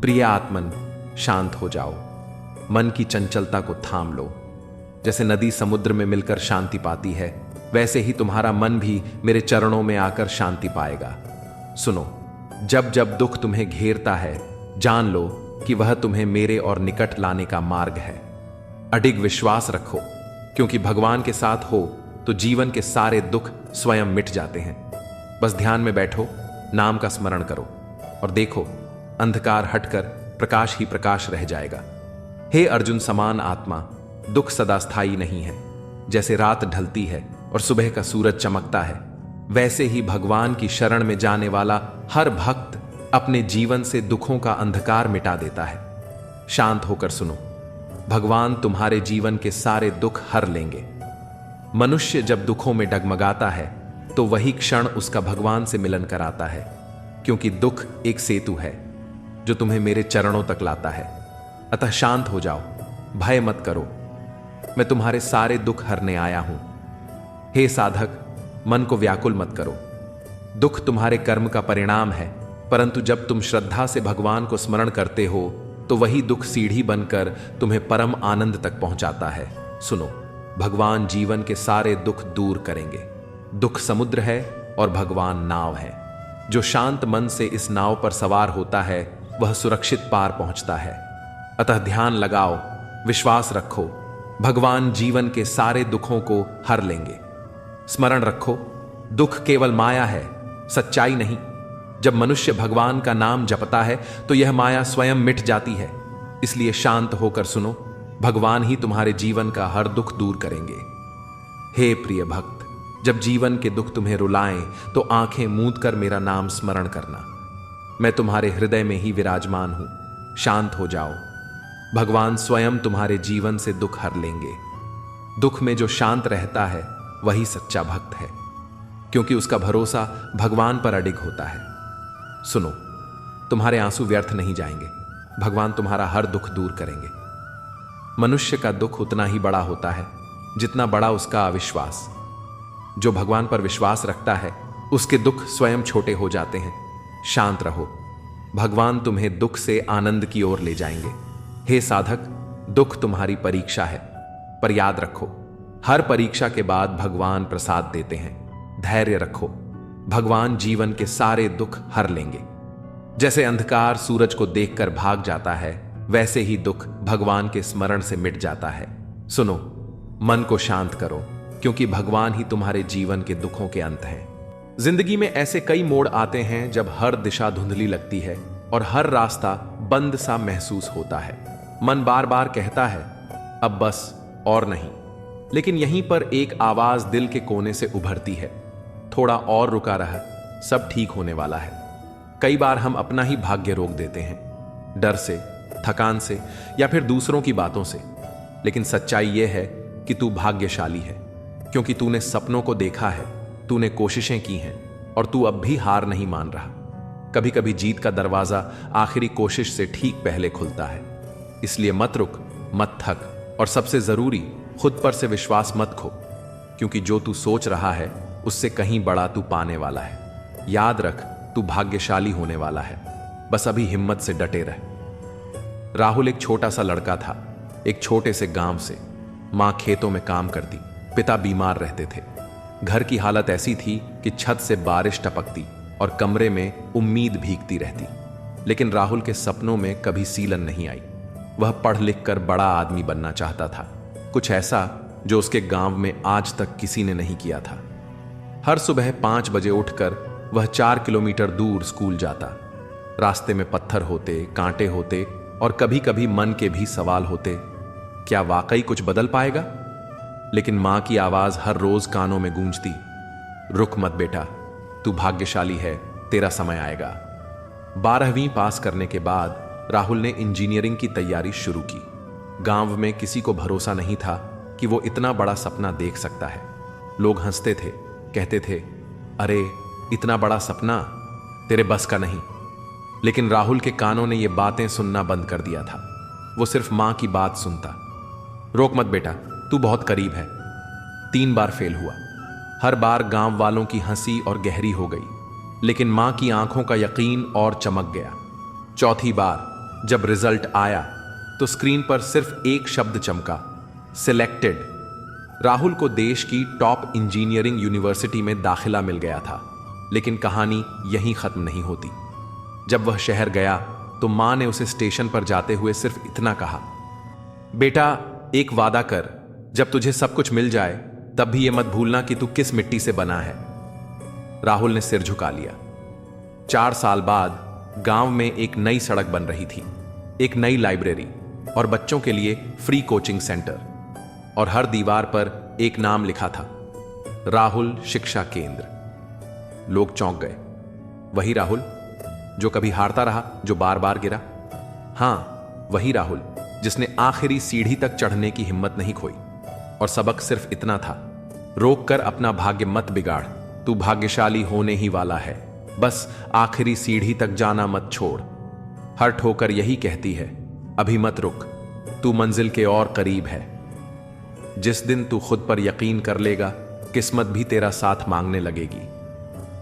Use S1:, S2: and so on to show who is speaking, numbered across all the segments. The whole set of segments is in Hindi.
S1: प्रिय आत्मन, शांत हो जाओ। मन की चंचलता को थाम लो। जैसे नदी समुद्र में मिलकर शांति पाती है, वैसे ही तुम्हारा मन भी मेरे चरणों में आकर शांति पाएगा। सुनो, जब जब दुख तुम्हें घेरता है, जान लो कि वह तुम्हें मेरे और निकट लाने का मार्ग है। अडिग विश्वास रखो, क्योंकि भगवान के साथ हो तो जीवन के सारे दुख स्वयं मिट जाते हैं। बस ध्यान में बैठो, नाम का स्मरण करो और देखो, अंधकार हटकर प्रकाश ही प्रकाश रह जाएगा। हे अर्जुन समान आत्मा, दुख सदा स्थायी नहीं है। जैसे रात ढलती है और सुबह का सूरज चमकता है, वैसे ही भगवान की शरण में जाने वाला हर भक्त अपने जीवन से दुखों का अंधकार मिटा देता है। शांत होकर सुनो, भगवान तुम्हारे जीवन के सारे दुख हर लेंगे। मनुष्य जब दुखों में डगमगाता है तो वही क्षण उसका भगवान से मिलन कराता है, क्योंकि दुख एक सेतु है जो तुम्हें मेरे चरणों तक लाता है। अतः शांत हो जाओ, भय मत करो, मैं तुम्हारे सारे दुख हरने आया हूं। हे साधक, मन को व्याकुल मत करो। दुख तुम्हारे कर्म का परिणाम है, परंतु जब तुम श्रद्धा से भगवान को स्मरण करते हो तो वही दुख सीढ़ी बनकर तुम्हें परम आनंद तक पहुंचाता है। सुनो, भगवान जीवन के सारे दुख दूर करेंगे। दुख समुद्र है और भगवान नाव है। जो शांत मन से इस नाव पर सवार होता है वह सुरक्षित पार पहुंचता है। अतः ध्यान लगाओ, विश्वास रखो, भगवान जीवन के सारे दुखों को हर लेंगे। स्मरण रखो, दुख केवल माया है, सच्चाई नहीं। जब मनुष्य भगवान का नाम जपता है तो यह माया स्वयं मिट जाती है। इसलिए शांत होकर सुनो, भगवान ही तुम्हारे जीवन का हर दुख दूर करेंगे। हे प्रिय भक्त, जब जीवन के दुख तुम्हें रुलाएं तो आंखें मूंद कर मेरा नाम स्मरण करना। मैं तुम्हारे हृदय में ही विराजमान हूं। शांत हो जाओ, भगवान स्वयं तुम्हारे जीवन से दुख हर लेंगे। दुख में जो शांत रहता है वही सच्चा भक्त है, क्योंकि उसका भरोसा भगवान पर अडिग होता है। सुनो, तुम्हारे आंसू व्यर्थ नहीं जाएंगे, भगवान तुम्हारा हर दुख दूर करेंगे। मनुष्य का दुख उतना ही बड़ा होता है जितना बड़ा उसका अविश्वास। जो भगवान पर विश्वास रखता है उसके दुख स्वयं छोटे हो जाते हैं। शांत रहो, भगवान तुम्हें दुख से आनंद की ओर ले जाएंगे। हे साधक, दुख तुम्हारी परीक्षा है, पर याद रखो, हर परीक्षा के बाद भगवान प्रसाद देते हैं। धैर्य रखो, भगवान जीवन के सारे दुख हर लेंगे। जैसे अंधकार सूरज को देखकर भाग जाता है, वैसे ही दुख भगवान के स्मरण से मिट जाता है। सुनो, मन को शांत करो, क्योंकि भगवान ही तुम्हारे जीवन के दुखों के अंत हैं। जिंदगी में ऐसे कई मोड़ आते हैं जब हर दिशा धुंधली लगती है और हर रास्ता बंद सा महसूस होता है। मन बार बार कहता है, अब बस और नहीं। लेकिन यहीं पर एक आवाज दिल के कोने से उभरती है, थोड़ा और रुका रहा, सब ठीक होने वाला है। कई बार हम अपना ही भाग्य रोक देते हैं, डर से, थकान से या फिर दूसरों की बातों से। लेकिन सच्चाई यह है कि तू भाग्यशाली है, क्योंकि तूने सपनों को देखा है, तूने कोशिशें की हैं और तू अब भी हार नहीं मान रहा। कभी कभी जीत का दरवाजा आखिरी कोशिश से ठीक पहले खुलता है। इसलिए मत रुक, मत थक और सबसे जरूरी, खुद पर से विश्वास मत खो, क्योंकि जो तू सोच रहा है उससे कहीं बड़ा तू पाने वाला है। याद रख, तू भाग्यशाली होने वाला है, बस अभी हिम्मत से डटे रह। राहुल एक छोटा सा लड़का था, एक छोटे से गांव से। मां खेतों में काम करती, पिता बीमार रहते थे। घर की हालत ऐसी थी कि छत से बारिश टपकती और कमरे में उम्मीद भीगती रहती। लेकिन राहुल के सपनों में कभी सीलन नहीं आई। वह पढ़ लिख कर बड़ा आदमी बनना चाहता था, कुछ ऐसा जो उसके गांव में आज तक किसी ने नहीं किया था। हर सुबह 5 बजे उठकर वह 4 किलोमीटर दूर स्कूल जाता। रास्ते में पत्थर होते, कांटे होते और कभी कभी मन के भी सवाल होते, क्या वाकई कुछ बदल पाएगा? लेकिन मां की आवाज हर रोज कानों में गूंजती, रुक मत बेटा, तू भाग्यशाली है, तेरा समय आएगा। 12वीं पास करने के बाद राहुल ने इंजीनियरिंग की तैयारी शुरू की। गांव में किसी को भरोसा नहीं था कि वो इतना बड़ा सपना देख सकता है। लोग हंसते थे, कहते थे, अरे इतना बड़ा सपना तेरे बस का नहीं। लेकिन राहुल के कानों ने ये बातें सुनना बंद कर दिया था। वो सिर्फ मां की बात सुनता, रोक मत बेटा, तू बहुत करीब है। 3 बार फेल हुआ। हर बार गांव वालों की हंसी और गहरी हो गई, लेकिन मां की आंखों का यकीन और चमक गया। 4थी बार जब रिजल्ट आया तो स्क्रीन पर सिर्फ एक शब्द चमका, सिलेक्टेड। राहुल को देश की टॉप इंजीनियरिंग यूनिवर्सिटी में दाखिला मिल गया था, लेकिन कहानी यहीं खत्म नहीं होती। जब वह शहर गया तो मां ने उसे स्टेशन पर जाते हुए सिर्फ इतना कहा, बेटा एक वादा कर, जब तुझे सब कुछ मिल जाए तब भी यह मत भूलना कि तू किस मिट्टी से बना है। राहुल ने सिर झुका लिया। 4 साल बाद गांव में एक नई सड़क बन रही थी, एक नई लाइब्रेरी और बच्चों के लिए फ्री कोचिंग सेंटर, और हर दीवार पर एक नाम लिखा था, राहुल शिक्षा केंद्र। लोग चौंक गए। वही राहुल जो कभी हारता रहा, जो बार बार गिरा। हां, वही राहुल जिसने आखिरी सीढ़ी तक चढ़ने की हिम्मत नहीं खोई। और सबक सिर्फ इतना था, रोक कर अपना भाग्य मत बिगाड़, तू भाग्यशाली होने ही वाला है, बस आखिरी सीढ़ी तक जाना मत छोड़। हर ठोकर यही कहती है, अभी मत रुक, तू मंजिल के और करीब है। जिस दिन तू खुद पर यकीन कर लेगा, किस्मत भी तेरा साथ मांगने लगेगी।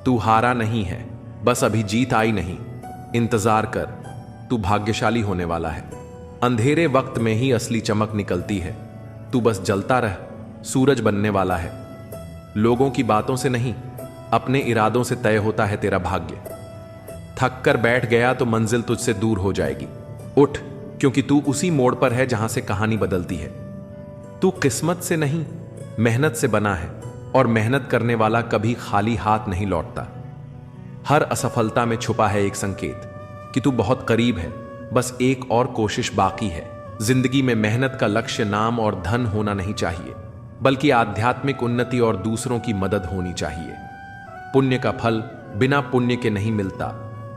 S1: तू हारा नहीं है, बस अभी जीत आई नहीं, इंतजार कर, तू भाग्यशाली होने वाला है। अंधेरे वक्त में ही असली चमक निकलती है, तू बस जलता रह, सूरज बनने वाला है। लोगों की बातों से नहीं, अपने इरादों से तय होता है तेरा भाग्य। थक कर बैठ गया तो मंजिल तुझसे दूर हो जाएगी। उठ, क्योंकि तू उसी मोड़ पर है जहां से कहानी बदलती है। तू किस्मत से नहीं, मेहनत से बना है, और मेहनत करने वाला कभी खाली हाथ नहीं लौटता। हर असफलता में छुपा है एक संकेत कि तू बहुत करीब है, बस एक और कोशिश बाकी है। जिंदगी में मेहनत का लक्ष्य नाम और धन होना नहीं चाहिए, बल्कि आध्यात्मिक उन्नति और दूसरों की मदद होनी चाहिए। पुण्य का फल बिना पुण्य के नहीं मिलता,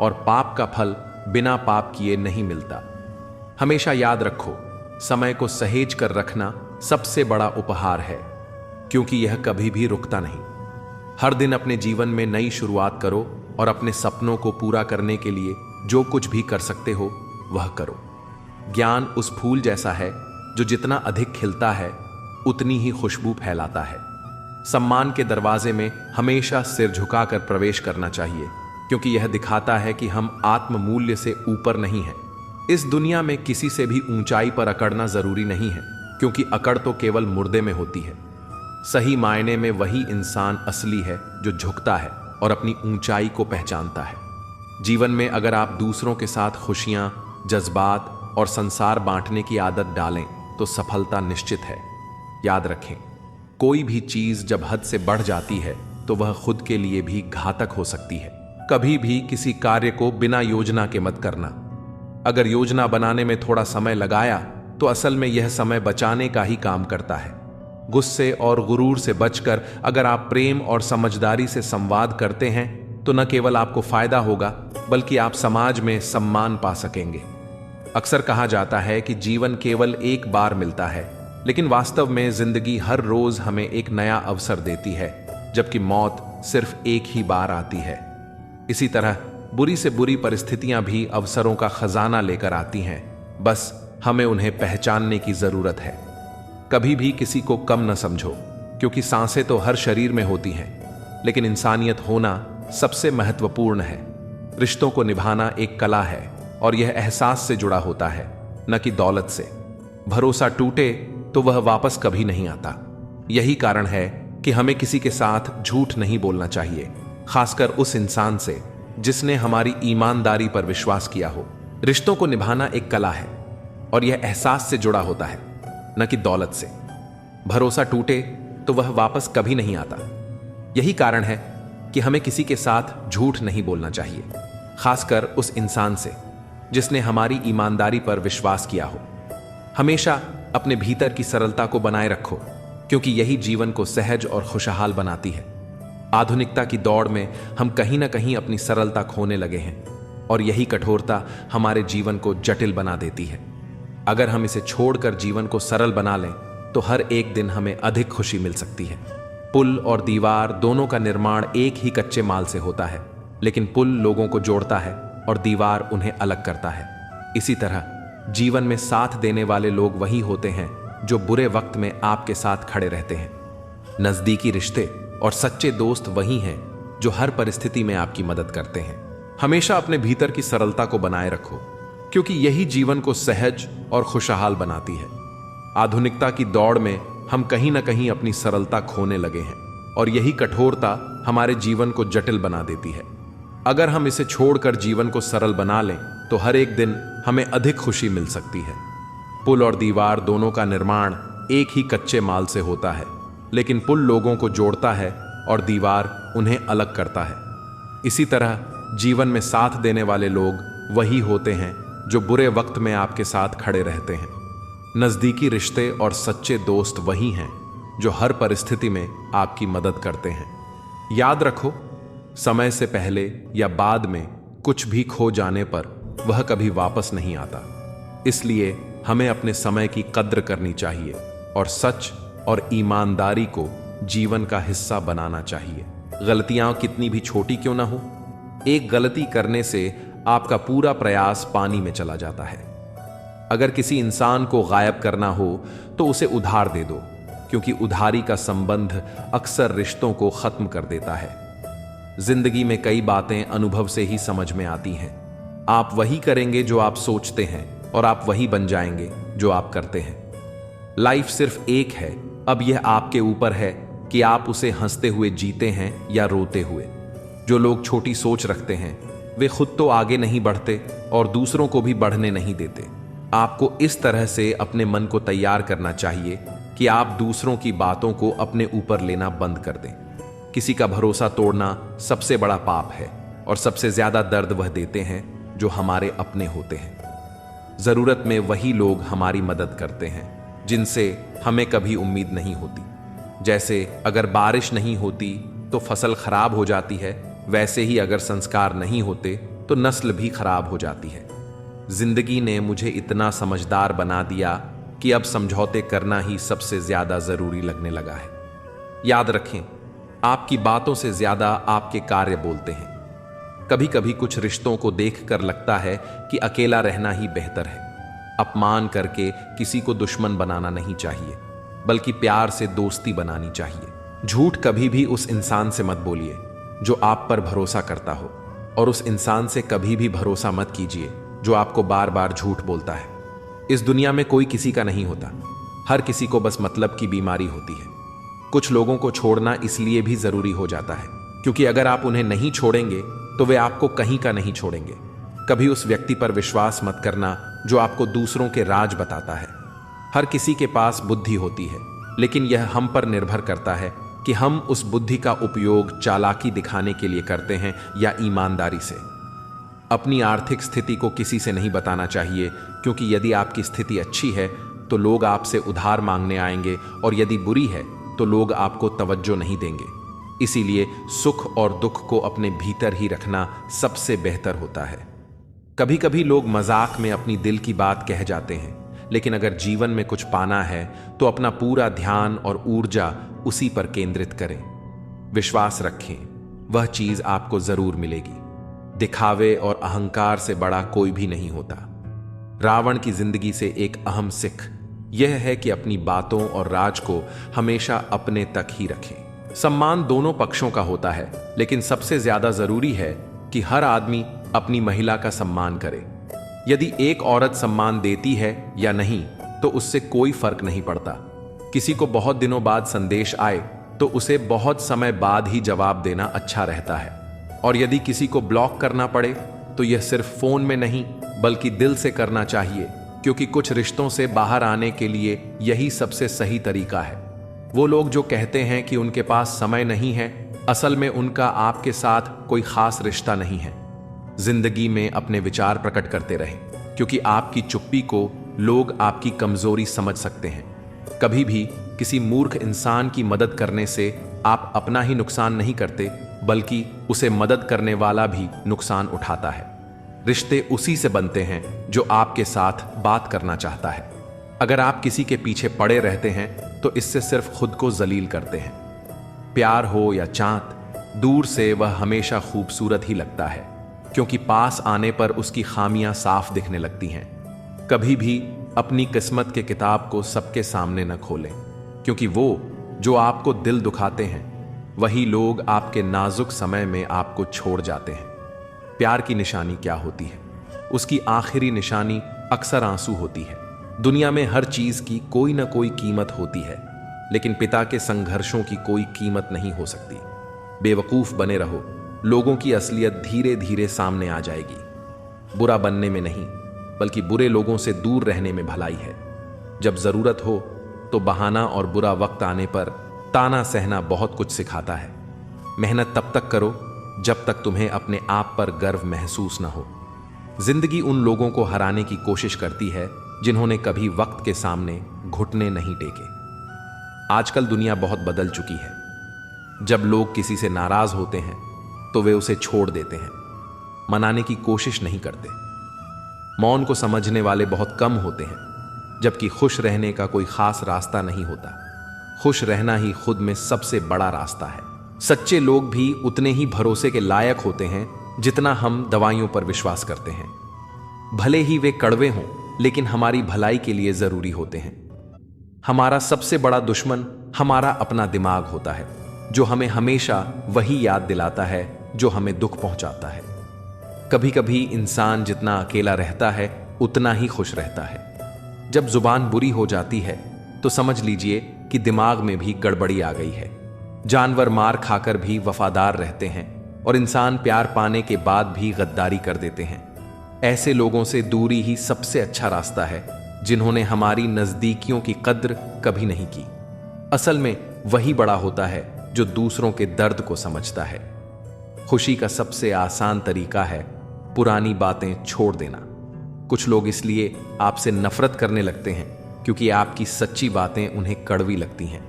S1: और पाप का फल बिना पाप किए नहीं मिलता। हमेशा याद रखो, समय को सहेज कर रखना सबसे बड़ा उपहार है, क्योंकि यह कभी भी रुकता नहीं। हर दिन अपने जीवन में नई शुरुआत करो और अपने सपनों को पूरा करने के लिए जो कुछ भी कर सकते हो वह करो। ज्ञान उस फूल जैसा है जो जितना अधिक खिलता है उतनी ही खुशबू फैलाता है। सम्मान के दरवाजे में हमेशा सिर झुकाकर प्रवेश करना चाहिए, क्योंकि यह दिखाता है कि हम आत्म मूल्य से ऊपर नहीं हैं। इस दुनिया में किसी से भी ऊंचाई पर अकड़ना जरूरी नहीं है, क्योंकि अकड़ तो केवल मुर्दे में होती है। सही मायने में वही इंसान असली है जो झुकता है और अपनी ऊंचाई को पहचानता है। जीवन में अगर आप दूसरों के साथ खुशियां, जज्बात और संसार बांटने की आदत डालें तो सफलता निश्चित है। याद रखें, कोई भी चीज जब हद से बढ़ जाती है तो वह खुद के लिए भी घातक हो सकती है। कभी भी किसी कार्य को बिना योजना के मत करना। अगर योजना बनाने में थोड़ा समय लगाया तो असल में यह समय बचाने का ही काम करता है। गुस्से और गुरूर से बचकर अगर आप प्रेम और समझदारी से संवाद करते हैं तो न केवल आपको फायदा होगा, बल्कि आप समाज में सम्मान पा सकेंगे। अक्सर कहा जाता है कि जीवन केवल एक बार मिलता है, लेकिन वास्तव में जिंदगी हर रोज हमें एक नया अवसर देती है, जबकि मौत सिर्फ एक ही बार आती है। इसी तरह बुरी से बुरी परिस्थितियां भी अवसरों का खजाना लेकर आती हैं, बस हमें उन्हें पहचानने की जरूरत है। कभी भी किसी को कम न समझो, क्योंकि सांसें तो हर शरीर में होती हैं, लेकिन इंसानियत होना सबसे महत्वपूर्ण है। रिश्तों को निभाना एक कला है, और यह एहसास से जुड़ा होता है, न कि दौलत से। भरोसा टूटे तो वह वापस कभी नहीं आता। यही कारण है कि हमें किसी के साथ झूठ नहीं बोलना चाहिए, खासकर उस इंसान से जिसने हमारी ईमानदारी पर विश्वास किया हो। रिश्तों को निभाना एक कला है, और यह एहसास से जुड़ा होता है, न कि दौलत से। भरोसा टूटे तो वह वापस कभी नहीं आता। यही कारण है कि हमें किसी के साथ झूठ नहीं बोलना चाहिए, खासकर उस इंसान से जिसने हमारी ईमानदारी पर विश्वास किया हो। हमेशा अपने भीतर की सरलता को बनाए रखो, क्योंकि यही जीवन को सहज और खुशहाल बनाती है। आधुनिकता की दौड़ में हम कहीं ना कहीं अपनी सरलता खोने लगे हैं, और यही कठोरता हमारे जीवन को जटिल बना देती है। अगर हम इसे छोड़कर जीवन को सरल बना लें तो हर एक दिन हमें अधिक खुशी मिल सकती है। पुल और दीवार दोनों का निर्माण एक ही कच्चे माल से होता है, लेकिन पुल लोगों को जोड़ता है और दीवार उन्हें अलग करता है। इसी तरह जीवन में साथ देने वाले लोग वही होते हैं जो बुरे वक्त में आपके साथ खड़े रहते हैं। नजदीकी रिश्ते और सच्चे दोस्त वही हैं जो हर परिस्थिति में आपकी मदद करते हैं। हमेशा अपने भीतर की सरलता को बनाए रखो, क्योंकि यही जीवन को सहज और खुशहाल बनाती है। आधुनिकता की दौड़ में हम कहीं ना कहीं अपनी सरलता खोने लगे हैं और यही कठोरता हमारे जीवन को जटिल बना देती है। अगर हम इसे छोड़कर जीवन को सरल बना लें तो हर एक दिन हमें अधिक खुशी मिल सकती है। पुल और दीवार दोनों का निर्माण एक ही कच्चे माल से होता है, लेकिन पुल लोगों को जोड़ता है और दीवार उन्हें अलग करता है। इसी तरह जीवन में साथ देने वाले लोग वही होते हैं जो बुरे वक्त में आपके साथ खड़े रहते हैं। नज़दीकी रिश्ते और सच्चे दोस्त वही हैं जो हर परिस्थिति में आपकी मदद करते हैं। याद रखो, समय से पहले या बाद में कुछ भी खो जाने पर वह कभी वापस नहीं आता। इसलिए हमें अपने समय की कद्र करनी चाहिए और सच और ईमानदारी को जीवन का हिस्सा बनाना चाहिए। गलतियां कितनी भी छोटी क्यों ना हो, एक गलती करने से आपका पूरा प्रयास पानी में चला जाता है। अगर किसी इंसान को गायब करना हो तो उसे उधार दे दो, क्योंकि उधारी का संबंध अक्सर रिश्तों को खत्म कर देता है। जिंदगी में कई बातें अनुभव से ही समझ में आती हैं। आप वही करेंगे जो आप सोचते हैं और आप वही बन जाएंगे जो आप करते हैं। लाइफ सिर्फ एक है, अब यह आपके ऊपर है कि आप उसे हंसते हुए जीते हैं या रोते हुए। जो लोग छोटी सोच रखते हैं वे खुद तो आगे नहीं बढ़ते और दूसरों को भी बढ़ने नहीं देते। आपको इस तरह से अपने मन को तैयार करना चाहिए कि आप दूसरों की बातों को अपने ऊपर लेना बंद कर दें। किसी का भरोसा तोड़ना सबसे बड़ा पाप है और सबसे ज्यादा दर्द वह देते हैं जो हमारे अपने होते हैं। जरूरत में वही लोग हमारी मदद करते हैं जिनसे हमें कभी उम्मीद नहीं होती। जैसे अगर बारिश नहीं होती तो फसल खराब हो जाती है, वैसे ही अगर संस्कार नहीं होते तो नस्ल भी खराब हो जाती है। जिंदगी ने मुझे इतना समझदार बना दिया कि अब समझौते करना ही सबसे ज्यादा जरूरी लगने लगा है। याद रखें, आपकी बातों से ज्यादा आपके कार्य बोलते हैं। कभी कभी कुछ रिश्तों को देखकर लगता है कि अकेला रहना ही बेहतर है। अपमान करके किसी को दुश्मन बनाना नहीं चाहिए, बल्कि प्यार से दोस्ती बनानी चाहिए। झूठ कभी भी उस इंसान से मत बोलिए जो आप पर भरोसा करता हो, और उस इंसान से कभी भी भरोसा मत कीजिए जो आपको बार बार झूठ बोलता है। इस दुनिया में कोई किसी का नहीं होता, हर किसी को बस मतलब की बीमारी होती है। कुछ लोगों को छोड़ना इसलिए भी जरूरी हो जाता है क्योंकि अगर आप उन्हें नहीं छोड़ेंगे तो वे आपको कहीं का नहीं छोड़ेंगे। कभी उस व्यक्ति पर विश्वास मत करना जो आपको दूसरों के राज बताता है। हर किसी के पास बुद्धि होती है, लेकिन यह हम पर निर्भर करता है कि हम उस बुद्धि का उपयोग चालाकी दिखाने के लिए करते हैं या ईमानदारी से। अपनी आर्थिक स्थिति को किसी से नहीं बताना चाहिए, क्योंकि यदि आपकी स्थिति अच्छी है तो लोग आपसे उधार मांगने आएंगे और यदि बुरी है तो लोग आपको तवज्जो नहीं देंगे। इसीलिए सुख और दुख को अपने भीतर ही रखना सबसे बेहतर होता है। कभी कभी लोग मजाक में अपनी दिल की बात कह जाते हैं, लेकिन अगर जीवन में कुछ पाना है तो अपना पूरा ध्यान और ऊर्जा उसी पर केंद्रित करें। विश्वास रखें, वह चीज आपको जरूर मिलेगी। दिखावे और अहंकार से बड़ा कोई भी नहीं होता। रावण की जिंदगी से एक अहम सीख यह है कि अपनी बातों और राज को हमेशा अपने तक ही रखें। सम्मान दोनों पक्षों का होता है, लेकिन सबसे ज्यादा जरूरी है कि हर आदमी अपनी महिला का सम्मान करे। यदि एक औरत सम्मान देती है या नहीं तो उससे कोई फर्क नहीं पड़ता। किसी को बहुत दिनों बाद संदेश आए तो उसे बहुत समय बाद ही जवाब देना अच्छा रहता है, और यदि किसी को ब्लॉक करना पड़े तो यह सिर्फ फोन में नहीं बल्कि दिल से करना चाहिए, क्योंकि कुछ रिश्तों से बाहर आने के लिए यही सबसे सही तरीका है। वो लोग जो कहते हैं कि उनके पास समय नहीं है, असल में उनका आपके साथ कोई खास रिश्ता नहीं है। जिंदगी में अपने विचार प्रकट करते रहें, क्योंकि आपकी चुप्पी को लोग आपकी कमजोरी समझ सकते हैं। कभी भी किसी मूर्ख इंसान की मदद करने से आप अपना ही नुकसान नहीं करते, बल्कि उसे मदद करने वाला भी नुकसान उठाता है। रिश्ते उसी से बनते हैं जो आपके साथ बात करना चाहता है। अगर आप किसी के पीछे पड़े रहते हैं तो इससे सिर्फ खुद को जलील करते हैं। प्यार हो या चाँद, दूर से वह हमेशा खूबसूरत ही लगता है, क्योंकि पास आने पर उसकी खामियां साफ दिखने लगती हैं। कभी भी अपनी किस्मत के किताब को सबके सामने न खोलें, क्योंकि वो जो आपको दिल दुखाते हैं वही लोग आपके नाजुक समय में आपको छोड़ जाते हैं। प्यार की निशानी क्या होती है? उसकी आखिरी निशानी अक्सर आंसू होती है। दुनिया में हर चीज की कोई ना कोई कीमत होती है, लेकिन पिता के संघर्षों की कोई कीमत नहीं हो सकती। बेवकूफ बने रहो, लोगों की असलियत धीरे धीरे सामने आ जाएगी। बुरा बनने में नहीं, बल्कि बुरे लोगों से दूर रहने में भलाई है। जब जरूरत हो तो बहाना और बुरा वक्त आने पर ताना सहना बहुत कुछ सिखाता है। मेहनत तब तक करो जब तक तुम्हें अपने आप पर गर्व महसूस न हो। जिंदगी उन लोगों को हराने की कोशिश करती है जिन्होंने कभी वक्त के सामने घुटने नहीं टेके। आजकल दुनिया बहुत बदल चुकी है। जब लोग किसी से नाराज होते हैं तो वे उसे छोड़ देते हैं, मनाने की कोशिश नहीं करते। मौन को समझने वाले बहुत कम होते हैं, जबकि खुश रहने का कोई खास रास्ता नहीं होता। खुश रहना ही खुद में सबसे बड़ा रास्ता है। सच्चे लोग भी उतने ही भरोसे के लायक होते हैं जितना हम दवाइयों पर विश्वास करते हैं। भले ही वे कड़वे हों, लेकिन हमारी भलाई के लिए जरूरी होते हैं। हमारा सबसे बड़ा दुश्मन हमारा अपना दिमाग होता है, जो हमें हमेशा वही याद दिलाता है जो हमें दुख पहुंचाता है। कभी कभी इंसान जितना अकेला रहता है उतना ही खुश रहता है। जब जुबान बुरी हो जाती है तो समझ लीजिए कि दिमाग में भी गड़बड़ी आ गई है। जानवर मार खाकर भी वफादार रहते हैं और इंसान प्यार पाने के बाद भी गद्दारी कर देते हैं। ऐसे लोगों से दूरी ही सबसे अच्छा रास्ता है, जिन्होंने हमारी नजदीकियों की कद्र कभी नहीं की। असल में वही बड़ा होता है जो दूसरों के दर्द को समझता है। खुशी का सबसे आसान तरीका है पुरानी बातें छोड़ देना। कुछ लोग इसलिए आपसे नफरत करने लगते हैं क्योंकि आपकी सच्ची बातें उन्हें कड़वी लगती हैं।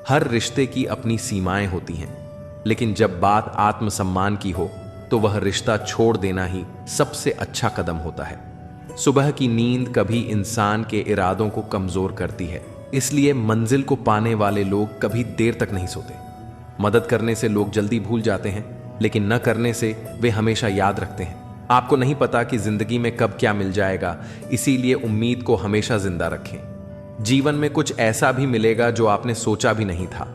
S1: हर रिश्ते की अपनी सीमाएं होती हैं, लेकिन जब बात आत्मसम्मान की हो तो वह रिश्ता छोड़ देना ही सबसे अच्छा कदम होता है। सुबह की नींद कभी इंसान के इरादों को कमजोर करती है, इसलिए मंजिल को पाने वाले लोग कभी देर तक नहीं सोते। मदद करने से लोग जल्दी भूल जाते हैं, लेकिन न करने से वे हमेशा याद रखते हैं। आपको नहीं पता कि जिंदगी में कब क्या मिल जाएगा, इसीलिए उम्मीद को हमेशा जिंदा रखें। जीवन में कुछ ऐसा भी मिलेगा जो आपने सोचा भी नहीं था।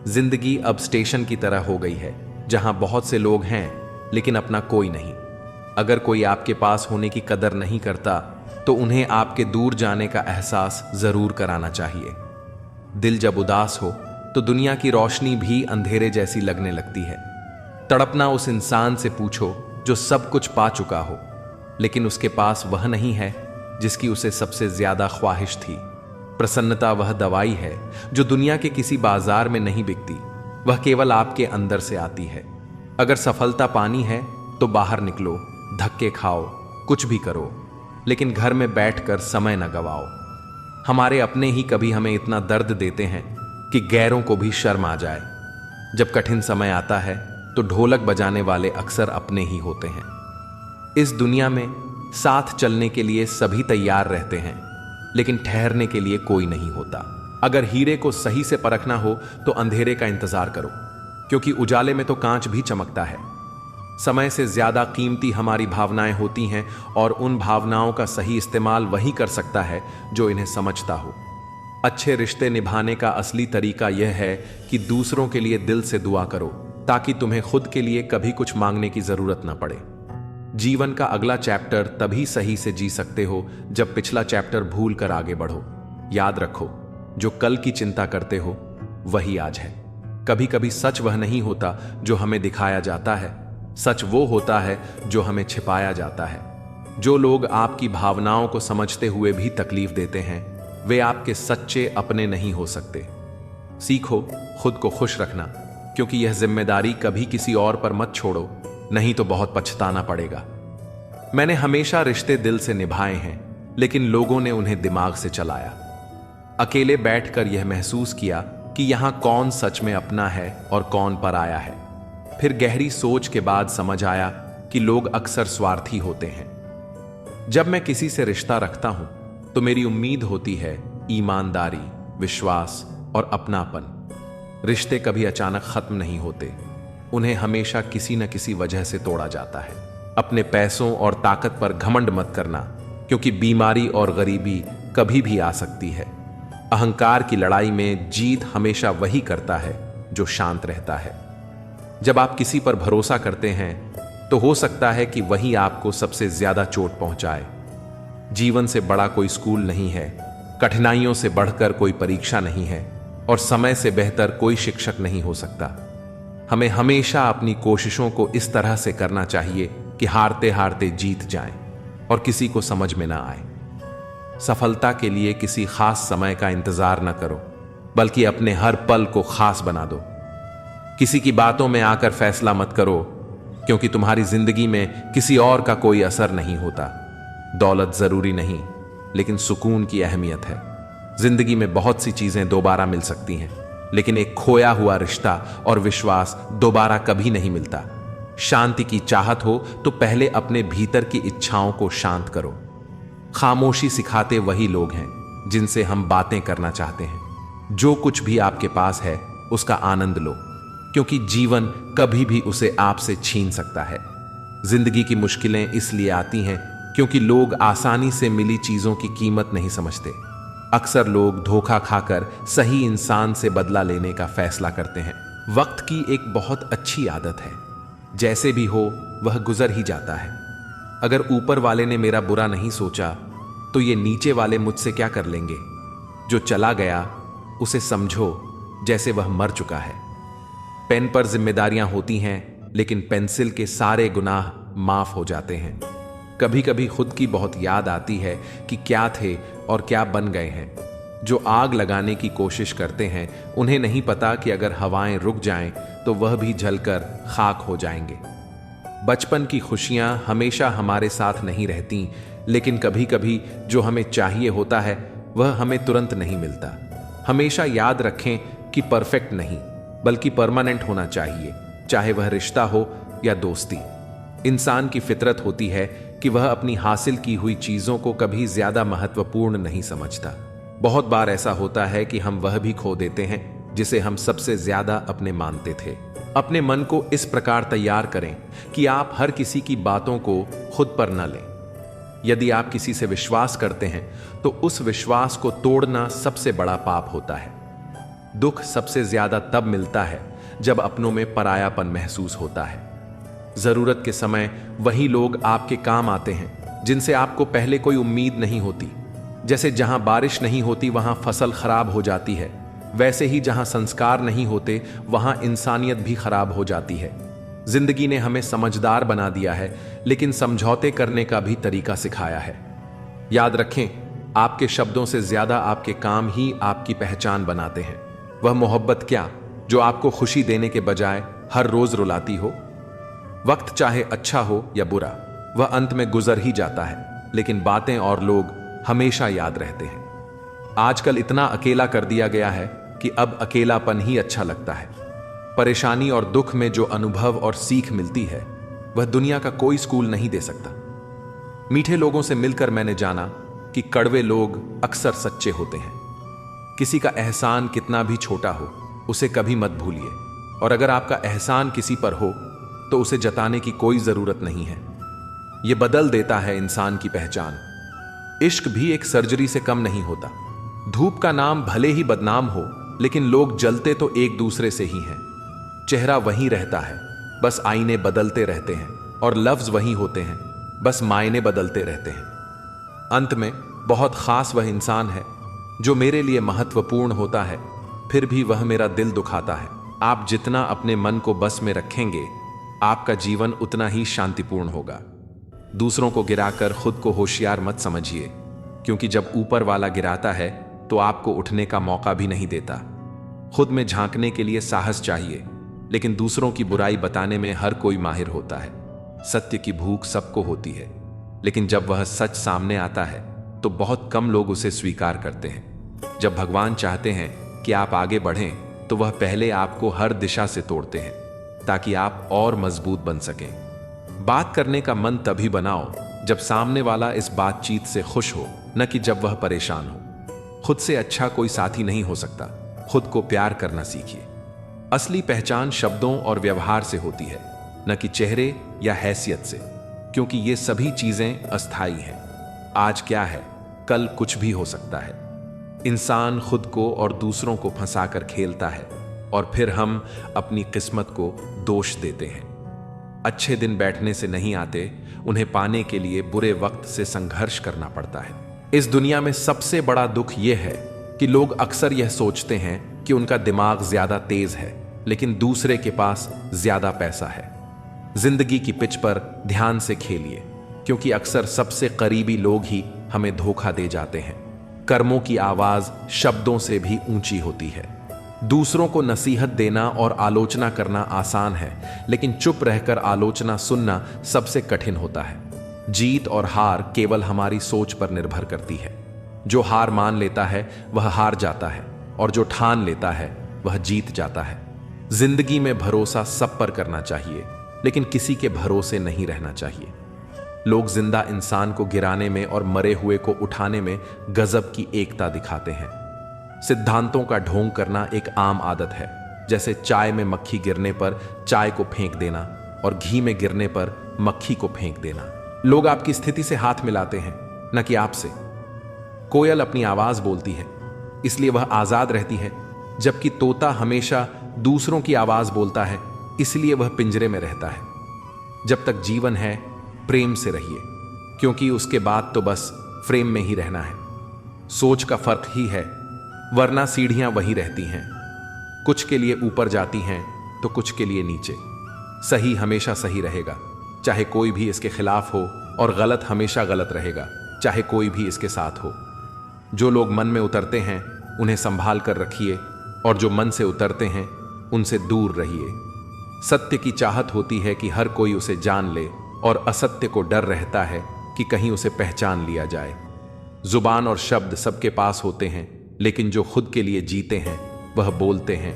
S1: जिंदगी अब स्टेशन की तरह हो गई है, जहां बहुत से लोग हैं लेकिन अपना कोई नहीं। अगर कोई आपके पास होने की कदर नहीं करता तो उन्हें आपके दूर जाने का एहसास जरूर कराना चाहिए। दिल जब उदास हो तो दुनिया की रोशनी भी अंधेरे जैसी लगने लगती है। तड़पना उस इंसान से पूछो जो सब कुछ पा चुका हो, लेकिन उसके पास वह नहीं है जिसकी उसे सबसे ज्यादा ख्वाहिश थी। प्रसन्नता वह दवाई है जो दुनिया के किसी बाजार में नहीं बिकती, वह केवल आपके अंदर से आती है। अगर सफलता पानी है तो बाहर निकलो, धक्के खाओ, कुछ भी करो, लेकिन घर में बैठकर समय न गवाओ। हमारे अपने ही कभी हमें इतना दर्द देते हैं कि गैरों को भी शर्म आ जाए। जब कठिन समय आता है तो ढोलक बजाने वाले अक्सर अपने ही होते हैं। इस दुनिया में साथ चलने के लिए सभी तैयार रहते हैं, लेकिन ठहरने के लिए कोई नहीं होता। अगर हीरे को सही से परखना हो तो अंधेरे का इंतजार करो, क्योंकि उजाले में तो कांच भी चमकता है। समय से ज्यादा कीमती हमारी भावनाएं होती हैं, और उन भावनाओं का सही इस्तेमाल वही कर सकता है जो इन्हें समझता हो। अच्छे रिश्ते निभाने का असली तरीका यह है कि दूसरों के लिए दिल से दुआ करो, ताकि तुम्हें खुद के लिए कभी कुछ मांगने की जरूरत न पड़े। जीवन का अगला चैप्टर तभी सही से जी सकते हो जब पिछला चैप्टर भूल कर आगे बढ़ो। याद रखो, जो कल की चिंता करते हो वही आज है। कभी कभी सच वह नहीं होता जो हमें दिखाया जाता है, सच वो होता है जो हमें छिपाया जाता है। जो लोग आपकी भावनाओं को समझते हुए भी तकलीफ देते हैं, वे आपके सच्चे अपने नहीं हो सकते। सीखो खुद को खुश रखना, क्योंकि यह जिम्मेदारी कभी किसी और पर मत छोड़ो, नहीं तो बहुत पछताना पड़ेगा। मैंने हमेशा रिश्ते दिल से निभाए हैं, लेकिन लोगों ने उन्हें दिमाग से चलाया। अकेले बैठकर यह महसूस किया कि यहां कौन सच में अपना है और कौन पराया है। फिर गहरी सोच के बाद समझ आया कि लोग अक्सर स्वार्थी होते हैं। जब मैं किसी से रिश्ता रखता हूं तो मेरी उम्मीद होती है ईमानदारी, विश्वास और अपनापन। रिश्ते कभी अचानक खत्म नहीं होते, उन्हें हमेशा किसी न किसी वजह से तोड़ा जाता है। अपने पैसों और ताकत पर घमंड मत करना, क्योंकि बीमारी और गरीबी कभी भी आ सकती है। अहंकार की लड़ाई में जीत हमेशा वही करता है जो शांत रहता है। जब आप किसी पर भरोसा करते हैं तो हो सकता है कि वही आपको सबसे ज्यादा चोट पहुंचाए। जीवन से बड़ा कोई स्कूल नहीं है, कठिनाइयों से बढ़कर कोई परीक्षा नहीं है, और समय से बेहतर कोई शिक्षक नहीं हो सकता। हमें हमेशा अपनी कोशिशों को इस तरह से करना चाहिए कि हारते हारते जीत जाएं और किसी को समझ में ना आए। सफलता के लिए किसी खास समय का इंतजार न करो, बल्कि अपने हर पल को खास बना दो। किसी की बातों में आकर फैसला मत करो, क्योंकि तुम्हारी जिंदगी में किसी और का कोई असर नहीं होता। दौलत जरूरी नहीं, लेकिन सुकून की अहमियत है। जिंदगी में बहुत सी चीजें दोबारा मिल सकती हैं, लेकिन एक खोया हुआ रिश्ता और विश्वास दोबारा कभी नहीं मिलता। शांति की चाहत हो तो पहले अपने भीतर की इच्छाओं को शांत करो। खामोशी सिखाते वही लोग हैं जिनसे हम बातें करना चाहते हैं। जो कुछ भी आपके पास है उसका आनंद लो, क्योंकि जीवन कभी भी उसे आपसे छीन सकता है। जिंदगी की मुश्किलें इसलिए आती हैं क्योंकि लोग आसानी से मिली चीजों की कीमत नहीं समझते। अक्सर लोग धोखा खाकर सही इंसान से बदला लेने का फैसला करते हैं। वक्त की एक बहुत अच्छी आदत है, जैसे भी हो वह गुजर ही जाता है। अगर ऊपर वाले ने मेरा बुरा नहीं सोचा तो ये नीचे वाले मुझसे क्या कर लेंगे। जो चला गया उसे समझो जैसे वह मर चुका है। पेन पर जिम्मेदारियां होती हैं, लेकिन पेंसिल के सारे गुनाह माफ हो जाते हैं। कभी कभी खुद की बहुत याद आती है कि क्या थे और क्या बन गए हैं। जो आग लगाने की कोशिश करते हैं उन्हें नहीं पता कि अगर हवाएं रुक जाएं तो वह भी जलकर खाक हो जाएंगे। बचपन की खुशियां हमेशा हमारे साथ नहीं रहती, लेकिन कभी कभी जो हमें चाहिए होता है वह हमें तुरंत नहीं मिलता। हमेशा याद रखें कि परफेक्ट नहीं, बल्कि परमानेंट होना चाहिए, चाहे वह रिश्ता हो या दोस्ती। इंसान की फितरत होती है कि वह अपनी हासिल की हुई चीजों को कभी ज्यादा महत्वपूर्ण नहीं समझता। बहुत बार ऐसा होता है कि हम वह भी खो देते हैं जिसे हम सबसे ज्यादा अपने मानते थे। अपने मन को इस प्रकार तैयार करें कि आप हर किसी की बातों को खुद पर न लें। यदि आप किसी से विश्वास करते हैं तो उस विश्वास को तोड़ना सबसे बड़ा पाप होता है। दुख सबसे ज्यादा तब मिलता है जब अपनों में परायापन महसूस होता है। जरूरत के समय वही लोग आपके काम आते हैं जिनसे आपको पहले कोई उम्मीद नहीं होती। जैसे जहां बारिश नहीं होती वहां फसल खराब हो जाती है, वैसे ही जहां संस्कार नहीं होते वहां इंसानियत भी खराब हो जाती है। जिंदगी ने हमें समझदार बना दिया है, लेकिन समझौते करने का भी तरीका सिखाया है। याद रखें, आपके शब्दों से ज्यादा आपके काम ही आपकी पहचान बनाते हैं। वह मोहब्बत क्या जो आपको खुशी देने के बजाय हर रोज रुलाती हो। वक्त चाहे अच्छा हो या बुरा, वह अंत में गुजर ही जाता है, लेकिन बातें और लोग हमेशा याद रहते हैं। आजकल इतना अकेला कर दिया गया है कि अब अकेलापन ही अच्छा लगता है। परेशानी और दुख में जो अनुभव और सीख मिलती है वह दुनिया का कोई स्कूल नहीं दे सकता। मीठे लोगों से मिलकर मैंने जाना कि कड़वे लोग अक्सर सच्चे होते हैं। किसी का एहसान कितना भी छोटा हो उसे कभी मत भूलिए, और अगर आपका एहसान किसी पर हो तो उसे जताने की कोई जरूरत नहीं है। यह बदल देता है इंसान की पहचान। इश्क भी एक सर्जरी से कम नहीं होता। धूप का नाम भले ही बदनाम हो, लेकिन लोग जलते तो एक दूसरे से ही हैं। चेहरा वही रहता है, बस आईने बदलते रहते हैं, और लफ्ज वही होते हैं, बस मायने बदलते रहते हैं। अंत में बहुत खास वह इंसान है जो मेरे लिए महत्वपूर्ण होता है, फिर भी वह मेरा दिल दुखाता है। आप जितना अपने मन को बस में रखेंगे, आपका जीवन उतना ही शांतिपूर्ण होगा। दूसरों को गिराकर खुद को होशियार मत समझिए, क्योंकि जब ऊपर वाला गिराता है तो आपको उठने का मौका भी नहीं देता। खुद में झांकने के लिए साहस चाहिए, लेकिन दूसरों की बुराई बताने में हर कोई माहिर होता है। सत्य की भूख सबको होती है, लेकिन जब वह सच सामने आता है तो बहुत कम लोग उसे स्वीकार करते हैं। जब भगवान चाहते हैं कि आप आगे बढ़ें तो वह पहले आपको हर दिशा से तोड़ते हैं, ताकि आप और मजबूत बन सकें। बात करने का मन तभी बनाओ जब सामने वाला इस बातचीत से खुश हो, न कि जब वह परेशान हो। खुद से अच्छा कोई साथी नहीं हो सकता। खुद को प्यार करना सीखिए। असली पहचान शब्दों और व्यवहार से होती है, न कि चेहरे या हैसियत से, क्योंकि ये सभी चीजें अस्थायी हैं। आज क्या है, कल कुछ भी हो सकता है। इंसान खुद को और दूसरों को फंसाकर खेलता है, और फिर हम अपनी किस्मत को दोष देते हैं। अच्छे दिन बैठने से नहीं आते, उन्हें पाने के लिए बुरे वक्त से संघर्ष करना पड़ता है। इस दुनिया में सबसे बड़ा दुख यह है कि लोग अक्सर यह सोचते हैं कि उनका दिमाग ज्यादा तेज है, लेकिन दूसरे के पास ज्यादा पैसा है। जिंदगी की पिच पर ध्यान से खेलिए, क्योंकि अक्सर सबसे करीबी लोग ही हमें धोखा दे जाते हैं। कर्मों की आवाज शब्दों से भी ऊंची होती है। दूसरों को नसीहत देना और आलोचना करना आसान है, लेकिन चुप रहकर आलोचना सुनना सबसे कठिन होता है। जीत और हार केवल हमारी सोच पर निर्भर करती है। जो हार मान लेता है वह हार जाता है, और जो ठान लेता है वह जीत जाता है। जिंदगी में भरोसा सब पर करना चाहिए, लेकिन किसी के भरोसे नहीं रहना चाहिए। लोग जिंदा इंसान को गिराने में और मरे हुए को उठाने में गजब की एकता दिखाते हैं। सिद्धांतों का ढोंग करना एक आम आदत है, जैसे चाय में मक्खी गिरने पर चाय को फेंक देना और घी में गिरने पर मक्खी को फेंक देना। लोग आपकी स्थिति से हाथ मिलाते हैं, न कि आपसे। कोयल अपनी आवाज बोलती है, इसलिए वह आजाद रहती है, जबकि तोता हमेशा दूसरों की आवाज बोलता है, इसलिए वह पिंजरे में रहता है। जब तक जीवन है, प्रेम से रहिए, क्योंकि उसके बाद तो बस फ्रेम में ही रहना है। सोच का फर्क ही है, वरना सीढ़ियां वही रहती हैं। कुछ के लिए ऊपर जाती हैं तो कुछ के लिए नीचे। सही हमेशा सही रहेगा, चाहे कोई भी इसके खिलाफ हो, और गलत हमेशा गलत रहेगा, चाहे कोई भी इसके साथ हो। जो लोग मन में उतरते हैं उन्हें संभाल कर रखिए, और जो मन से उतरते हैं उनसे दूर रहिए। सत्य की चाहत होती है कि हर कोई उसे जान ले, और असत्य को डर रहता है कि कहीं उसे पहचान लिया जाए। जुबान और शब्द सबके पास होते हैं, लेकिन जो खुद के लिए जीते हैं वह बोलते हैं,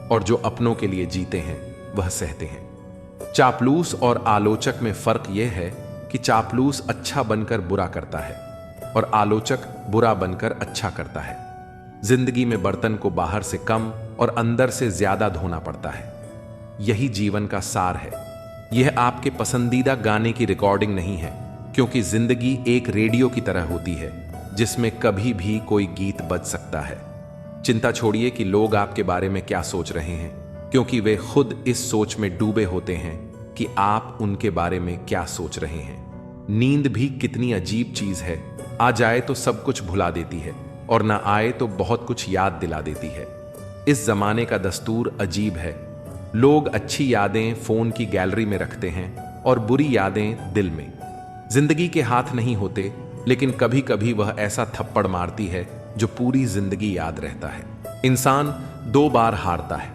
S1: और जो अपनों के लिए जीते हैं वह सहते हैं। चापलूस और आलोचक में फर्क यह है कि चापलूस अच्छा बनकर बुरा करता है, और आलोचक बुरा बनकर अच्छा करता है। जिंदगी में बर्तन को बाहर से कम और अंदर से ज्यादा धोना पड़ता है। यही जीवन का सार है। यह आपके पसंदीदा गाने की रिकॉर्डिंग नहीं है, क्योंकि जिंदगी एक रेडियो की तरह होती है, जिसमें कभी भी कोई गीत बज सकता है। चिंता छोड़िए कि लोग आपके बारे में क्या सोच रहे हैं, क्योंकि वे खुद इस सोच में डूबे होते हैं कि आप उनके बारे में क्या सोच रहे हैं। नींद भी कितनी अजीब चीज है, आ जाए तो सब कुछ भुला देती है, और ना आए तो बहुत कुछ याद दिला देती है। इस जमाने का दस्तूर अजीब है। लोग अच्छी यादें फोन की गैलरी में रखते हैं और बुरी यादें दिल में। जिंदगी के हाथ नहीं होते, लेकिन कभी कभी वह ऐसा थप्पड़ मारती है जो पूरी जिंदगी याद रहता है। इंसान दो बार हारता है,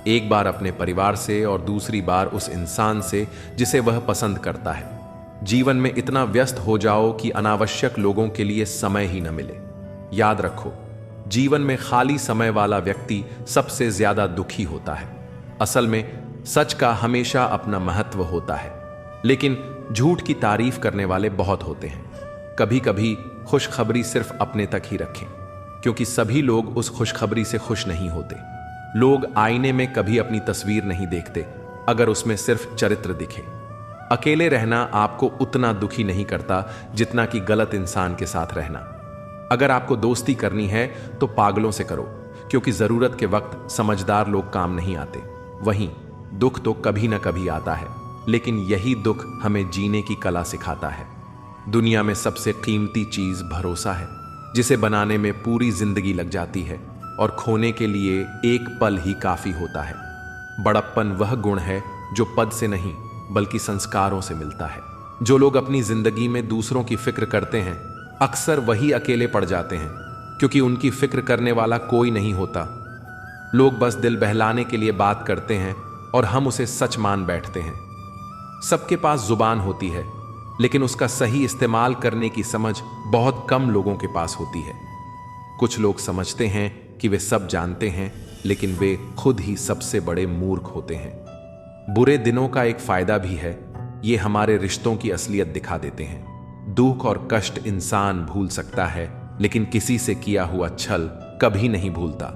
S1: एक बार अपने परिवार से और दूसरी बार उस इंसान से जिसे वह पसंद करता है। जीवन में इतना व्यस्त हो जाओ कि अनावश्यक लोगों के लिए समय ही न मिले। याद रखो, जीवन में खाली समय वाला व्यक्ति सबसे ज्यादा दुखी होता है। असल में सच का हमेशा अपना महत्व होता है, लेकिन झूठ की तारीफ करने वाले बहुत होते हैं। कभी कभी खुशखबरी सिर्फ अपने तक ही रखें, क्योंकि सभी लोग उस खुशखबरी से खुश नहीं होते। लोग आईने में कभी अपनी तस्वीर नहीं देखते अगर उसमें सिर्फ चरित्र दिखे। अकेले रहना आपको उतना दुखी नहीं करता जितना कि गलत इंसान के साथ रहना। अगर आपको दोस्ती करनी है तो पागलों से करो, क्योंकि जरूरत के वक्त समझदार लोग काम नहीं आते। वहीं दुख तो कभी न कभी आता है, लेकिन यही दुख हमें जीने की कला सिखाता है। दुनिया में सबसे कीमती चीज भरोसा है, जिसे बनाने में पूरी जिंदगी लग जाती है और खोने के लिए एक पल ही काफी होता है। बड़प्पन वह गुण है जो पद से नहीं बल्कि संस्कारों से मिलता है। जो लोग अपनी जिंदगी में दूसरों की फिक्र करते हैं अक्सर वही अकेले पड़ जाते हैं, क्योंकि उनकी फिक्र करने वाला कोई नहीं होता। लोग बस दिल बहलाने के लिए बात करते हैं और हम उसे सच मान बैठते हैं। सबके पास जुबान होती है, लेकिन उसका सही इस्तेमाल करने की समझ बहुत कम लोगों के पास होती है। कुछ लोग समझते हैं कि वे सब जानते हैं, लेकिन वे खुद ही सबसे बड़े मूर्ख होते हैं। बुरे दिनों का एक फायदा भी है, ये हमारे रिश्तों की असलियत दिखा देते हैं। दुख और कष्ट इंसान भूल सकता है, लेकिन किसी से किया हुआ छल कभी नहीं भूलता।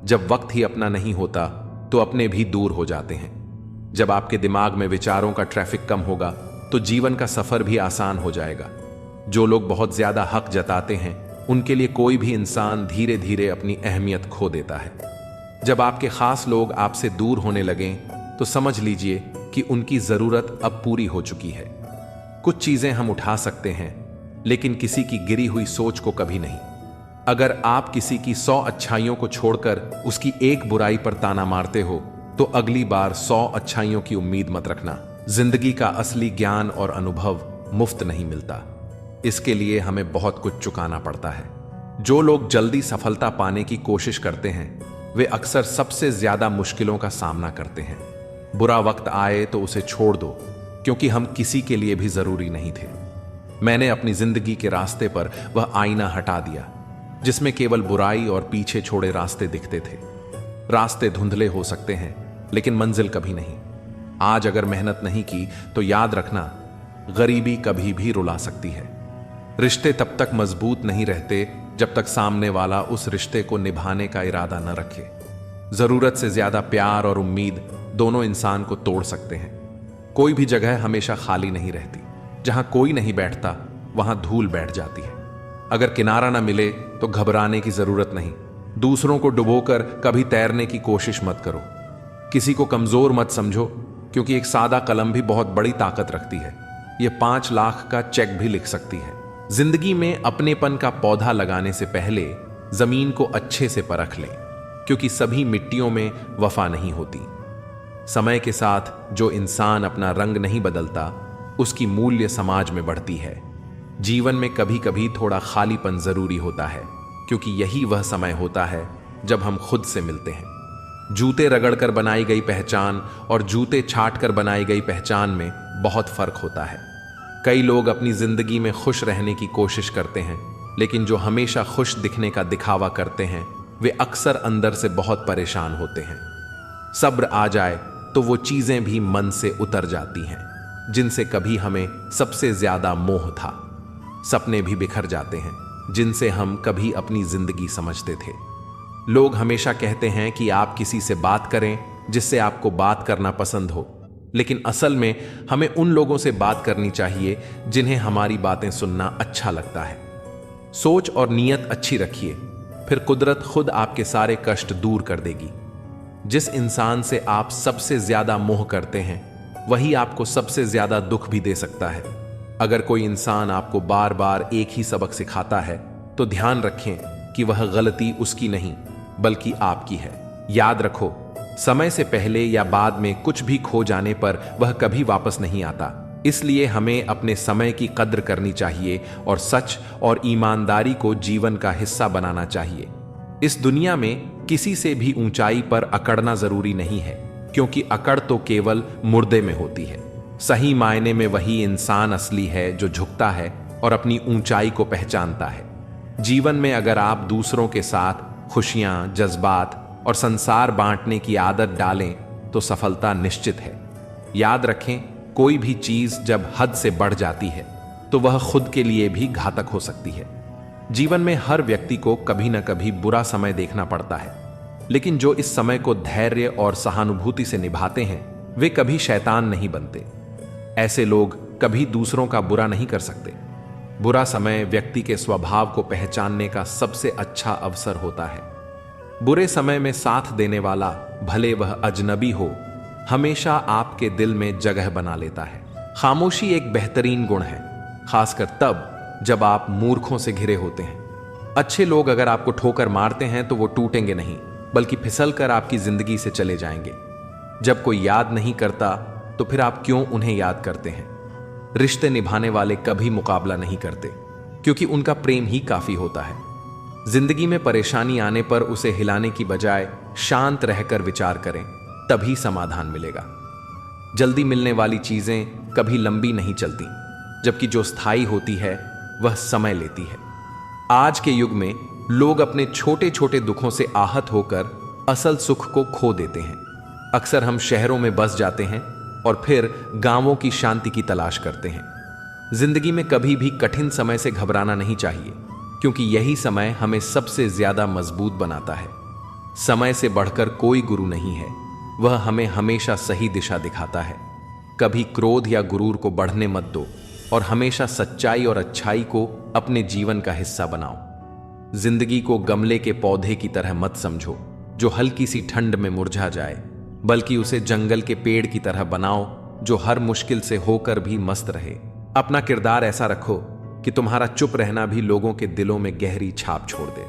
S1: जब वक्त ही अपना नहीं होता तो अपने भी दूर हो जाते हैं। जब आपके दिमाग में विचारों का ट्रैफिक कम होगा तो जीवन का सफर भी आसान हो जाएगा। जो लोग बहुत ज्यादा हक जताते हैं उनके लिए कोई भी इंसान धीरे धीरे अपनी अहमियत खो देता है। जब आपके खास लोग आपसे दूर होने लगें तो समझ लीजिए कि उनकी जरूरत अब पूरी हो चुकी है। कुछ चीजें हम उठा सकते हैं, लेकिन किसी की गिरी हुई सोच को कभी नहीं। अगर आप किसी की 100 अच्छाइयों को छोड़कर उसकी एक बुराई पर ताना मारते हो, तो अगली बार 100 अच्छाइयों की उम्मीद मत रखना। जिंदगी का असली ज्ञान और अनुभव मुफ्त नहीं मिलता, इसके लिए हमें बहुत कुछ चुकाना पड़ता है। जो लोग जल्दी सफलता पाने की कोशिश करते हैं, वे अक्सर सबसे ज्यादा मुश्किलों का सामना करते हैं। बुरा वक्त आए तो उसे छोड़ दो, क्योंकि हम किसी के लिए भी जरूरी नहीं थे। मैंने अपनी जिंदगी के रास्ते पर वह आईना हटा दिया जिसमें केवल बुराई और पीछे छोड़े रास्ते दिखते थे। रास्ते धुंधले हो सकते हैं, लेकिन मंजिल कभी नहीं। आज अगर मेहनत नहीं की तो याद रखना, गरीबी कभी भी रुला सकती है। रिश्ते तब तक मजबूत नहीं रहते जब तक सामने वाला उस रिश्ते को निभाने का इरादा न रखे। जरूरत से ज्यादा प्यार और उम्मीद दोनों इंसान को तोड़ सकते हैं। कोई भी जगह हमेशा खाली नहीं रहती। जहां कोई नहीं बैठता, वहां धूल बैठ जाती है। अगर किनारा ना मिले तो घबराने की जरूरत नहीं। दूसरों को डुबोकर कभी तैरने की कोशिश मत करो। किसी को कमजोर मत समझो, क्योंकि एक सादा कलम भी बहुत बड़ी ताकत रखती है। यह 5 लाख का चेक भी लिख सकती है। जिंदगी में अपनेपन का पौधा लगाने से पहले जमीन को अच्छे से परख लें, क्योंकि सभी मिट्टियों में वफा नहीं होती। समय के साथ जो इंसान अपना रंग नहीं बदलता, उसकी मूल्य समाज में बढ़ती है। जीवन में कभी कभी थोड़ा खालीपन जरूरी होता है, क्योंकि यही वह समय होता है जब हम खुद से मिलते हैं। जूते रगड़कर बनाई गई पहचान और जूते छाट कर बनाई गई पहचान में बहुत फर्क होता है। कई लोग अपनी जिंदगी में खुश रहने की कोशिश करते हैं, लेकिन जो हमेशा खुश दिखने का दिखावा करते हैं, वे अक्सर अंदर से बहुत परेशान होते हैं। सब्र आ जाए तो वो चीजें भी मन से उतर जाती हैं जिनसे कभी हमें सबसे ज्यादा मोह था। सपने भी बिखर जाते हैं जिनसे हम कभी अपनी जिंदगी समझते थे। लोग हमेशा कहते हैं कि आप किसी से बात करें जिससे आपको बात करना पसंद हो, लेकिन असल में हमें उन लोगों से बात करनी चाहिए जिन्हें हमारी बातें सुनना अच्छा लगता है। सोच और नीयत अच्छी रखिए, फिर कुदरत खुद आपके सारे कष्ट दूर कर देगी। जिस इंसान से आप सबसे ज्यादा मोह करते हैं, वही आपको सबसे ज्यादा दुख भी दे सकता है। अगर कोई इंसान आपको बार बार एक ही सबक सिखाता है, तो ध्यान रखें कि वह गलती उसकी नहीं बल्कि आपकी है। याद रखो, समय से पहले या बाद में कुछ भी खो जाने पर वह कभी वापस नहीं आता। इसलिए हमें अपने समय की कद्र करनी चाहिए और सच और ईमानदारी को जीवन का हिस्सा बनाना चाहिए। इस दुनिया में किसी से भी ऊंचाई पर अकड़ना जरूरी नहीं है, क्योंकि अकड़ तो केवल मुर्दे में होती है। सही मायने में वही इंसान असली है जो झुकता है और अपनी ऊंचाई को पहचानता है। जीवन में अगर आप दूसरों के साथ खुशियां, जज्बात और संसार बांटने की आदत डालें, तो सफलता निश्चित है। याद रखें, कोई भी चीज जब हद से बढ़ जाती है, तो वह खुद के लिए भी घातक हो सकती है। जीवन में हर व्यक्ति को कभी न कभी बुरा समय देखना पड़ता है, लेकिन जो इस समय को धैर्य और सहानुभूति से निभाते हैं, वे कभी शैतान नहीं बनते। ऐसे लोग कभी दूसरों का बुरा नहीं कर सकते। बुरा समय व्यक्ति के स्वभाव को पहचानने का सबसे अच्छा अवसर होता है। बुरे समय में साथ देने वाला, भले वह अजनबी हो, हमेशा आपके दिल में जगह बना लेता है। खामोशी एक बेहतरीन गुण है, खासकर तब जब आप मूर्खों से घिरे होते हैं। अच्छे लोग अगर आपको ठोकर मारते हैं तो वो टूटेंगे नहीं, बल्कि फिसलकर आपकी जिंदगी से चले जाएंगे। जब कोई याद नहीं करता, तो फिर आप क्यों उन्हें याद करते हैं? रिश्ते निभाने वाले कभी मुकाबला नहीं करते, क्योंकि उनका प्रेम ही काफी होता है। जिंदगी में परेशानी आने पर उसे हिलाने की बजाय शांत रहकर विचार करें, तभी समाधान मिलेगा। जल्दी मिलने वाली चीजें कभी लंबी नहीं चलती, जबकि जो स्थायी होती है वह समय लेती है। आज के युग में लोग अपने छोटे छोटे दुखों से आहत होकर असल सुख को खो देते हैं। अक्सर हम शहरों में बस जाते हैं और फिर गांवों की शांति की तलाश करते हैं। जिंदगी में कभी भी कठिन समय से घबराना नहीं चाहिए, क्योंकि यही समय हमें सबसे ज्यादा मजबूत बनाता है। समय से बढ़कर कोई गुरु नहीं है, वह हमें हमेशा सही दिशा दिखाता है। कभी क्रोध या गुरूर को बढ़ने मत दो और हमेशा सच्चाई और अच्छाई को अपने जीवन का हिस्सा बनाओ। जिंदगी को गमले के पौधे की तरह मत समझो जो हल्की सी ठंड में मुरझा जाए, बल्कि उसे जंगल के पेड़ की तरह बनाओ जो हर मुश्किल से होकर भी मस्त रहे। अपना किरदार ऐसा रखो कि तुम्हारा चुप रहना भी लोगों के दिलों में गहरी छाप छोड़ दे।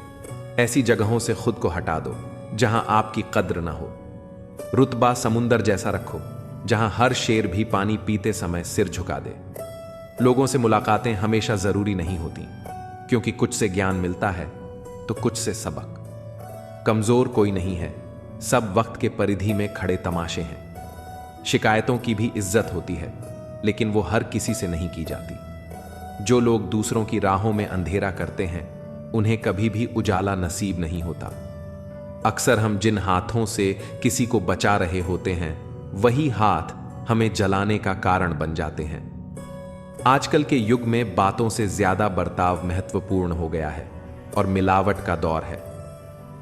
S1: ऐसी जगहों से खुद को हटा दो जहां आपकी कद्र ना हो। रुतबा समुंदर जैसा रखो जहां हर शेर भी पानी पीते समय सिर झुका दे। लोगों से मुलाकातें हमेशा जरूरी नहीं होती, क्योंकि कुछ से ज्ञान मिलता है तो कुछ से सबक। कमजोर कोई नहीं है, सब वक्त के परिधि में खड़े तमाशे हैं। शिकायतों की भी इज्जत होती है, लेकिन वो हर किसी से नहीं की जाती। जो लोग दूसरों की राहों में अंधेरा करते हैं, उन्हें कभी भी उजाला नसीब नहीं होता। अक्सर हम जिन हाथों से किसी को बचा रहे होते हैं, वही हाथ हमें जलाने का कारण बन जाते हैं। आजकल के युग में बातों से ज्यादा बर्ताव महत्वपूर्ण हो गया है और मिलावट का दौर है।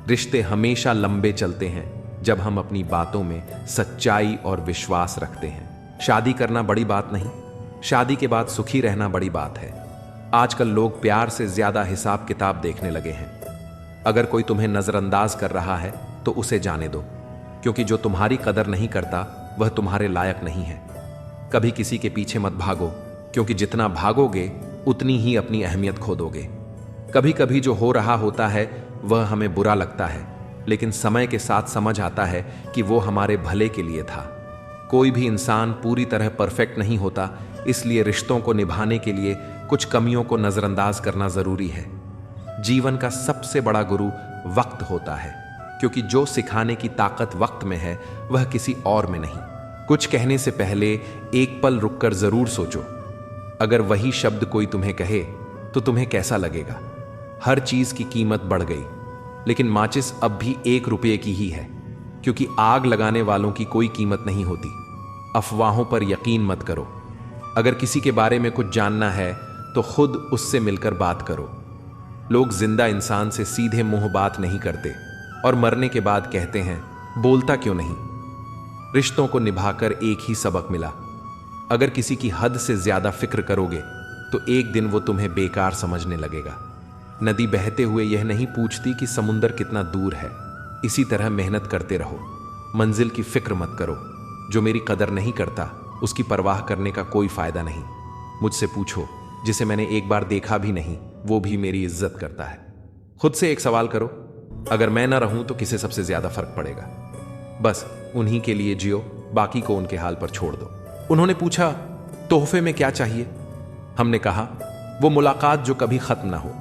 S1: रिश्ते हमेशा लंबे चलते हैं जब हम अपनी बातों में सच्चाई और विश्वास रखते हैं। शादी करना बड़ी बात नहीं, शादी के बाद सुखी रहना बड़ी बात है। आजकल लोग प्यार से ज्यादा हिसाब किताब देखने लगे हैं। अगर कोई तुम्हें नजरअंदाज कर रहा है तो उसे जाने दो, क्योंकि जो तुम्हारी कदर नहीं करता वह तुम्हारे लायक नहीं है। कभी किसी के पीछे मत भागो, क्योंकि जितना भागोगे उतनी ही अपनी अहमियत खो दोगे। कभी कभी जो हो रहा होता है वह हमें बुरा लगता है, लेकिन समय के साथ समझ आता है कि वो हमारे भले के लिए था। कोई भी इंसान पूरी तरह परफेक्ट नहीं होता, इसलिए रिश्तों को निभाने के लिए कुछ कमियों को नजरअंदाज करना जरूरी है। जीवन का सबसे बड़ा गुरु वक्त होता है, क्योंकि जो सिखाने की ताकत वक्त में है वह किसी और में नहीं। कुछ कहने से पहले एक पल रुककर जरूर सोचो। अगर वही शब्द कोई तुम्हें कहे तो तुम्हें कैसा लगेगा? हर चीज की कीमत बढ़ गई, लेकिन माचिस अब भी 1 रुपये की ही है, क्योंकि आग लगाने वालों की कोई कीमत नहीं होती। अफवाहों पर यकीन मत करो। अगर किसी के बारे में कुछ जानना है तो खुद उससे मिलकर बात करो। लोग जिंदा इंसान से सीधे मुंह बात नहीं करते और मरने के बाद कहते हैं बोलता क्यों नहीं। रिश्तों को निभाकर एक ही सबक मिला, अगर किसी की हद से ज्यादा फिक्र करोगे तो एक दिन वो तुम्हें बेकार समझने लगेगा। नदी बहते हुए यह नहीं पूछती कि समुंदर कितना दूर है। इसी तरह मेहनत करते रहो, मंजिल की फिक्र मत करो। जो मेरी कदर नहीं करता उसकी परवाह करने का कोई फायदा नहीं। मुझसे पूछो, जिसे मैंने एक बार देखा भी नहीं वो भी मेरी इज्जत करता है। खुद से एक सवाल करो, अगर मैं ना रहूं तो किसे सबसे ज्यादा फर्क पड़ेगा? बस उन्हीं के लिए जियो, बाकी को उनके हाल पर छोड़ दो। उन्होंने पूछा, तोहफे में क्या चाहिए? हमने कहा, वो मुलाकात जो कभी खत्म ना हो।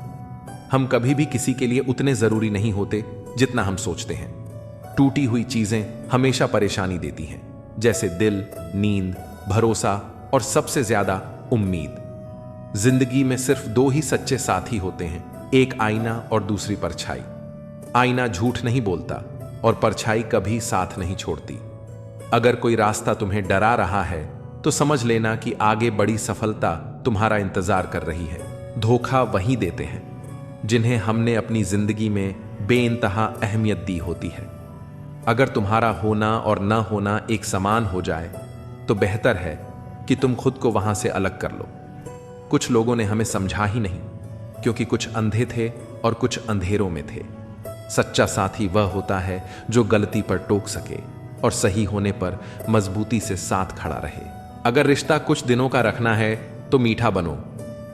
S1: हम कभी भी किसी के लिए उतने जरूरी नहीं होते जितना हम सोचते हैं। टूटी हुई चीजें हमेशा परेशानी देती हैं, जैसे दिल, नींद, भरोसा और सबसे ज्यादा उम्मीद। जिंदगी में सिर्फ 2 ही सच्चे साथी होते हैं, एक आईना और दूसरी परछाई। आईना झूठ नहीं बोलता और परछाई कभी साथ नहीं छोड़ती। अगर कोई रास्ता तुम्हें डरा रहा है तो समझ लेना कि आगे बड़ी सफलता तुम्हारा इंतजार कर रही है। धोखा वही देते हैं जिन्हें हमने अपनी जिंदगी में बेइंतहा अहमियत दी होती है। अगर तुम्हारा होना और न होना एक समान हो जाए तो बेहतर है कि तुम खुद को वहां से अलग कर लो। कुछ लोगों ने हमें समझा ही नहीं, क्योंकि कुछ अंधे थे और कुछ अंधेरों में थे। सच्चा साथी वह होता है जो गलती पर टोक सके और सही होने पर मजबूती से साथ खड़ा रहे। अगर रिश्ता कुछ दिनों का रखना है तो मीठा बनो,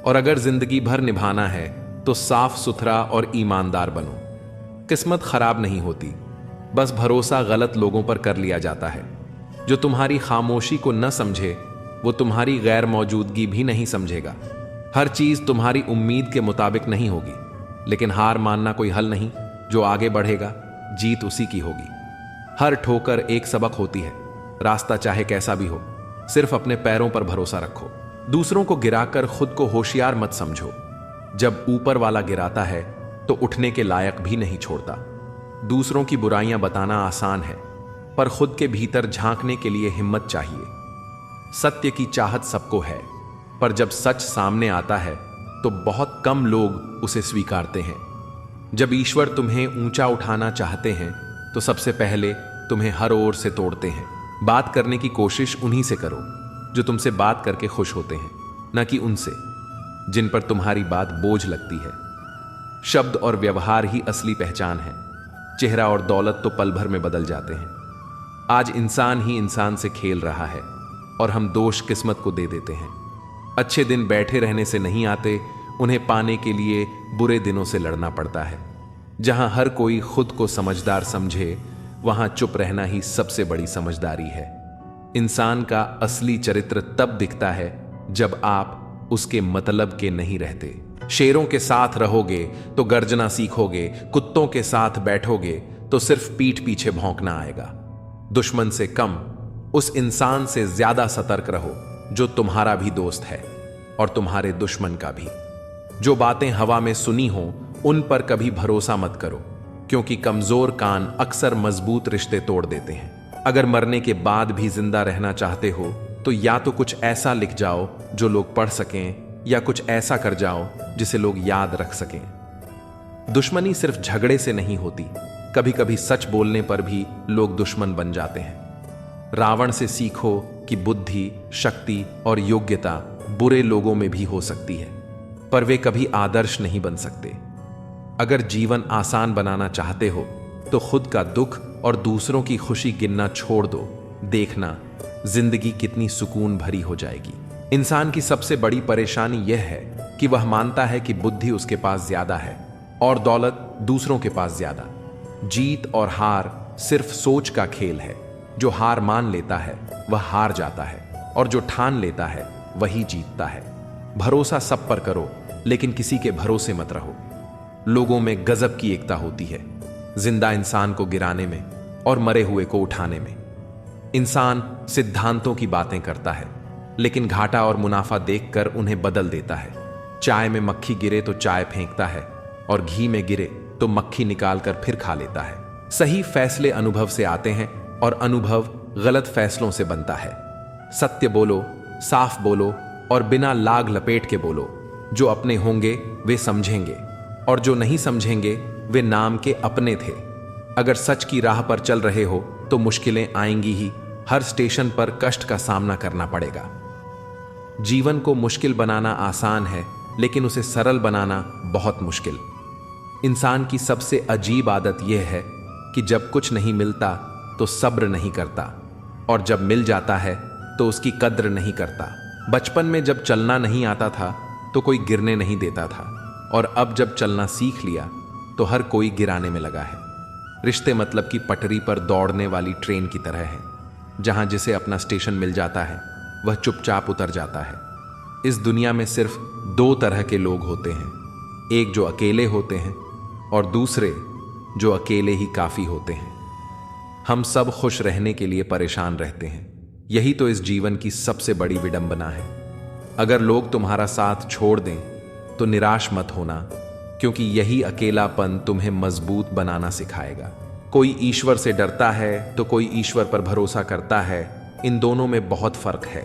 S1: और अगर जिंदगी भर निभाना है तो साफ सुथरा और ईमानदार बनो। किस्मत खराब नहीं होती, बस भरोसा गलत लोगों पर कर लिया जाता है। जो तुम्हारी खामोशी को न समझे वो तुम्हारी गैर मौजूदगी भी नहीं समझेगा। हर चीज तुम्हारी उम्मीद के मुताबिक नहीं होगी, लेकिन हार मानना कोई हल नहीं। जो आगे बढ़ेगा जीत उसी की होगी। हर ठोकर एक सबक होती है। रास्ता चाहे कैसा भी हो, सिर्फ अपने पैरों पर भरोसा रखो। दूसरों को गिराकर खुद को होशियार मत समझो। जब ऊपर वाला गिराता है तो उठने के लायक भी नहीं छोड़ता। दूसरों की बुराइयां बताना आसान है, पर खुद के भीतर झांकने के लिए हिम्मत चाहिए। सत्य की चाहत सबको है, पर जब सच सामने आता है तो बहुत कम लोग उसे स्वीकारते हैं। जब ईश्वर तुम्हें ऊंचा उठाना चाहते हैं तो सबसे पहले तुम्हें हर ओर से तोड़ते हैं। बात करने की कोशिश उन्हीं से करो जो तुमसे बात करके खुश होते हैं, न कि उनसे जिन पर तुम्हारी बात बोझ लगती है। शब्द और व्यवहार ही असली पहचान है। चेहरा और दौलत तो पल भर में बदल जाते हैं। आज इंसान ही इंसान से खेल रहा है, और हम दोष किस्मत को दे देते हैं। अच्छे दिन बैठे रहने से नहीं आते, उन्हें पाने के लिए बुरे दिनों से लड़ना पड़ता है। जहां हर कोई खुद को समझदार समझे, वहां चुप रहना ही सबसे बड़ी समझदारी है। इंसान का असली चरित्र तब दिखता है जब आप उसके मतलब के नहीं रहते। शेरों के साथ रहोगे तो गर्जना सीखोगे, कुत्तों के साथ बैठोगे तो सिर्फ पीठ पीछे भौंकना आएगा। दुश्मन से कम उस इंसान से ज्यादा सतर्क रहो जो तुम्हारा भी दोस्त है और तुम्हारे दुश्मन का भी। जो बातें हवा में सुनी हो उन पर कभी भरोसा मत करो, क्योंकि कमजोर कान अक्सर मजबूत रिश्ते तोड़ देते हैं। अगर मरने के बाद भी जिंदा रहना चाहते हो तो या तो कुछ ऐसा लिख जाओ जो लोग पढ़ सकें, या कुछ ऐसा कर जाओ जिसे लोग याद रख सकें। दुश्मनी सिर्फ झगड़े से नहीं होती, कभी कभी सच बोलने पर भी लोग दुश्मन बन जाते हैं। रावण से सीखो कि बुद्धि, शक्ति और योग्यता बुरे लोगों में भी हो सकती है, पर वे कभी आदर्श नहीं बन सकते। अगर जीवन आसान बनाना चाहते हो तो खुद का दुख और दूसरों की खुशी गिनना छोड़ दो। देखना जिंदगी कितनी सुकून भरी हो जाएगी। इंसान की सबसे बड़ी परेशानी यह है कि वह मानता है कि बुद्धि उसके पास ज्यादा है और दौलत दूसरों के पास ज्यादा। जीत और हार सिर्फ सोच का खेल है। जो हार मान लेता है वह हार जाता है, और जो ठान लेता है वही जीतता है। भरोसा सब पर करो, लेकिन किसी के भरोसे मत रहो। लोगों में गजब की एकता होती है, जिंदा इंसान को गिराने में और मरे हुए को उठाने में। इंसान सिद्धांतों की बातें करता है, लेकिन घाटा और मुनाफा देखकर उन्हें बदल देता है। चाय में मक्खी गिरे तो चाय फेंकता है, और घी में गिरे तो मक्खी निकालकर फिर खा लेता है। सही फैसले अनुभव से आते हैं और अनुभव गलत फैसलों से बनता है। सत्य बोलो, साफ बोलो और बिना लाग लपेट के बोलो। जो अपने होंगे वे समझेंगे, और जो नहीं समझेंगे वे नाम के अपने थे। अगर सच की राह पर चल रहे हो तो मुश्किलें आएंगी ही। हर स्टेशन पर कष्ट का सामना करना पड़ेगा। जीवन को मुश्किल बनाना आसान है, लेकिन उसे सरल बनाना बहुत मुश्किल। इंसान की सबसे अजीब आदत यह है कि जब कुछ नहीं मिलता तो सब्र नहीं करता, और जब मिल जाता है तो उसकी कद्र नहीं करता। बचपन में जब चलना नहीं आता था तो कोई गिरने नहीं देता था, और अब जब चलना सीख लिया तो हर कोई गिराने में लगा है। रिश्ते मतलब की पटरी पर दौड़ने वाली ट्रेन की तरह है, जहां जिसे अपना स्टेशन मिल जाता है वह चुपचाप उतर जाता है। इस दुनिया में सिर्फ दो तरह के लोग होते हैं, एक जो अकेले होते हैं और दूसरे जो अकेले ही काफी होते हैं। हम सब खुश रहने के लिए परेशान रहते हैं, यही तो इस जीवन की सबसे बड़ी विडंबना है। अगर लोग तुम्हारा साथ छोड़ दें तो निराश मत होना, क्योंकि यही अकेलापन तुम्हें मजबूत बनाना सिखाएगा। कोई ईश्वर से डरता है तो कोई ईश्वर पर भरोसा करता है। इन दोनों में बहुत फर्क है।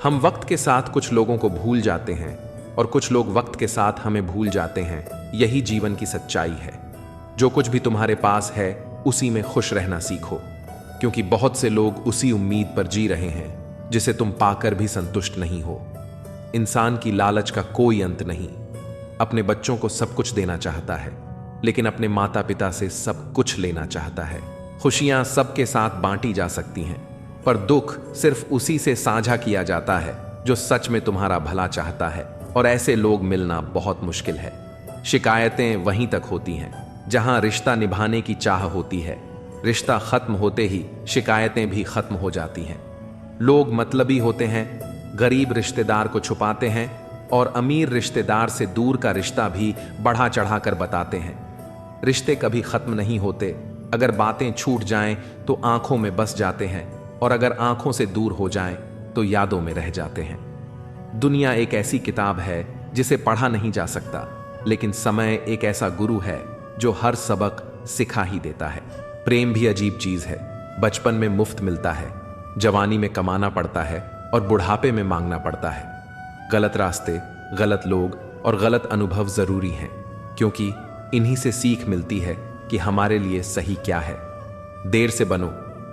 S1: हम वक्त के साथ कुछ लोगों को भूल जाते हैं और कुछ लोग वक्त के साथ हमें भूल जाते हैं। यही जीवन की सच्चाई है। जो कुछ भी तुम्हारे पास है उसी में खुश रहना सीखो, क्योंकि बहुत से लोग उसी उम्मीद पर जी रहे हैं जिसे तुम पाकर भी संतुष्ट नहीं हो। इंसान की लालच का कोई अंत नहीं। अपने बच्चों को सब कुछ देना चाहता है, लेकिन अपने माता पिता से सब कुछ लेना चाहता है। खुशियां सबके साथ बांटी जा सकती हैं, पर दुख सिर्फ उसी से साझा किया जाता है जो सच में तुम्हारा भला चाहता है, और ऐसे लोग मिलना बहुत मुश्किल है। शिकायतें वहीं तक होती हैं जहां रिश्ता निभाने की चाह होती है। रिश्ता खत्म होते ही शिकायतें भी खत्म हो जाती हैं। लोग मतलबी होते हैं, गरीब रिश्तेदार को छुपाते हैं और अमीर रिश्तेदार से दूर का रिश्ता भी बढ़ा चढ़ाकर बताते हैं। रिश्ते कभी खत्म नहीं होते। अगर बातें छूट जाएं तो आंखों में बस जाते हैं, और अगर आंखों से दूर हो जाएं तो यादों में रह जाते हैं। दुनिया एक ऐसी किताब है जिसे पढ़ा नहीं जा सकता, लेकिन समय एक ऐसा गुरु है जो हर सबक सिखा ही देता है। प्रेम भी अजीब चीज है। बचपन में मुफ्त मिलता है, जवानी में कमाना पड़ता है और बुढ़ापे में मांगना पड़ता है। गलत रास्ते, गलत लोग और गलत अनुभव जरूरी हैं, क्योंकि इन्हीं से सीख मिलती है कि हमारे लिए सही क्या है। देर से बनो,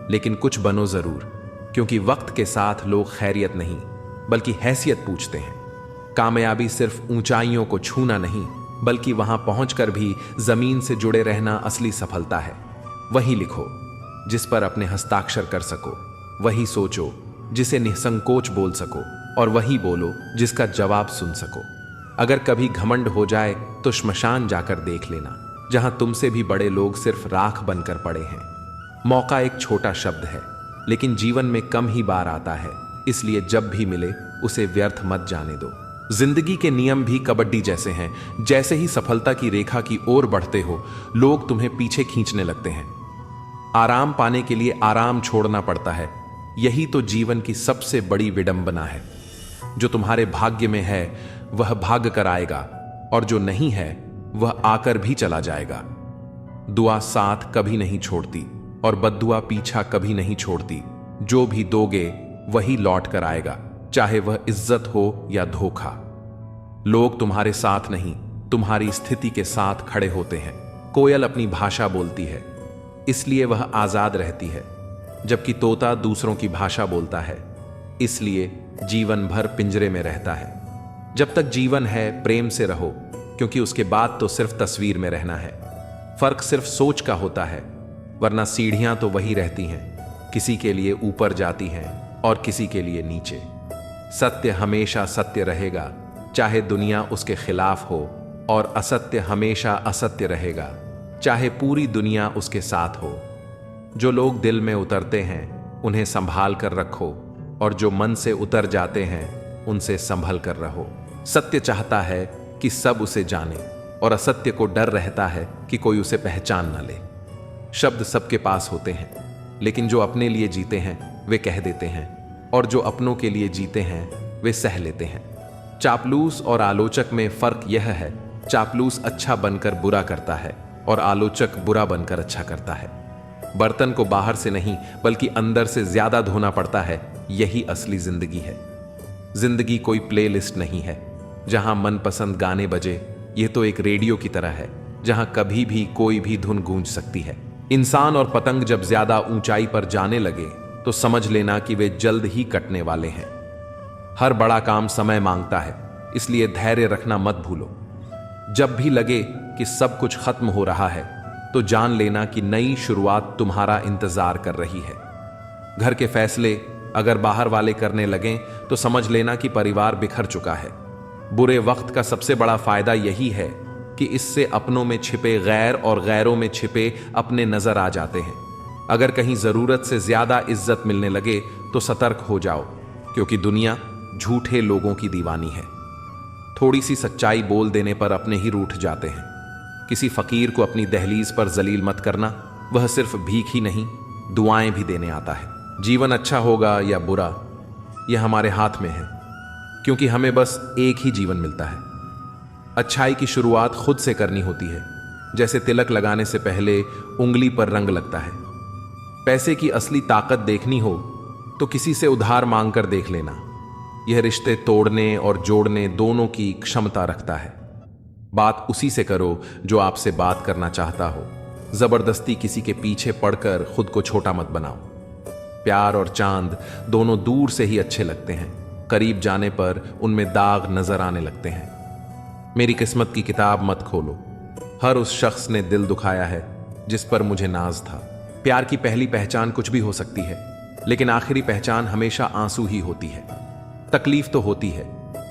S1: लेकिन कुछ बनो जरूर, क्योंकि वक्त के साथ लोग खैरियत नहीं बल्कि हैसियत पूछते हैं। कामयाबी सिर्फ ऊंचाइयों को छूना नहीं, बल्कि वहां पहुंचकर भी जमीन से जुड़े रहना असली सफलता है। वही लिखो जिस पर अपने हस्ताक्षर कर सको, वही सोचो जिसे निसंकोच बोल सको, और वही बोलो जिसका जवाब सुन सको। अगर कभी घमंड हो जाए तो श्मशान जाकर देख लेना, जहां तुमसे भी बड़े लोग सिर्फ राख बनकर पड़े हैं। मौका एक छोटा शब्द है, लेकिन जीवन में कम ही बार आता है, इसलिए जब भी मिले उसे व्यर्थ मत जाने दो। जिंदगी के नियम भी कबड्डी जैसे हैं। जैसे ही सफलता की रेखा की ओर बढ़ते हो, लोग तुम्हें पीछे खींचने लगते हैं। आराम पाने के लिए आराम छोड़ना पड़ता है। यही तो जीवन की सबसे बड़ी विडंबना है। जो तुम्हारे भाग्य में है वह भाग कर आएगा, और जो नहीं है वह आकर भी चला जाएगा। दुआ साथ कभी नहीं छोड़ती, और बद्दुआ पीछा कभी नहीं छोड़ती। जो भी दोगे वही लौट कर आएगा, चाहे वह इज्जत हो या धोखा। लोग तुम्हारे साथ नहीं, तुम्हारी स्थिति के साथ खड़े होते हैं। कोयल अपनी भाषा बोलती है, इसलिए वह आजाद रहती है, जबकि तोता दूसरों की भाषा बोलता है, इसलिए जीवन भर पिंजरे में रहता है। जब तक जीवन है प्रेम से रहो, क्योंकि उसके बाद तो सिर्फ तस्वीर में रहना है। फर्क सिर्फ सोच का होता है, वरना सीढ़ियां तो वही रहती हैं, किसी के लिए ऊपर जाती हैं और किसी के लिए नीचे। सत्य हमेशा सत्य रहेगा, चाहे दुनिया उसके खिलाफ हो, और असत्य हमेशा असत्य रहेगा, चाहे पूरी दुनिया उसके साथ हो। जो लोग दिल में उतरते हैं उन्हें संभाल कर रखो, और जो मन से उतर जाते हैं उनसे संभल कर रहो। सत्य चाहता है कि सब उसे जाने, और असत्य को डर रहता है कि कोई उसे पहचान न ले। शब्द सबके पास होते हैं, लेकिन जो अपने लिए जीते हैं वे कह देते हैं, और जो अपनों के लिए जीते हैं वे सह लेते हैं। चापलूस और आलोचक में फर्क यह है, चापलूस अच्छा बनकर बुरा करता है, और आलोचक बुरा बनकर अच्छा करता है। बर्तन को बाहर से नहीं बल्कि अंदर से ज्यादा धोना पड़ता है, यही असली जिंदगी है। जिंदगी कोई प्लेलिस्ट नहीं है जहां मनपसंद गाने बजे। यह तो एक रेडियो की तरह है, जहां कभी भी कोई भी धुन गूंज सकती है। इंसान और पतंग जब ज्यादा ऊंचाई पर जाने लगे तो समझ लेना कि वे जल्द ही कटने वाले हैं। हर बड़ा काम समय मांगता है, इसलिए धैर्य रखना मत भूलो। जब भी लगे कि सब कुछ खत्म हो रहा है, तो जान लेना कि नई शुरुआत तुम्हारा इंतजार कर रही है। घर के फैसले अगर बाहर वाले करने लगें तो समझ लेना कि परिवार बिखर चुका है। बुरे वक्त का सबसे बड़ा फायदा यही है कि इससे अपनों में छिपे गैर और गैरों में छिपे अपने नजर आ जाते हैं। अगर कहीं जरूरत से ज्यादा इज्जत मिलने लगे तो सतर्क हो जाओ, क्योंकि दुनिया झूठे लोगों की दीवानी है। थोड़ी सी सच्चाई बोल देने पर अपने ही रूठ जाते हैं। किसी फकीर को अपनी दहलीज पर जलील मत करना, वह सिर्फ भीख ही नहीं दुआएं भी देने आता है। जीवन अच्छा होगा या बुरा यह हमारे हाथ में है, क्योंकि हमें बस एक ही जीवन मिलता है। अच्छाई की शुरुआत खुद से करनी होती है, जैसे तिलक लगाने से पहले उंगली पर रंग लगता है। पैसे की असली ताकत देखनी हो तो किसी से उधार मांगकर देख लेना। यह रिश्ते तोड़ने और जोड़ने दोनों की क्षमता रखता है। बात उसी से करो जो आपसे बात करना चाहता हो। जबरदस्ती किसी के पीछे पड़कर खुद को छोटा मत बनाओ। प्यार और चांद दोनों दूर से ही अच्छे लगते हैं, करीब जाने पर उनमें दाग नजर आने लगते हैं। मेरी किस्मत की किताब मत खोलो। हर उस शख्स ने दिल दुखाया है जिस पर मुझे नाज था। प्यार की पहली पहचान कुछ भी हो सकती है, लेकिन आखिरी पहचान हमेशा आंसू ही होती है। तकलीफ तो होती है,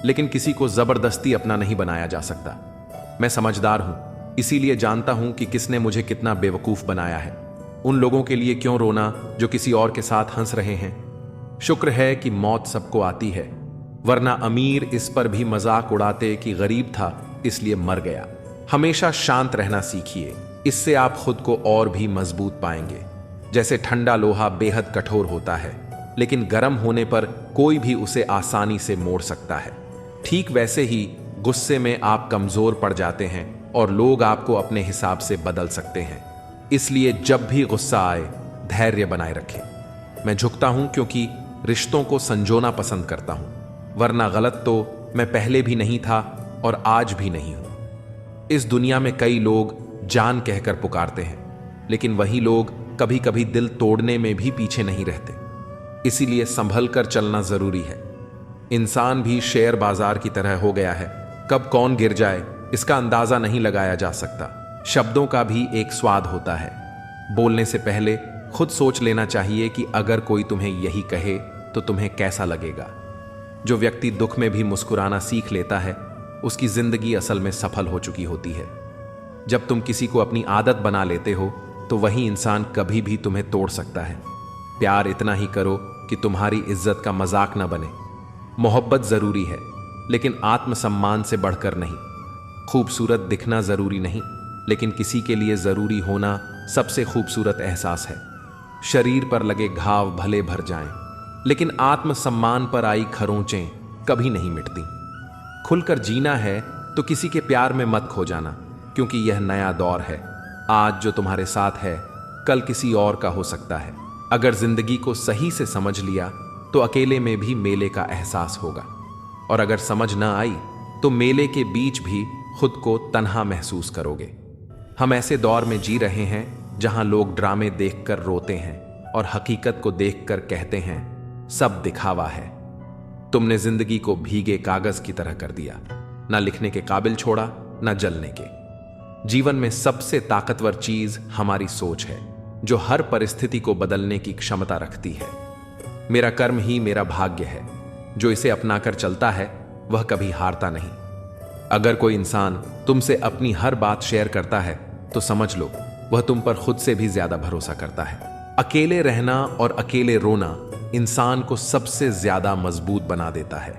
S1: लेकिन किसी को जबरदस्ती अपना नहीं बनाया जा सकता। मैं समझदार हूं, इसीलिए जानता हूं कि किसने मुझे कितना बेवकूफ बनाया है। उन लोगों के लिए क्यों रोना जो किसी और के साथ हंस रहे हैं। शुक्र है कि मौत सबको आती है, वरना अमीर इस पर भी मजाक उड़ाते कि गरीब था इसलिए मर गया। हमेशा शांत रहना सीखिए, इससे आप खुद को और भी मजबूत पाएंगे। जैसे ठंडा लोहा बेहद कठोर होता है, लेकिन गर्म होने पर कोई भी उसे आसानी से मोड़ सकता है। ठीक वैसे ही गुस्से में आप कमजोर पड़ जाते हैं और लोग आपको अपने हिसाब से बदल सकते हैं। इसलिए जब भी गुस्सा आए धैर्य बनाए रखें। मैं झुकता हूं क्योंकि रिश्तों को संजोना पसंद करता हूं, वरना गलत तो मैं पहले भी नहीं था और आज भी नहीं हूं। इस दुनिया में कई लोग जान कहकर पुकारते हैं, लेकिन वही लोग कभी कभी दिल तोड़ने में भी पीछे नहीं रहते। इसीलिए संभल कर चलना जरूरी है। इंसान भी शेयर बाजार की तरह हो गया है, कब कौन गिर जाए इसका अंदाजा नहीं लगाया जा सकता। शब्दों का भी एक स्वाद होता है। बोलने से पहले खुद सोच लेना चाहिए कि अगर कोई तुम्हें यही कहे तो तुम्हें कैसा लगेगा। जो व्यक्ति दुख में भी मुस्कुराना सीख लेता है, उसकी जिंदगी असल में सफल हो चुकी होती है। जब तुम किसी को अपनी आदत बना लेते हो तो वही इंसान कभी भी तुम्हें तोड़ सकता है। प्यार इतना ही करो कि तुम्हारी इज्जत का मजाक न बने। मोहब्बत जरूरी है, लेकिन आत्मसम्मान से बढ़कर नहीं। खूबसूरत दिखना जरूरी नहीं, लेकिन किसी के लिए जरूरी होना सबसे खूबसूरत एहसास है। शरीर पर लगे घाव भले भर जाएं, लेकिन आत्मसम्मान पर आई खरोंचें कभी नहीं मिटती। खुलकर जीना है तो किसी के प्यार में मत खो जाना, क्योंकि यह नया दौर है। आज जो तुम्हारे साथ है, कल किसी और का हो सकता है। अगर जिंदगी को सही से समझ लिया तो अकेले में भी मेले का एहसास होगा, और अगर समझ न आई तो मेले के बीच भी खुद को तन्हा महसूस करोगे। हम ऐसे दौर में जी रहे हैं जहां लोग ड्रामे देखकर रोते हैं और हकीकत को देखकर कहते हैं सब दिखावा है। तुमने जिंदगी को भीगे कागज की तरह कर दिया, ना लिखने के काबिल छोड़ा, ना जलने के। जीवन में सबसे ताकतवर चीज हमारी सोच है, जो हर परिस्थिति को बदलने की क्षमता रखती है। मेरा कर्म ही मेरा भाग्य है। जो इसे अपनाकर चलता है वह कभी हारता नहीं। अगर कोई इंसान तुमसे अपनी हर बात शेयर करता है तो समझ लो वह तुम पर खुद से भी ज्यादा भरोसा करता है। अकेले रहना और अकेले रोना इंसान को सबसे ज्यादा मजबूत बना देता है।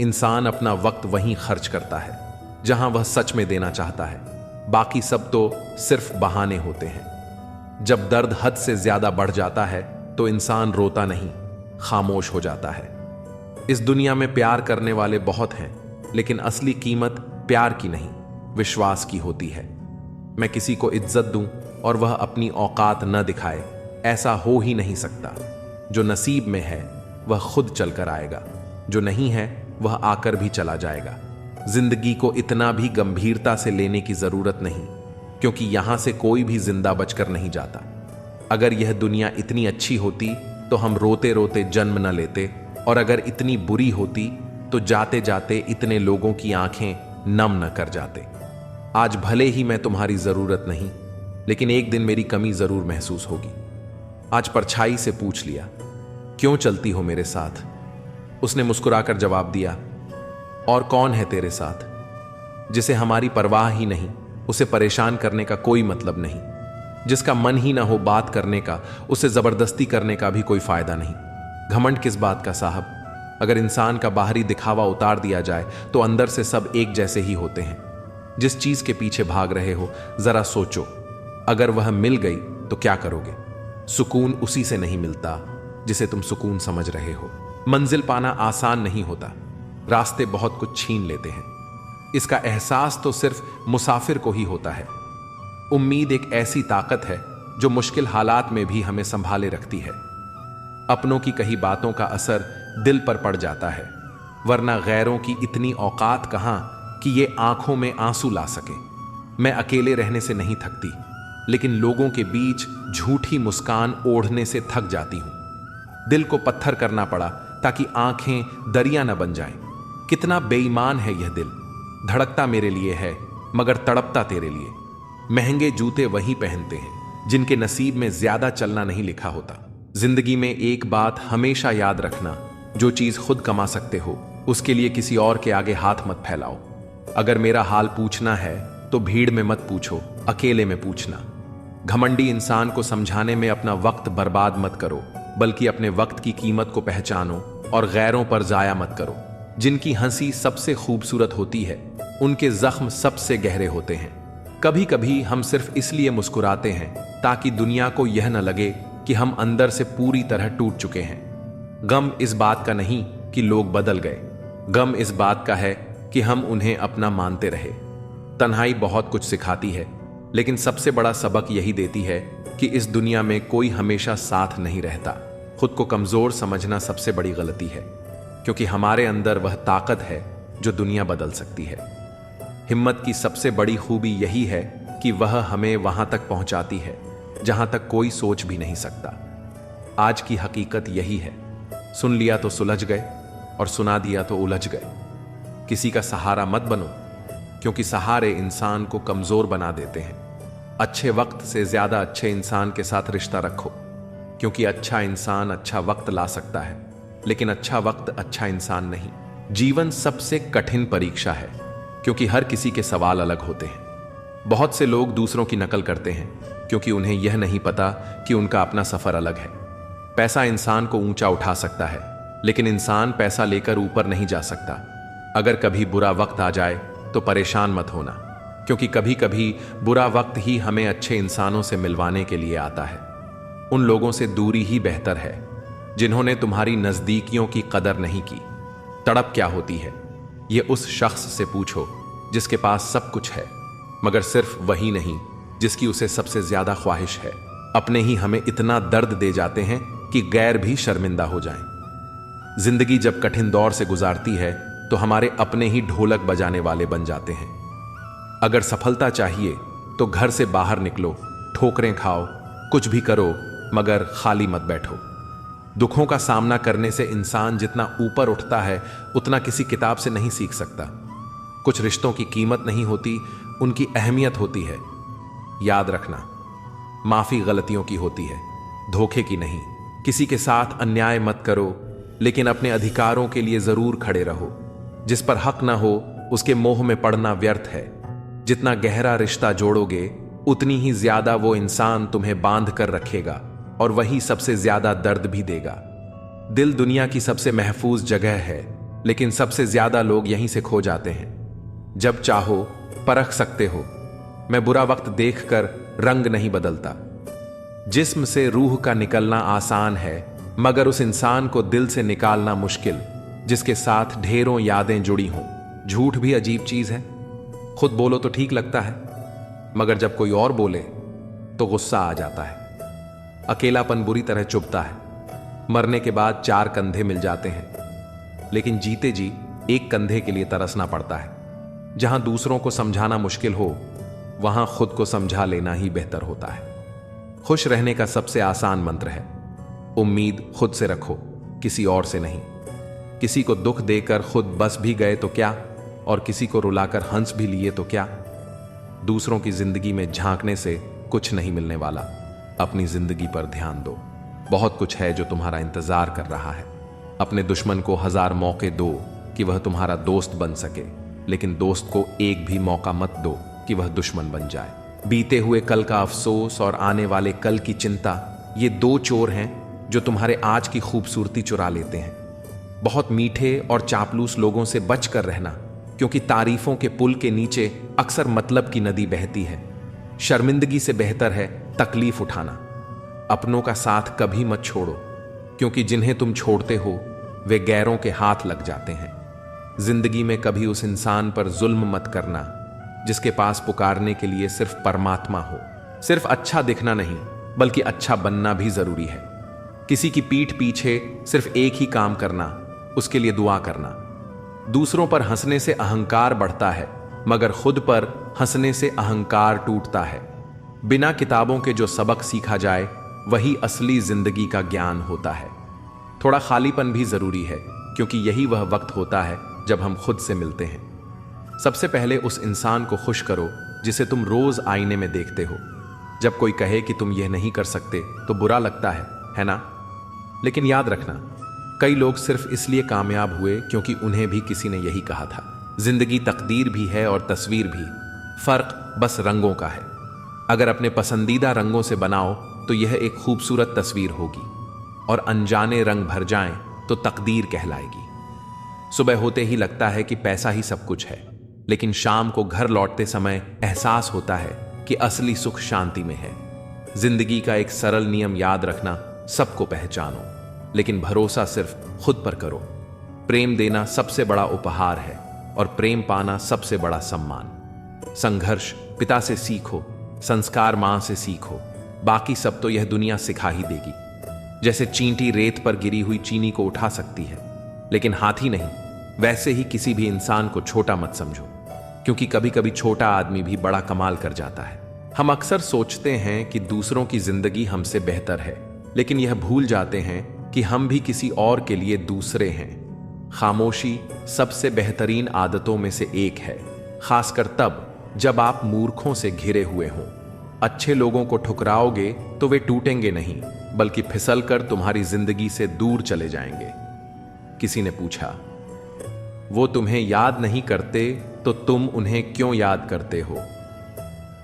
S1: इंसान अपना वक्त वहीं खर्च करता है जहां वह सच में देना चाहता है। बाकी सब तो सिर्फ बहाने होते हैं। जब दर्द हद से ज्यादा बढ़ जाता है तो इंसान रोता नहीं, खामोश हो जाता है। इस दुनिया में प्यार करने वाले बहुत हैं, लेकिन असली कीमत प्यार की नहीं, विश्वास की होती है। मैं किसी को इज्जत दूं और वह अपनी औकात न दिखाए, ऐसा हो ही नहीं सकता। जो नसीब में है वह खुद चलकर आएगा, जो नहीं है वह आकर भी चला जाएगा। जिंदगी को इतना भी गंभीरता से लेने की जरूरत नहीं, क्योंकि यहां से कोई भी जिंदा बचकर नहीं जाता। अगर यह दुनिया इतनी अच्छी होती तो हम रोते रोते जन्म न लेते, और अगर इतनी बुरी होती तो जाते जाते इतने लोगों की आंखें नम न कर जाते। आज भले ही मैं तुम्हारी जरूरत नहीं, लेकिन एक दिन मेरी कमी जरूर महसूस होगी। आज परछाई से पूछ लिया, क्यों चलती हो मेरे साथ? उसने मुस्कुराकर जवाब दिया, और कौन है तेरे साथ? जिसे हमारी परवाह ही नहीं, उसे परेशान करने का कोई मतलब नहीं। जिसका मन ही ना हो बात करने का, उसे जबरदस्ती करने का भी कोई फायदा नहीं। घमंड किस बात का साहब? अगर इंसान का बाहरी दिखावा उतार दिया जाए तो अंदर से सब एक जैसे ही होते हैं। जिस चीज के पीछे भाग रहे हो जरा सोचो, अगर वह मिल गई तो क्या करोगे? सुकून उसी से नहीं मिलता जिसे तुम सुकून समझ रहे हो। मंजिल पाना आसान नहीं होता, रास्ते बहुत कुछ छीन लेते हैं। इसका एहसास तो सिर्फ मुसाफिर को ही होता है। उम्मीद एक ऐसी ताकत है जो मुश्किल हालात में भी हमें संभाले रखती है। अपनों की कही बातों का असर दिल पर पड़ जाता है, वरना गैरों की इतनी औकात कहां कि ये आंखों में आंसू ला सके। मैं अकेले रहने से नहीं थकती, लेकिन लोगों के बीच झूठी मुस्कान ओढ़ने से थक जाती हूं। दिल को पत्थर करना पड़ा ताकि आंखें दरिया न बन जाएं। कितना बेईमान है यह दिल, धड़कता मेरे लिए है मगर तड़पता तेरे लिए। महंगे जूते वही पहनते हैं जिनके नसीब में ज्यादा चलना नहीं लिखा होता। जिंदगी में एक बात हमेशा याद रखना, जो चीज खुद कमा सकते हो उसके लिए किसी और के आगे हाथ मत फैलाओ। अगर मेरा हाल पूछना है तो भीड़ में मत पूछो, अकेले में पूछना। घमंडी इंसान को समझाने में अपना वक्त बर्बाद मत करो, बल्कि अपने वक्त की कीमत को पहचानो और गैरों पर जाया मत करो। जिनकी हंसी सबसे खूबसूरत होती है, उनके जख्म सबसे गहरे होते हैं। कभी कभी हम सिर्फ इसलिए मुस्कुराते हैं ताकि दुनिया को यह न लगे कि हम अंदर से पूरी तरह टूट चुके हैं। गम इस बात का नहीं कि लोग बदल गए, गम इस बात का है कि हम उन्हें अपना मानते रहे। तन्हाई बहुत कुछ सिखाती है, लेकिन सबसे बड़ा सबक यही देती है कि इस दुनिया में कोई हमेशा साथ नहीं रहता। खुद को कमजोर समझना सबसे बड़ी गलती है, क्योंकि हमारे अंदर वह ताकत है जो दुनिया बदल सकती है। हिम्मत की सबसे बड़ी खूबी यही है कि वह हमें वहां तक पहुंचाती है जहां तक कोई सोच भी नहीं सकता। आज की हकीकत यही है, सुन लिया तो सुलझ गए और सुना दिया तो उलझ गए। किसी का सहारा मत बनो, क्योंकि सहारे इंसान को कमजोर बना देते हैं। अच्छे वक्त से ज्यादा अच्छे इंसान के साथ रिश्ता रखो, क्योंकि अच्छा इंसान अच्छा वक्त ला सकता है, लेकिन अच्छा वक्त अच्छा इंसान नहीं। जीवन सबसे कठिन परीक्षा है, क्योंकि हर किसी के सवाल अलग होते हैं। बहुत से लोग दूसरों की नकल करते हैं, क्योंकि उन्हें यह नहीं पता कि उनका अपना सफर अलग है। पैसा इंसान को ऊंचा उठा सकता है, लेकिन इंसान पैसा लेकर ऊपर नहीं जा सकता। अगर कभी बुरा वक्त आ जाए तो परेशान मत होना, क्योंकि कभी कभी बुरा वक्त ही हमें अच्छे इंसानों से मिलवाने के लिए आता है। उन लोगों से दूरी ही बेहतर है जिन्होंने तुम्हारी नजदीकियों की कदर नहीं की। तड़प क्या होती है, यह उस शख्स से पूछो जिसके पास सब कुछ है, मगर सिर्फ वही नहीं जिसकी उसे सबसे ज्यादा ख्वाहिश है। अपने ही हमें इतना दर्द दे जाते हैं कि गैर भी शर्मिंदा हो जाएं। जिंदगी जब कठिन दौर से गुजारती है तो हमारे अपने ही ढोलक बजाने वाले बन जाते हैं। अगर सफलता चाहिए तो घर से बाहर निकलो, ठोकरें खाओ, कुछ भी करो, मगर खाली मत बैठो। दुखों का सामना करने से इंसान जितना ऊपर उठता है उतना किसी किताब से नहीं सीख सकता। कुछ रिश्तों की कीमत नहीं होती, उनकी अहमियत होती है। याद रखना, माफी गलतियों की होती है, धोखे की नहीं। किसी के साथ अन्याय मत करो, लेकिन अपने अधिकारों के लिए जरूर खड़े रहो। जिस पर हक ना हो उसके मोह में पड़ना व्यर्थ है। जितना गहरा रिश्ता जोड़ोगे उतनी ही ज्यादा वो इंसान तुम्हें बांध कर रखेगा, और वही सबसे ज्यादा दर्द भी देगा। दिल दुनिया की सबसे महफूज जगह है, लेकिन सबसे ज्यादा लोग यहीं से खो जाते हैं। जब चाहो परख सकते हो। मैं बुरा वक्त देखकर रंग नहीं बदलता। जिस्म से रूह का निकलना आसान है, मगर उस इंसान को दिल से निकालना मुश्किल जिसके साथ ढेरों यादें जुड़ी हों। झूठ भी अजीब चीज है। खुद बोलो तो ठीक लगता है, मगर जब कोई और बोले तो गुस्सा आ जाता है। अकेलापन बुरी तरह चुभता है। मरने के बाद 4 कंधे मिल जाते हैं, लेकिन जीते जी एक कंधे के लिए तरसना पड़ता है। जहां दूसरों को समझाना मुश्किल हो, वहां खुद को समझा लेना ही बेहतर होता है। खुश रहने का सबसे आसान मंत्र है, उम्मीद खुद से रखो, किसी और से नहीं। किसी को दुख देकर खुद बस भी गए तो क्या, और किसी को रुलाकर हंस भी लिए तो क्या। दूसरों की जिंदगी में झांकने से कुछ नहीं मिलने वाला। अपनी जिंदगी पर ध्यान दो। बहुत कुछ है जो तुम्हारा इंतजार कर रहा है। अपने दुश्मन को 1000 मौके दो कि वह तुम्हारा दोस्त बन सके, लेकिन दोस्त को एक भी मौका मत दो कि वह दुश्मन बन जाए। बीते हुए कल का अफसोस और आने वाले कल की चिंता, ये 2 चोर हैं जो तुम्हारे आज की खूबसूरती चुरा लेते हैं। बहुत मीठे और चापलूस लोगों से बच कर रहना, क्योंकि तारीफों के पुल के नीचे अक्सर मतलब की नदी बहती है। शर्मिंदगी से बेहतर है तकलीफ उठाना। अपनों का साथ कभी मत छोड़ो, क्योंकि जिन्हें तुम छोड़ते हो वे गैरों के हाथ लग जाते हैं। जिंदगी में कभी उस इंसान पर जुल्म मत करना जिसके पास पुकारने के लिए सिर्फ परमात्मा हो। सिर्फ अच्छा दिखना नहीं, बल्कि अच्छा बनना भी जरूरी है। किसी की पीठ पीछे सिर्फ एक ही काम करना, उसके लिए दुआ करना। दूसरों पर हंसने से अहंकार बढ़ता है, मगर खुद पर हंसने से अहंकार टूटता है। बिना किताबों के जो सबक सीखा जाए वही असली जिंदगी का ज्ञान होता है। थोड़ा खालीपन भी जरूरी है, क्योंकि यही वह वक्त होता है जब हम खुद से मिलते हैं। सबसे पहले उस इंसान को खुश करो जिसे तुम रोज आईने में देखते हो। जब कोई कहे कि तुम यह नहीं कर सकते तो बुरा लगता है ना? लेकिन याद रखना, कई लोग सिर्फ इसलिए कामयाब हुए क्योंकि उन्हें भी किसी ने यही कहा था। जिंदगी तकदीर भी है और तस्वीर भी, फर्क बस रंगों का है। अगर अपने पसंदीदा रंगों से बनाओ तो यह एक खूबसूरत तस्वीर होगी, और अनजाने रंग भर जाएं तो तकदीर कहलाएगी। सुबह होते ही लगता है कि पैसा ही सब कुछ है, लेकिन शाम को घर लौटते समय एहसास होता है कि असली सुख शांति में है। जिंदगी का एक सरल नियम याद रखना, सबको पहचानो, लेकिन भरोसा सिर्फ खुद पर करो। प्रेम देना सबसे बड़ा उपहार है, और प्रेम पाना सबसे बड़ा सम्मान। संघर्ष पिता से सीखो, संस्कार मां से सीखो, बाकी सब तो यह दुनिया सिखा ही देगी। जैसे चींटी रेत पर गिरी हुई चीनी को उठा सकती है, लेकिन हाथी नहीं, वैसे ही किसी भी इंसान को छोटा मत समझो, क्योंकि कभी कभी छोटा आदमी भी बड़ा कमाल कर जाता है। हम अक्सर सोचते हैं कि दूसरों की जिंदगी हमसे बेहतर है, लेकिन यह भूल जाते हैं कि हम भी किसी और के लिए दूसरे हैं। खामोशी सबसे बेहतरीन आदतों में से एक है, खासकर तब जब आप मूर्खों से घिरे हुए हों। अच्छे लोगों को ठुकराओगे तो वे टूटेंगे नहीं, बल्कि फिसलकर तुम्हारी जिंदगी से दूर चले जाएंगे। किसी ने पूछा। वो तुम्हें याद नहीं करते तो तुम उन्हें क्यों याद करते हो?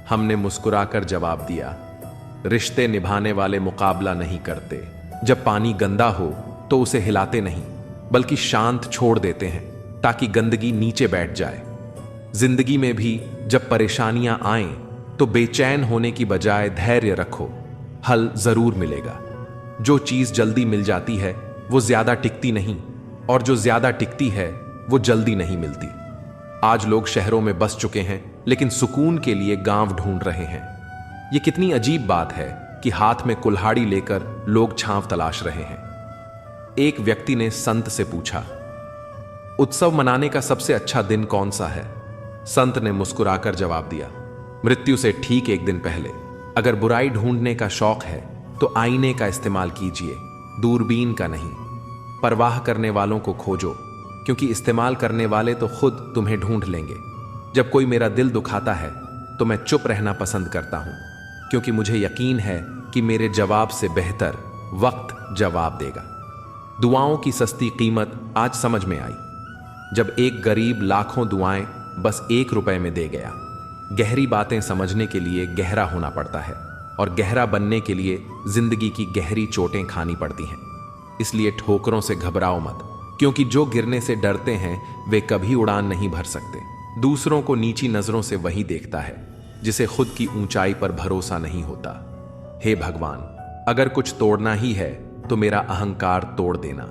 S1: हमने मुस्कुराकर जवाब दिया, रिश्ते निभाने वाले मुकाबला नहीं करते। जब पानी गंदा हो तो उसे हिलाते नहीं, बल्कि शांत छोड़ देते हैं ताकि गंदगी नीचे बैठ जाए। जिंदगी में भी जब परेशानियां आएं तो बेचैन होने की बजाय धैर्य रखो, हल जरूर मिलेगा। जो चीज जल्दी मिल जाती है वो ज्यादा टिकती नहीं, और जो ज्यादा टिकती है वो जल्दी नहीं मिलती। आज लोग शहरों में बस चुके हैं लेकिन सुकून के लिए गांव ढूंढ रहे हैं। ये कितनी अजीब बात है कि हाथ में कुल्हाड़ी लेकर लोग छांव तलाश रहे हैं। एक व्यक्ति ने संत से पूछा, उत्सव मनाने का सबसे अच्छा दिन कौन सा है? संत ने मुस्कुराकर जवाब दिया, मृत्यु से ठीक एक दिन पहले। अगर बुराई ढूंढने का शौक है तो आईने का इस्तेमाल कीजिए, दूरबीन का नहीं। परवाह करने वालों को खोजो, क्योंकि इस्तेमाल करने वाले तो खुद तुम्हें ढूंढ लेंगे। जब कोई मेरा दिल दुखाता है तो मैं चुप रहना पसंद करता हूं, क्योंकि मुझे यकीन है कि मेरे जवाब से बेहतर वक्त जवाब देगा। दुआओं की सस्ती कीमत आज समझ में आई, जब एक गरीब लाखों दुआएं बस 1 रुपए में दे गया। गहरी बातें समझने के लिए गहरा होना पड़ता है, और गहरा बनने के लिए जिंदगी की गहरी चोटें खानी पड़ती हैं। इसलिए ठोकरों से घबराओ मत, क्योंकि जो गिरने से डरते हैं वे कभी उड़ान नहीं भर सकते। दूसरों को नीची नजरों से वही देखता है जिसे खुद की ऊंचाई पर भरोसा नहीं होता। हे भगवान, अगर कुछ तोड़ना ही है तो मेरा अहंकार तोड़ देना।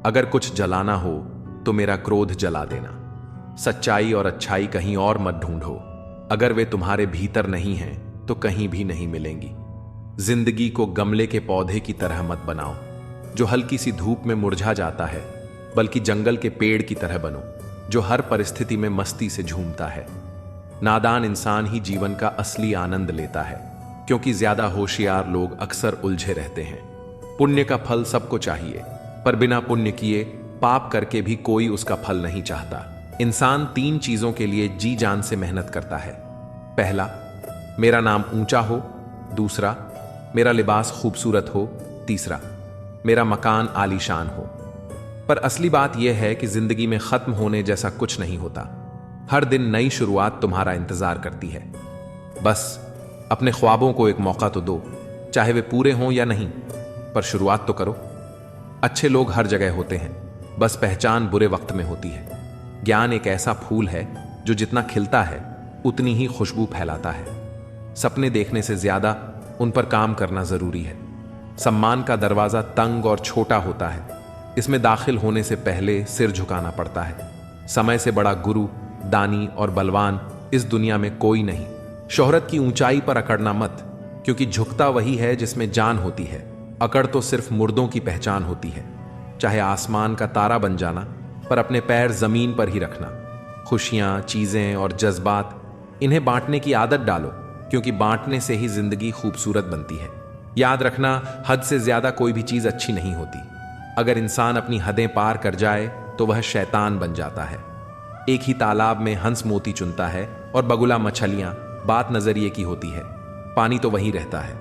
S1: अगर कुछ जलाना हो तो मेरा क्रोध जला देना। सच्चाई और अच्छाई कहीं और मत ढूंढो, अगर वे तुम्हारे भीतर नहीं हैं तो कहीं भी नहीं मिलेंगी। जिंदगी को गमले के पौधे की तरह मत बनाओ जो हल्की सी धूप में मुरझा जाता है, बल्कि जंगल के पेड़ की तरह बनो जो हर परिस्थिति में मस्ती से झूमता है। नादान इंसान ही जीवन का असली आनंद लेता है, क्योंकि ज्यादा होशियार लोग अक्सर उलझे रहते हैं। पुण्य का फल सबको चाहिए, पर बिना पुण्य किए पाप करके भी कोई उसका फल नहीं चाहता। इंसान 3 चीजों के लिए जी जान से मेहनत करता है। पहला, मेरा नाम ऊंचा हो। दूसरा, मेरा लिबास खूबसूरत हो। तीसरा, मेरा मकान आलीशान हो। पर असली बात यह है कि जिंदगी में खत्म होने जैसा कुछ नहीं होता। हर दिन नई शुरुआत तुम्हारा इंतजार करती है। बस अपने ख्वाबों को एक मौका तो दो, चाहे वे पूरे हों या नहीं, पर शुरुआत तो करो। अच्छे लोग हर जगह होते हैं, बस पहचान बुरे वक्त में होती है। ज्ञान एक ऐसा फूल है जो जितना खिलता है उतनी ही खुशबू फैलाता है। सपने देखने से ज्यादा उन पर काम करना जरूरी है। सम्मान का दरवाजा तंग और छोटा होता है, इसमें दाखिल होने से पहले सिर झुकाना पड़ता है। समय से बड़ा गुरु, दानी और बलवान इस दुनिया में कोई नहीं। शोहरत की ऊंचाई पर अकड़ना मत, क्योंकि झुकता वही है जिसमें जान होती है। अकड़ तो सिर्फ मुर्दों की पहचान होती है। चाहे आसमान का तारा बन जाना, पर अपने पैर जमीन पर ही रखना। खुशियां, चीजें और जज्बात, इन्हें बांटने की आदत डालो, क्योंकि बांटने से ही जिंदगी खूबसूरत बनती है। याद रखना, हद से ज्यादा कोई भी चीज अच्छी नहीं होती। अगर इंसान अपनी हदें पार कर जाए तो वह शैतान बन जाता है। एक ही तालाब में हंस मोती चुनता है और बगुला मछलियां, बात नजरिए की होती है। पानी तो वहीं रहता है।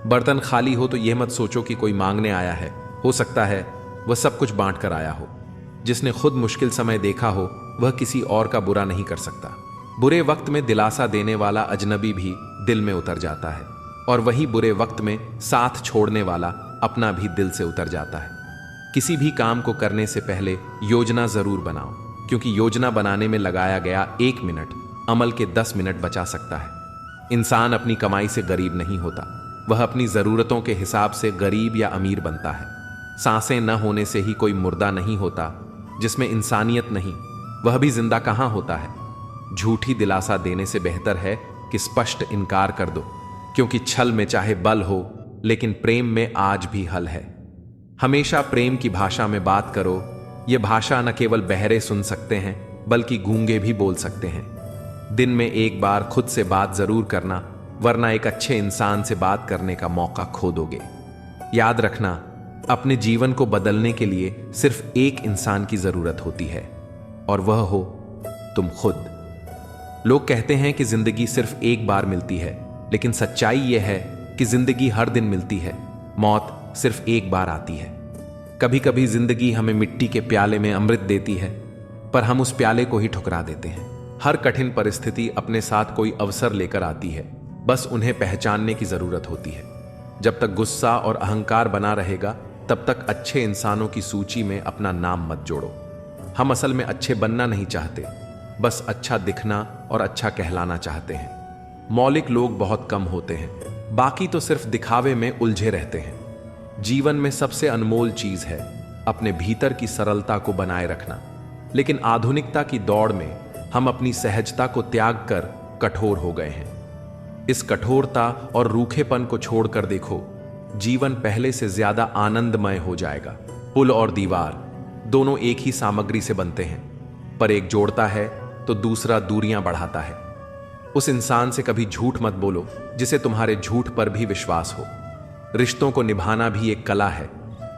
S1: बर्तन खाली हो तो यह मत सोचो कि कोई मांगने आया है, हो सकता है वह सब कुछ बांट कर आया हो। जिसने खुद मुश्किल समय देखा हो वह किसी और का बुरा नहीं कर सकता। बुरे वक्त में दिलासा देने वाला अजनबी भी दिल में उतर जाता है, और वही बुरे वक्त में साथ छोड़ने वाला अपना भी दिल से उतर जाता है। किसी भी काम को करने से पहले योजना जरूर बनाओ, क्योंकि योजना बनाने में लगाया गया 1 मिनट अमल के 10 मिनट बचा सकता है। इंसान अपनी कमाई से गरीब नहीं होता, वह अपनी जरूरतों के हिसाब से गरीब या अमीर बनता है। सांसें न होने से ही कोई मुर्दा नहीं होता। जिसमें इंसानियत नहीं, वह भी जिंदा कहां होता है। झूठी दिलासा देने से बेहतर है कि स्पष्ट इनकार कर दो, क्योंकि छल में चाहे बल हो, लेकिन प्रेम में आज भी हल है। हमेशा प्रेम की भाषा में बात करो। यह भाषा न केवल बहरे सुन सकते हैं, बल्कि गूंगे भी बोल सकते हैं। दिन में एक बार खुद से बात जरूर करना, वरना एक अच्छे इंसान से बात करने का मौका खो दोगे। याद रखना, अपने जीवन को बदलने के लिए सिर्फ एक इंसान की जरूरत होती है, और वह हो तुम खुद। लोग कहते हैं कि जिंदगी सिर्फ एक बार मिलती है, लेकिन सच्चाई यह है कि जिंदगी हर दिन मिलती है। मौत सिर्फ एक बार आती है। कभी कभी जिंदगी हमें मिट्टी के प्याले में अमृत देती है, पर हम उस प्याले को ही ठुकरा देते हैं। हर कठिन परिस्थिति अपने साथ कोई अवसर लेकर आती है, बस उन्हें पहचानने की जरूरत होती है। जब तक गुस्सा और अहंकार बना रहेगा, तब तक अच्छे इंसानों की सूची में अपना नाम मत जोड़ो। हम असल में अच्छे बनना नहीं चाहते, बस अच्छा दिखना और अच्छा कहलाना चाहते हैं। मौलिक लोग बहुत कम होते हैं, बाकी तो सिर्फ दिखावे में उलझे रहते हैं। जीवन में सबसे अनमोल चीज है अपने भीतर की सरलता को बनाए रखना, लेकिन आधुनिकता की दौड़ में हम अपनी सहजता को त्याग कर कठोर हो गए हैं। इस कठोरता और रूखेपन को छोड़कर देखो, जीवन पहले से ज्यादा आनंदमय हो जाएगा। पुल और दीवार दोनों एक ही सामग्री से बनते हैं, पर एक जोड़ता है तो दूसरा दूरियां बढ़ाता है। उस इंसान से कभी झूठ मत बोलो जिसे तुम्हारे झूठ पर भी विश्वास हो। रिश्तों को निभाना भी एक कला है,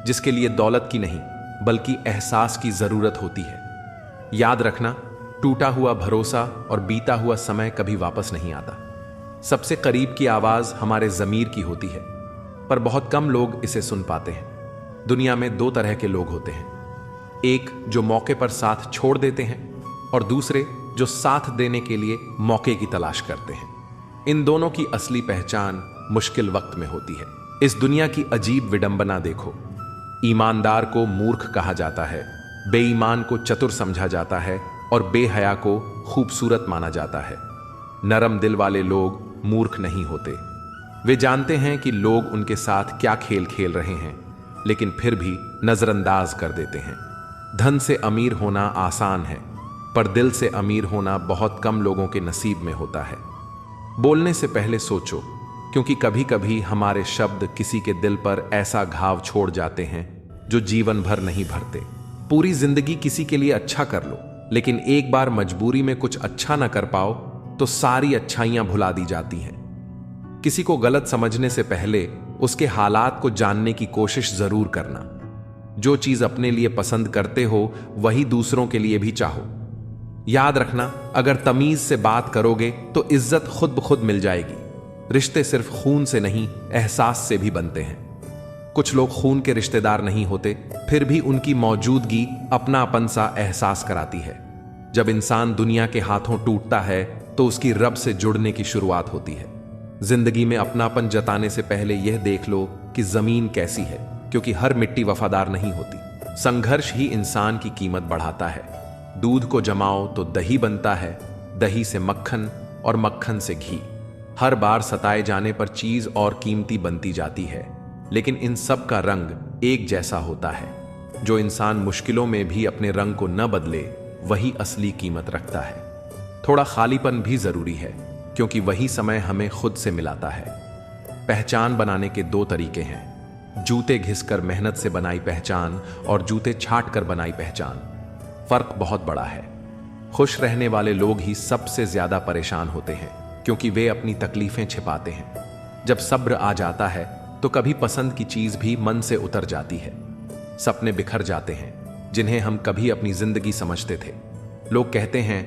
S1: जिसके लिए दौलत की नहीं बल्कि एहसास की जरूरत होती है। याद रखना, टूटा हुआ भरोसा और बीता हुआ समय कभी वापस नहीं आता। सबसे करीब की आवाज हमारे जमीर की होती है, पर बहुत कम लोग इसे सुन पाते हैं। दुनिया में दो तरह के लोग होते हैं, एक जो मौके पर साथ छोड़ देते हैं और दूसरे जो साथ देने के लिए मौके की तलाश करते हैं। इन दोनों की असली पहचान मुश्किल वक्त में होती है। इस दुनिया की अजीब विडंबना देखो, ईमानदार को मूर्ख कहा जाता है, बेईमान को चतुर समझा जाता है और बेहया को खूबसूरत माना जाता है। नरम दिल वाले लोग मूर्ख नहीं होते, वे जानते हैं कि लोग उनके साथ क्या खेल खेल रहे हैं, लेकिन फिर भी नजरअंदाज कर देते हैं। धन से अमीर होना आसान है, पर दिल से अमीर होना बहुत कम लोगों के नसीब में होता है। बोलने से पहले सोचो, क्योंकि कभी कभी हमारे शब्द किसी के दिल पर ऐसा घाव छोड़ जाते हैं जो जीवन भर नहीं भरते। पूरी जिंदगी किसी के लिए अच्छा कर लो, लेकिन एक बार मजबूरी में कुछ अच्छा ना कर पाओ तो सारी अच्छाइयां भुला दी जाती हैं। किसी को गलत समझने से पहले उसके हालात को जानने की कोशिश जरूर करना। जो चीज अपने लिए पसंद करते हो वही दूसरों के लिए भी चाहो। याद रखना, अगर तमीज से बात करोगे तो इज्जत खुद ब खुद मिल जाएगी। रिश्ते सिर्फ खून से नहीं, एहसास से भी बनते हैं। कुछ लोग खून के रिश्तेदार नहीं होते, फिर भी उनकी मौजूदगी अपनापन सा एहसास कराती है। जब इंसान दुनिया के हाथों टूटता है तो उसकी रब से जुड़ने की शुरुआत होती है। जिंदगी में अपनापन जताने से पहले यह देख लो कि जमीन कैसी है, क्योंकि हर मिट्टी वफादार नहीं होती। संघर्ष ही इंसान की कीमत बढ़ाता है। दूध को जमाओ तो दही बनता है, दही से मक्खन और मक्खन से घी। हर बार सताए जाने पर चीज और कीमती बनती जाती है, लेकिन इन सब का रंग एक जैसा होता है। जो इंसान मुश्किलों में भी अपने रंग को न बदले, वही असली कीमत रखता है। थोड़ा खालीपन भी जरूरी है, क्योंकि वही समय हमें खुद से मिलाता है। पहचान बनाने के दो तरीके हैं, जूते घिसकर मेहनत से बनाई पहचान और जूते छाट कर बनाई पहचान। फर्क बहुत बड़ा है। खुश रहने वाले लोग ही सबसे ज्यादा परेशान होते हैं, क्योंकि वे अपनी तकलीफें छिपाते हैं। जब सब्र आ जाता है तो कभी पसंद की चीज भी मन से उतर जाती है। सपने बिखर जाते हैं जिन्हें हम कभी अपनी जिंदगी समझते थे। लोग कहते हैं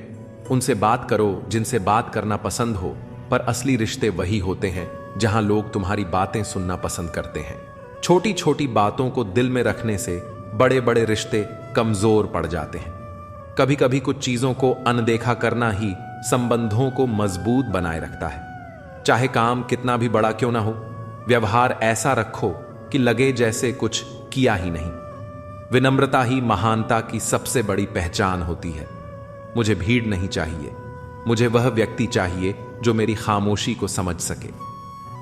S1: उनसे बात करो जिनसे बात करना पसंद हो, पर असली रिश्ते वही होते हैं जहां लोग तुम्हारी बातें सुनना पसंद करते हैं। छोटी छोटी बातों को दिल में रखने से बड़े बड़े रिश्ते कमजोर पड़ जाते हैं। कभी कभी कुछ चीजों को अनदेखा करना ही संबंधों को मजबूत बनाए रखता है। चाहे काम कितना भी बड़ा क्यों ना हो, व्यवहार ऐसा रखो कि लगे जैसे कुछ किया ही नहीं। विनम्रता ही महानता की सबसे बड़ी पहचान होती है। मुझे भीड़ नहीं चाहिए, मुझे वह व्यक्ति चाहिए जो मेरी खामोशी को समझ सके।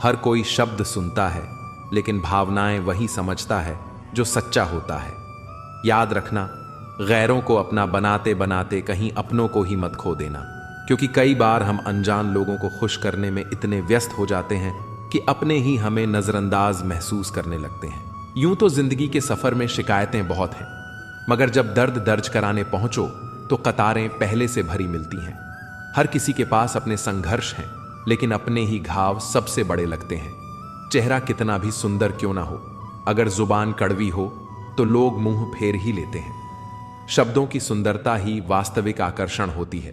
S1: हर कोई शब्द सुनता है, लेकिन भावनाएं वही समझता है जो सच्चा होता है। याद रखना, गैरों को अपना बनाते बनाते कहीं अपनों को ही मत खो देना, क्योंकि कई बार हम अनजान लोगों को खुश करने में इतने व्यस्त हो जाते हैं कि अपने ही हमें नजरअंदाज महसूस करने लगते हैं। यूं तो जिंदगी के सफर में शिकायतें बहुत हैं, मगर जब दर्द दर्ज कराने पहुंचो तो कतारें पहले से भरी मिलती हैं। हर किसी के पास अपने संघर्ष हैं, लेकिन अपने ही घाव सबसे बड़े लगते हैं। चेहरा कितना भी सुंदर क्यों ना हो, अगर जुबान कड़वी हो तो लोग मुंह फेर ही लेते हैं। शब्दों की सुंदरता ही वास्तविक आकर्षण होती है,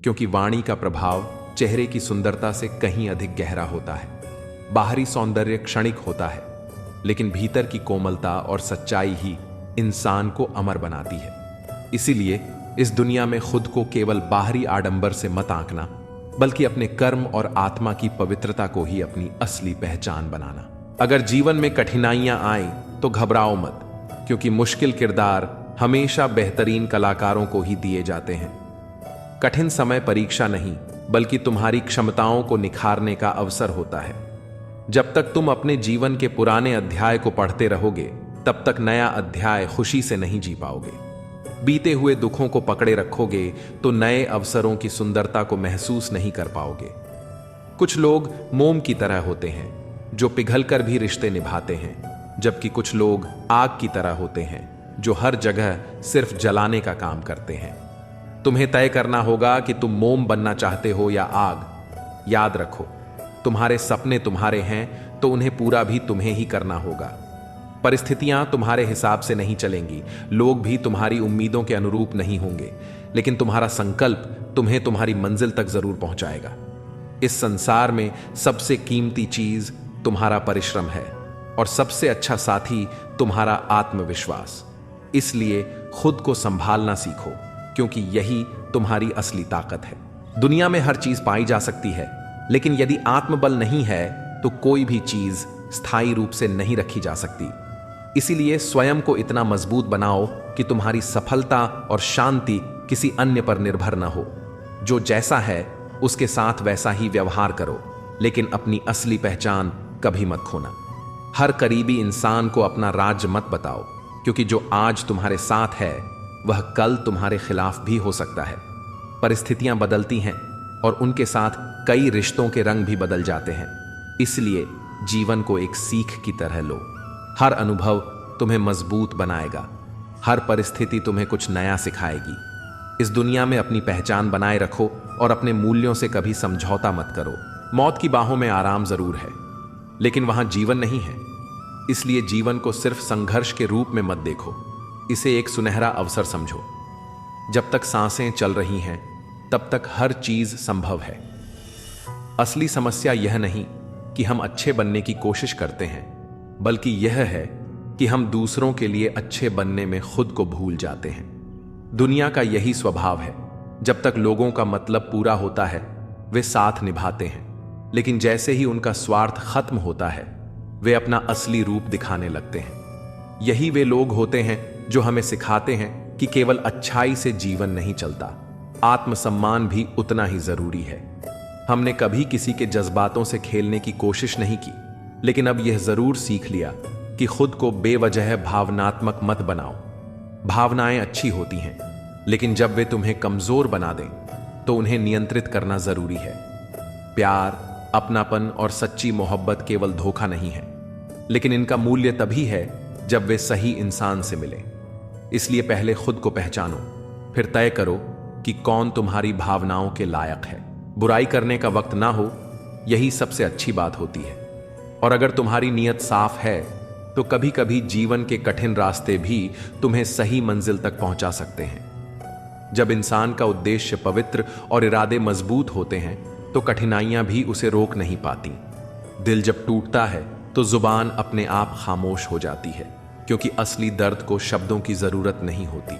S1: क्योंकि वाणी का प्रभाव चेहरे की सुंदरता से कहीं अधिक गहरा होता है। बाहरी सौंदर्य क्षणिक होता है, लेकिन भीतर की कोमलता और सच्चाई ही इंसान को अमर बनाती है। इसीलिए इस दुनिया में खुद को केवल बाहरी आडंबर से मत आंकना, बल्कि अपने कर्म और आत्मा की पवित्रता को ही अपनी असली पहचान बनाना। अगर जीवन में कठिनाइयां आए तो घबराओ मत, क्योंकि मुश्किल किरदार हमेशा बेहतरीन कलाकारों को ही दिए जाते हैं। कठिन समय परीक्षा नहीं, बल्कि तुम्हारी क्षमताओं को निखारने का अवसर होता है। जब तक तुम अपने जीवन के पुराने अध्याय को पढ़ते रहोगे, तब तक नया अध्याय खुशी से नहीं जी पाओगे। बीते हुए दुखों को पकड़े रखोगे तो नए अवसरों की सुंदरता को महसूस नहीं कर पाओगे। कुछ लोग मोम की तरह होते हैं जो पिघलकर भी रिश्ते निभाते हैं, जबकि कुछ लोग आग की तरह होते हैं जो हर जगह सिर्फ जलाने का काम करते हैं। तुम्हें तय करना होगा कि तुम मोम बनना चाहते हो या आग। याद रखो, तुम्हारे सपने तुम्हारे हैं तो उन्हें पूरा भी तुम्हें ही करना होगा। परिस्थितियां तुम्हारे हिसाब से नहीं चलेंगी, लोग भी तुम्हारी उम्मीदों के अनुरूप नहीं होंगे, लेकिन तुम्हारा संकल्प तुम्हें तुम्हारी मंजिल तक जरूर पहुंचाएगा। इस संसार में सबसे कीमती चीज तुम्हारा परिश्रम है और सबसे अच्छा साथी तुम्हारा आत्मविश्वास। इसलिए खुद को संभालना सीखो, क्योंकि यही तुम्हारी असली ताकत है। दुनिया में हर चीज पाई जा सकती है, लेकिन यदि आत्मबल नहीं है तो कोई भी चीज स्थायी रूप से नहीं रखी जा सकती। इसीलिए स्वयं को इतना मजबूत बनाओ कि तुम्हारी सफलता और शांति किसी अन्य पर निर्भर न हो। जो जैसा है उसके साथ वैसा ही व्यवहार करो, लेकिन अपनी असली पहचान कभी मत खोना। हर करीबी इंसान को अपना राज मत बताओ, क्योंकि जो आज तुम्हारे साथ है वह कल तुम्हारे खिलाफ भी हो सकता है। परिस्थितियां बदलती हैं और उनके साथ कई रिश्तों के रंग भी बदल जाते हैं। इसलिए जीवन को एक सीख की तरह लो। हर अनुभव तुम्हें मजबूत बनाएगा, हर परिस्थिति तुम्हें कुछ नया सिखाएगी। इस दुनिया में अपनी पहचान बनाए रखो और अपने मूल्यों से कभी समझौता मत करो। मौत की बाहों में आराम जरूर है, लेकिन वहां जीवन नहीं है। इसलिए जीवन को सिर्फ संघर्ष के रूप में मत देखो, इसे एक सुनहरा अवसर समझो। जब तक सांसें चल रही हैं, तब तक हर चीज संभव है। असली समस्या यह नहीं कि हम अच्छे बनने की कोशिश करते हैं, बल्कि यह है कि हम दूसरों के लिए अच्छे बनने में खुद को भूल जाते हैं। दुनिया का यही स्वभाव है, जब तक लोगों का मतलब पूरा होता है वे साथ निभाते हैं, लेकिन जैसे ही उनका स्वार्थ खत्म होता है वे अपना असली रूप दिखाने लगते हैं। यही वे लोग होते हैं जो हमें सिखाते हैं कि केवल अच्छाई से जीवन नहीं चलता, आत्मसम्मान भी उतना ही जरूरी है। हमने कभी किसी के जज्बातों से खेलने की कोशिश नहीं की, लेकिन अब यह जरूर सीख लिया कि खुद को बेवजह भावनात्मक मत बनाओ। भावनाएं अच्छी होती हैं, लेकिन जब वे तुम्हें कमजोर बना दें तो उन्हें नियंत्रित करना जरूरी है। प्यार, अपनापन और सच्ची मोहब्बत केवल धोखा नहीं है, लेकिन इनका मूल्य तभी है जब वे सही इंसान से मिले। इसलिए पहले खुद को पहचानो, फिर तय करो कि कौन तुम्हारी भावनाओं के लायक है। बुराई करने का वक्त ना हो, यही सबसे अच्छी बात होती है। और अगर तुम्हारी नीयत साफ है तो कभी कभी जीवन के कठिन रास्ते भी तुम्हें सही मंजिल तक पहुंचा सकते हैं। जब इंसान का उद्देश्य पवित्र और इरादे मजबूत होते हैं तो कठिनाइयां भी उसे रोक नहीं पाती। दिल जब टूटता है तो जुबान अपने आप खामोश हो जाती है, क्योंकि असली दर्द को शब्दों की जरूरत नहीं होती।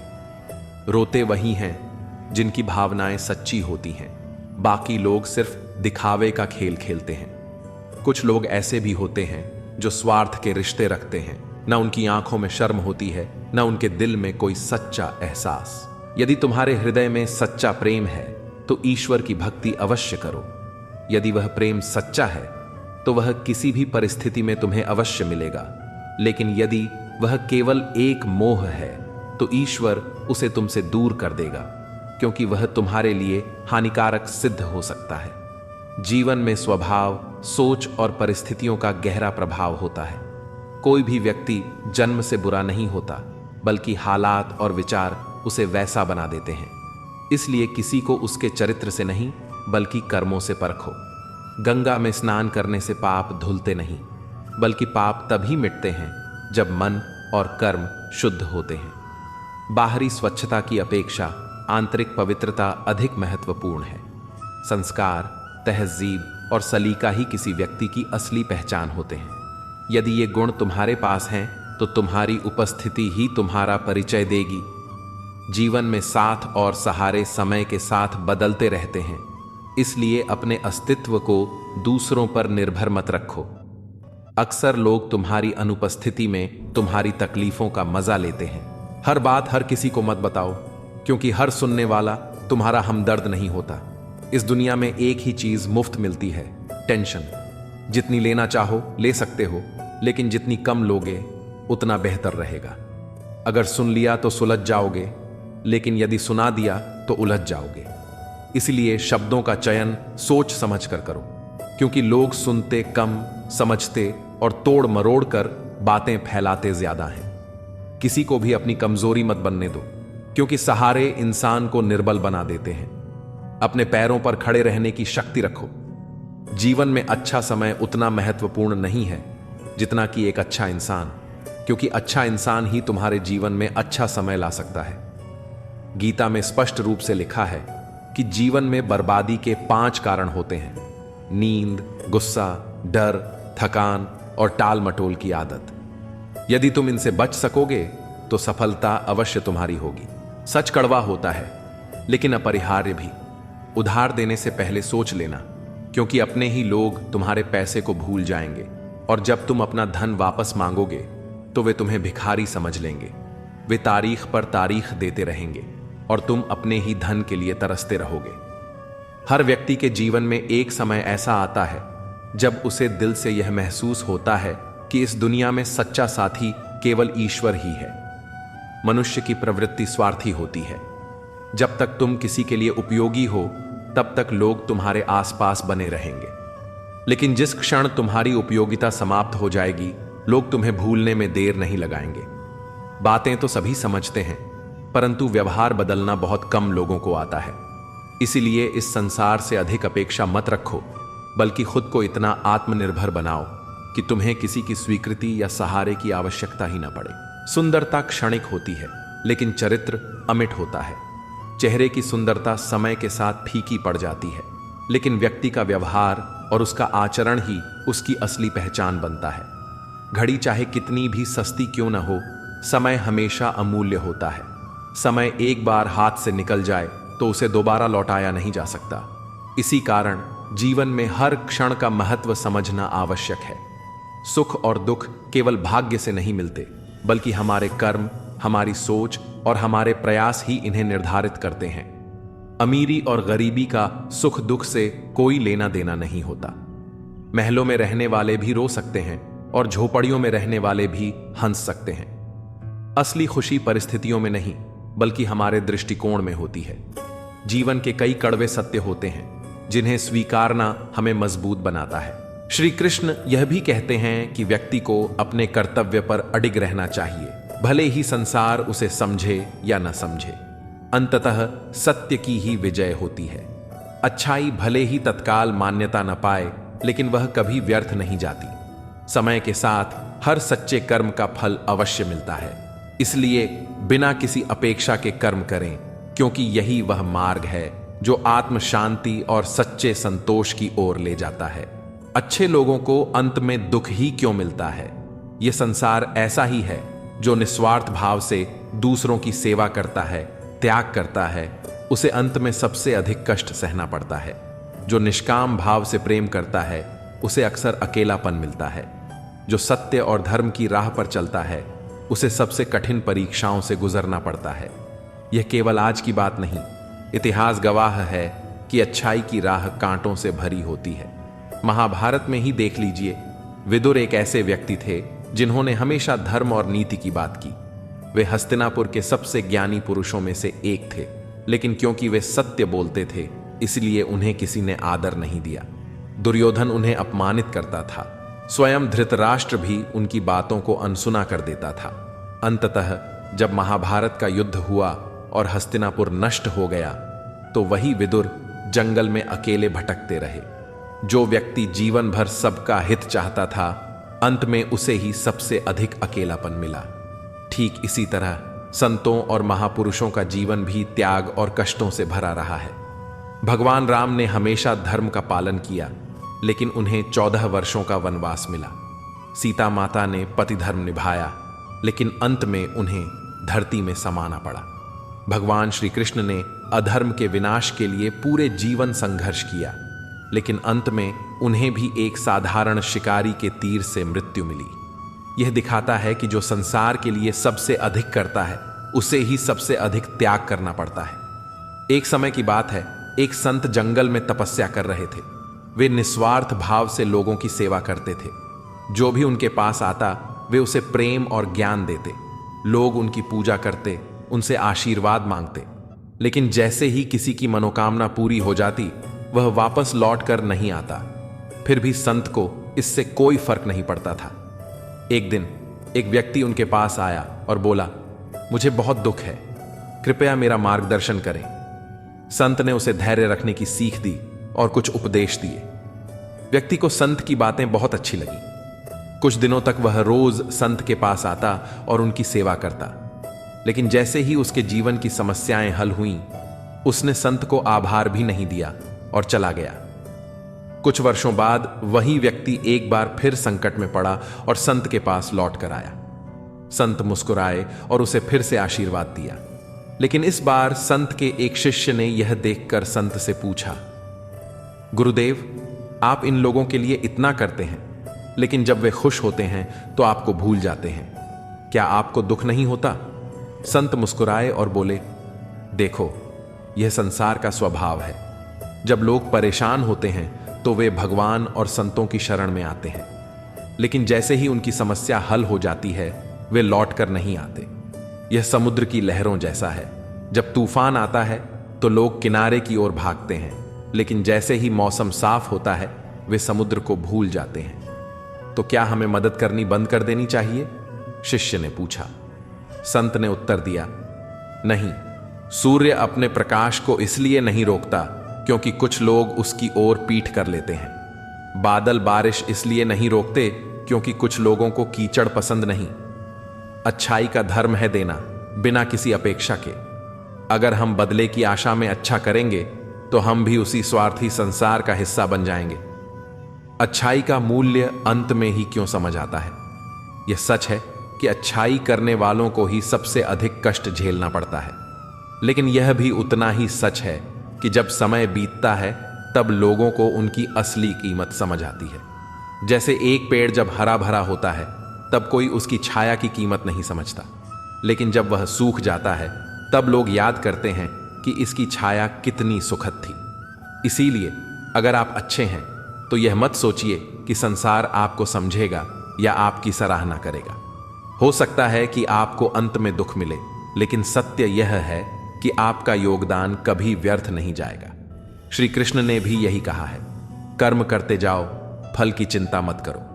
S1: रोते वही हैं जिनकी भावनाएं सच्ची होती हैं, बाकी लोग सिर्फ दिखावे का खेल खेलते हैं। कुछ लोग ऐसे भी होते हैं जो स्वार्थ के रिश्ते रखते हैं, न उनकी आंखों में शर्म होती है, न उनके दिल में कोई सच्चा एहसास। यदि तुम्हारे हृदय में सच्चा प्रेम है तो ईश्वर की भक्ति अवश्य करो। यदि वह प्रेम सच्चा है तो वह किसी भी परिस्थिति में तुम्हें अवश्य मिलेगा, लेकिन यदि वह केवल एक मोह है तो ईश्वर उसे तुमसे दूर कर देगा, क्योंकि वह तुम्हारे लिए हानिकारक सिद्ध हो सकता है। जीवन में स्वभाव, सोच और परिस्थितियों का गहरा प्रभाव होता है। कोई भी व्यक्ति जन्म से बुरा नहीं होता, बल्कि हालात और विचार उसे वैसा बना देते हैं। इसलिए किसी को उसके चरित्र से नहीं, बल्कि कर्मों से परखो। गंगा में स्नान करने से पाप धुलते नहीं, बल्कि पाप तभी मिटते हैं जब मन और कर्म शुद्ध होते हैं। बाहरी स्वच्छता की अपेक्षा आंतरिक पवित्रता अधिक महत्वपूर्ण है। संस्कार, तहजीब और सलीका ही किसी व्यक्ति की असली पहचान होते हैं। यदि ये गुण तुम्हारे पास हैं तो तुम्हारी उपस्थिति ही तुम्हारा परिचय देगी। जीवन में साथ और सहारे समय के साथ बदलते रहते हैं, इसलिए अपने अस्तित्व को दूसरों पर निर्भर मत रखो। अक्सर लोग तुम्हारी अनुपस्थिति में तुम्हारी तकलीफों का मजा लेते हैं। हर बात हर किसी को मत बताओ, क्योंकि हर सुनने वाला तुम्हारा हमदर्द नहीं होता। इस दुनिया में एक ही चीज मुफ्त मिलती है, टेंशन। जितनी लेना चाहो ले सकते हो, लेकिन जितनी कम लोगे उतना बेहतर रहेगा। अगर सुन लिया तो सुलझ जाओगे, लेकिन यदि सुना दिया तो उलझ जाओगे। इसलिए शब्दों का चयन सोच समझ कर करो, क्योंकि लोग सुनते कम, समझते और तोड़ मरोड़ कर बातें फैलाते ज्यादा हैं। किसी को भी अपनी कमजोरी मत बनने दो, क्योंकि सहारे इंसान को निर्बल बना देते हैं। अपने पैरों पर खड़े रहने की शक्ति रखो। जीवन में अच्छा समय उतना महत्वपूर्ण नहीं है जितना कि एक अच्छा इंसान, क्योंकि अच्छा इंसान ही तुम्हारे जीवन में अच्छा समय ला सकता है। गीता में स्पष्ट रूप से लिखा है कि जीवन में बर्बादी के 5 कारण होते हैं: नींद, गुस्सा, डर, थकान और टाल मटोल की आदत। यदि तुम इनसे बच सकोगे तो सफलता अवश्य तुम्हारी होगी। सच कड़वा होता है, लेकिन अपरिहार्य भी। उधार देने से पहले सोच लेना, क्योंकि अपने ही लोग तुम्हारे पैसे को भूल जाएंगे, और जब तुम अपना धन वापस मांगोगे तो वे तुम्हें भिखारी समझ लेंगे। वे तारीख पर तारीख देते रहेंगे और तुम अपने ही धन के लिए तरसते रहोगे। हर व्यक्ति के जीवन में एक समय ऐसा आता है जब उसे दिल से यह महसूस होता है कि इस दुनिया में सच्चा साथी केवल ईश्वर ही है। मनुष्य की प्रवृत्ति स्वार्थी होती है। जब तक तुम किसी के लिए उपयोगी हो, तब तक लोग तुम्हारे आसपास बने रहेंगे। लेकिन जिस क्षण तुम्हारी उपयोगिता समाप्त हो जाएगी, लोग तुम्हें भूलने में देर नहीं लगाएंगे। बातें तो सभी समझते हैं, परंतु व्यवहार बदलना बहुत कम लोगों को आता है। इसीलिए इस संसार से अधिक अपेक्षा मत रखो, बल्कि खुद को इतना आत्मनिर्भर बनाओ कि तुम्हें किसी की स्वीकृति या सहारे की आवश्यकता ही न पड़े। सुंदरता क्षणिक होती है, लेकिन चरित्र अमिट होता है। चेहरे की सुंदरता समय के साथ फीकी पड़ जाती है, लेकिन व्यक्ति का व्यवहार और उसका आचरण ही उसकी असली पहचान बनता है। घड़ी चाहे कितनी भी सस्ती क्यों न हो, समय हमेशा अमूल्य होता है। समय एक बार हाथ से निकल जाए तो उसे दोबारा लौटाया नहीं जा सकता। इसी कारण जीवन में हर क्षण का महत्व समझना आवश्यक है। सुख और दुख केवल भाग्य से नहीं मिलते, बल्कि हमारे कर्म, हमारी सोच और हमारे प्रयास ही इन्हें निर्धारित करते हैं। अमीरी और गरीबी का सुख दुख से कोई लेना देना नहीं होता। महलों में रहने वाले भी रो सकते हैं और झोपड़ियों में रहने वाले भी हंस सकते हैं। असली खुशी परिस्थितियों में नहीं, बल्कि हमारे दृष्टिकोण में होती है। जीवन के कई कड़वे सत्य होते हैं, जिन्हें स्वीकारना हमें मजबूत बनाता है। श्री कृष्ण यह भी कहते हैं कि व्यक्ति को अपने कर्तव्य पर अडिग रहना चाहिए, भले ही संसार उसे समझे या न समझे। अंततः सत्य की ही विजय होती है। अच्छाई भले ही तत्काल मान्यता न पाए, लेकिन वह कभी व्यर्थ नहीं जाती। समय के साथ हर सच्चे कर्म का फल अवश्य मिलता है। इसलिए बिना किसी अपेक्षा के कर्म करें, क्योंकि यही वह मार्ग है जो आत्म शांति और सच्चे संतोष की ओर ले जाता है। अच्छे लोगों को अंत में दुख ही क्यों मिलता है? यह संसार ऐसा ही है जो निस्वार्थ भाव से दूसरों की सेवा करता है, त्याग करता है, उसे अंत में सबसे अधिक कष्ट सहना पड़ता है। जो निष्काम भाव से प्रेम करता है, उसे अक्सर अकेलापन मिलता है। जो सत्य और धर्म की राह पर चलता है, उसे सबसे कठिन परीक्षाओं से गुजरना पड़ता है। यह केवल आज की बात नहीं, इतिहास गवाह है कि अच्छाई की राह कांटों से भरी होती है। महाभारत में ही देख लीजिए, विदुर एक ऐसे व्यक्ति थे जिन्होंने हमेशा धर्म और नीति की बात की। वे हस्तिनापुर के सबसे ज्ञानी पुरुषों में से एक थे, लेकिन क्योंकि वे सत्य बोलते थे, इसलिए उन्हें किसी ने आदर नहीं दिया। दुर्योधन उन्हें अपमानित करता था। स्वयं धृतराष्ट्र भी उनकी बातों को अनसुना कर देता था। अंततः जब महाभारत का युद्ध हुआ और हस्तिनापुर नष्ट हो गया, तो वही विदुर जंगल में अकेले भटकते रहे। जो व्यक्ति जीवन भर सबका हित चाहता था, अंत में उसे ही सबसे अधिक अकेलापन मिला। ठीक इसी तरह संतों और महापुरुषों का जीवन भी त्याग और कष्टों से भरा रहा है। भगवान राम ने हमेशा धर्म का पालन किया, लेकिन उन्हें 14 वर्षों का वनवास मिला। सीता माता ने पति धर्म निभाया, लेकिन अंत में उन्हें धरती में समाना पड़ा। भगवान श्री कृष्ण ने अधर्म के विनाश के लिए पूरे जीवन संघर्ष किया, लेकिन अंत में उन्हें भी एक साधारण शिकारी के तीर से मृत्यु मिली। यह दिखाता है कि जो संसार के लिए सबसे अधिक करता है उसे ही सबसे अधिक त्याग करना पड़ता है। एक समय की बात है, एक संत जंगल में तपस्या कर रहे थे। वे निस्वार्थ भाव से लोगों की सेवा करते थे। जो भी उनके पास आता वे उसे प्रेम और ज्ञान देते। लोग उनकी पूजा करते, उनसे आशीर्वाद मांगते, लेकिन जैसे ही किसी की मनोकामना पूरी हो जाती वह वापस लौट कर नहीं आता। फिर भी संत को इससे कोई फर्क नहीं पड़ता था। एक दिन एक व्यक्ति उनके पास आया और बोला, मुझे बहुत दुख है, कृपया मेरा मार्गदर्शन करें। संत ने उसे धैर्य रखने की सीख दी और कुछ उपदेश दिए। व्यक्ति को संत की बातें बहुत अच्छी लगी। कुछ दिनों तक वह रोज संत के पास आता और उनकी सेवा करता, लेकिन जैसे ही उसके जीवन की समस्याएं हल हुईं, उसने संत को आभार भी नहीं दिया और चला गया। कुछ वर्षों बाद वही व्यक्ति एक बार फिर संकट में पड़ा और संत के पास लौट कर आया। संत मुस्कुराए और उसे फिर से आशीर्वाद दिया, लेकिन इस बार संत के एक शिष्य ने यह देखकर संत से पूछा, गुरुदेव, आप इन लोगों के लिए इतना करते हैं, लेकिन जब वे खुश होते हैं तो आपको भूल जाते हैं, क्या आपको दुख नहीं होता? संत मुस्कुराए और बोले, देखो, यह संसार का स्वभाव है। जब लोग परेशान होते हैं तो वे भगवान और संतों की शरण में आते हैं, लेकिन जैसे ही उनकी समस्या हल हो जाती है वे लौट कर नहीं आते। यह समुद्र की लहरों जैसा है। जब तूफान आता है तो लोग किनारे की ओर भागते हैं, लेकिन जैसे ही मौसम साफ होता है वे समुद्र को भूल जाते हैं। तो क्या हमें मदद करनी बंद कर देनी चाहिए? शिष्य ने पूछा। संत ने उत्तर दिया, नहीं, सूर्य अपने प्रकाश को इसलिए नहीं रोकता क्योंकि कुछ लोग उसकी ओर पीठ कर लेते हैं। बादल बारिश इसलिए नहीं रोकते क्योंकि कुछ लोगों को कीचड़ पसंद नहीं। अच्छाई का धर्म है देना, बिना किसी अपेक्षा के। अगर हम बदले की आशा में अच्छा करेंगे तो हम भी उसी स्वार्थी संसार का हिस्सा बन जाएंगे। अच्छाई का मूल्य अंत में ही क्यों समझ आता है। यह सच है कि अच्छाई करने वालों को ही सबसे अधिक कष्ट झेलना पड़ता है, लेकिन यह भी उतना ही सच है कि जब समय बीतता है तब लोगों को उनकी असली कीमत समझ आती है। जैसे एक पेड़ जब हरा भरा होता है तब कोई उसकी छाया की कीमत नहीं समझता, लेकिन जब वह सूख जाता है तब लोग याद करते हैं कि इसकी छाया कितनी सुखद थी। इसीलिए अगर आप अच्छे हैं तो यह मत सोचिए कि संसार आपको समझेगा या आपकी सराहना करेगा। हो सकता है कि आपको अंत में दुख मिले, लेकिन सत्य यह है कि आपका योगदान कभी व्यर्थ नहीं जाएगा। श्री कृष्ण ने भी यही कहा है, कर्म करते जाओ, फल की चिंता मत करो।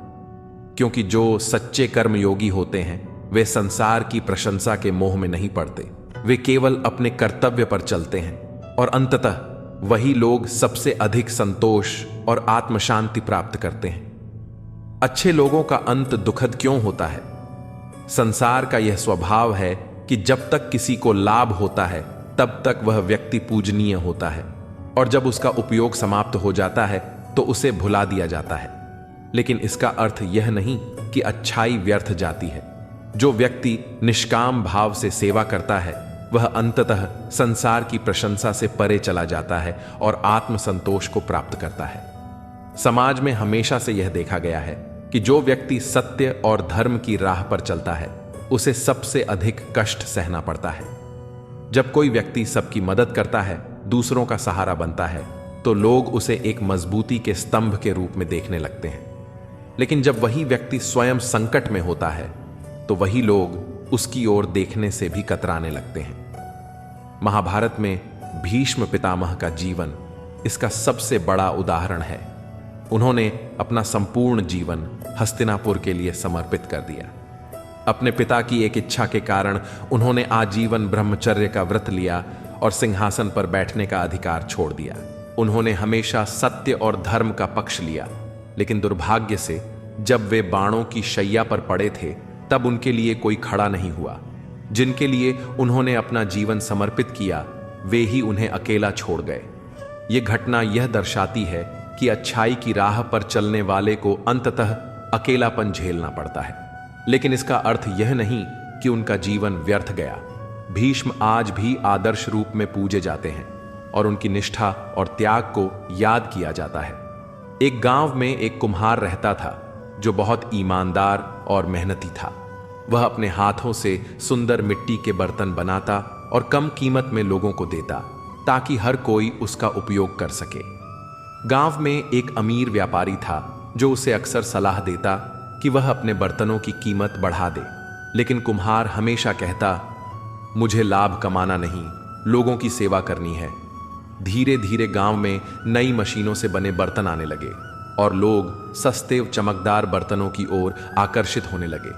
S1: क्योंकि जो सच्चे कर्मयोगी होते हैं वे संसार की प्रशंसा के मोह में नहीं पड़ते। वे केवल अपने कर्तव्य पर चलते हैं और अंततः वही लोग सबसे अधिक संतोष और आत्मशांति प्राप्त करते हैं। अच्छे लोगों का अंत दुखद क्यों होता है? संसार का यह स्वभाव है कि जब तक किसी को लाभ होता है तब तक वह व्यक्ति पूजनीय होता है, और जब उसका उपयोग समाप्त हो जाता है तो उसे भुला दिया जाता है। लेकिन इसका अर्थ यह नहीं कि अच्छाई व्यर्थ जाती है। जो व्यक्ति निष्काम भाव से सेवा करता है वह अंततः संसार की प्रशंसा से परे चला जाता है और आत्मसंतोष को प्राप्त करता है। समाज में हमेशा से यह देखा गया है कि जो व्यक्ति सत्य और धर्म की राह पर चलता है उसे सबसे अधिक कष्ट सहना पड़ता है। जब कोई व्यक्ति सबकी मदद करता है, दूसरों का सहारा बनता है, तो लोग उसे एक मजबूती के स्तंभ के रूप में देखने लगते हैं। लेकिन जब वही व्यक्ति स्वयं संकट में होता है तो वही लोग उसकी ओर देखने से भी कतराने लगते हैं। महाभारत में भीष्म पितामह का जीवन इसका सबसे बड़ा उदाहरण है। उन्होंने अपना संपूर्ण जीवन हस्तिनापुर के लिए समर्पित कर दिया। अपने पिता की एक इच्छा के कारण उन्होंने आजीवन ब्रह्मचर्य का व्रत लिया और सिंहासन पर बैठने का अधिकार छोड़ दिया। उन्होंने हमेशा सत्य और धर्म का पक्ष लिया, लेकिन दुर्भाग्य से जब वे बाणों की शैया पर पड़े थे तब उनके लिए कोई खड़ा नहीं हुआ। जिनके लिए उन्होंने अपना जीवन समर्पित किया वे ही उन्हें अकेला छोड़ गए। ये घटना यह दर्शाती है कि अच्छाई की राह पर चलने वाले को अंततः अकेलापन झेलना पड़ता है। लेकिन इसका अर्थ यह नहीं कि उनका जीवन व्यर्थ गया। भीष्म आज भी आदर्श रूप में पूजे जाते हैं और उनकी निष्ठा और त्याग को याद किया जाता है। एक गांव में एक कुम्हार रहता था जो बहुत ईमानदार और मेहनती था। वह अपने हाथों से सुंदर मिट्टी के बर्तन बनाता और कम कीमत में लोगों को देता ताकि हर कोई उसका उपयोग कर सके। गांव में एक अमीर व्यापारी था जो उसे अक्सर सलाह देता कि वह अपने बर्तनों की कीमत बढ़ा दे, लेकिन कुम्हार हमेशा कहता, मुझे लाभ कमाना नहीं, लोगों की सेवा करनी है। धीरे धीरे गांव में नई मशीनों से बने बर्तन आने लगे और लोग सस्ते चमकदार बर्तनों की ओर आकर्षित होने लगे।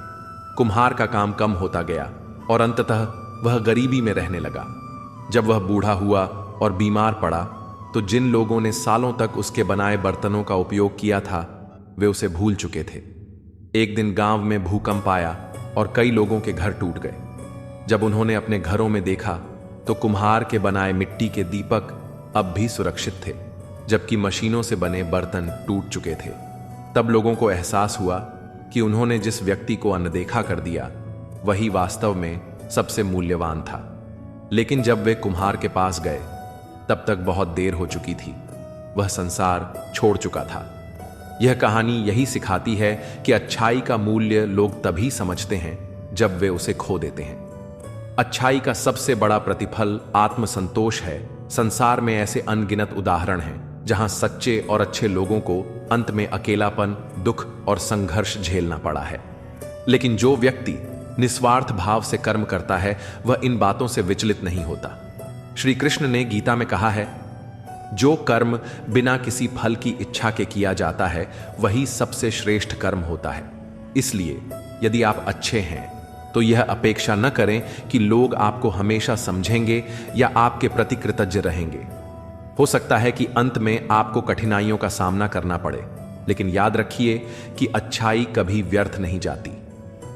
S1: कुम्हार का काम कम होता गया और अंततः वह गरीबी में रहने लगा। जब वह बूढ़ा हुआ और बीमार पड़ा तो जिन लोगों ने सालों तक उसके बनाए बर्तनों का उपयोग किया था वे उसे भूल चुके थे। एक दिन गांव में भूकंप आया और कई लोगों के घर टूट गए। जब उन्होंने अपने घरों में देखा तो कुम्हार के बनाए मिट्टी के दीपक अब भी सुरक्षित थे, जबकि मशीनों से बने बर्तन टूट चुके थे। तब लोगों को एहसास हुआ कि उन्होंने जिस व्यक्ति को अनदेखा कर दिया वही वास्तव में सबसे मूल्यवान था। लेकिन जब वे कुम्हार के पास गए तब तक बहुत देर हो चुकी थी। वह संसार छोड़ चुका था। यह कहानी यही सिखाती है कि अच्छाई का मूल्य लोग तभी समझते हैं जब वे उसे खो देते हैं। अच्छाई का सबसे बड़ा प्रतिफल आत्मसंतोष है। संसार में ऐसे अनगिनत उदाहरण हैं जहां सच्चे और अच्छे लोगों को अंत में अकेलापन, दुख और संघर्ष झेलना पड़ा है। लेकिन जो व्यक्ति निस्वार्थ भाव से कर्म करता है वह इन बातों से विचलित नहीं होता। श्री कृष्ण ने गीता में कहा है, जो कर्म बिना किसी फल की इच्छा के किया जाता है वही सबसे श्रेष्ठ कर्म होता है। इसलिए यदि आप अच्छे हैं तो यह अपेक्षा न करें कि लोग आपको हमेशा समझेंगे या आपके प्रति कृतज्ञ रहेंगे। हो सकता है कि अंत में आपको कठिनाइयों का सामना करना पड़े, लेकिन याद रखिए कि अच्छाई कभी व्यर्थ नहीं जाती।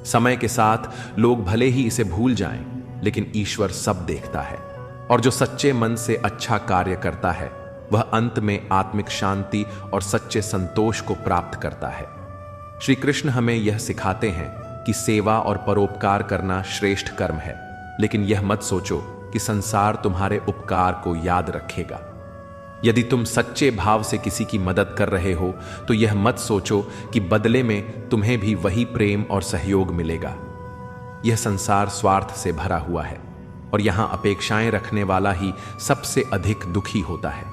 S1: समय के साथ लोग भले ही इसे भूल जाएं, लेकिन ईश्वर सब देखता है और जो सच्चे मन से अच्छा कार्य करता है वह अंत में आत्मिक शांति और सच्चे संतोष को प्राप्त करता है। श्री कृष्ण हमें यह सिखाते हैं कि सेवा और परोपकार करना श्रेष्ठ कर्म है, लेकिन यह मत सोचो कि संसार तुम्हारे उपकार को याद रखेगा। यदि तुम सच्चे भाव से किसी की मदद कर रहे हो तो यह मत सोचो कि बदले में तुम्हें भी वही प्रेम और सहयोग मिलेगा। यह संसार स्वार्थ से भरा हुआ है और यहां अपेक्षाएं रखने वाला ही सबसे अधिक दुखी होता है।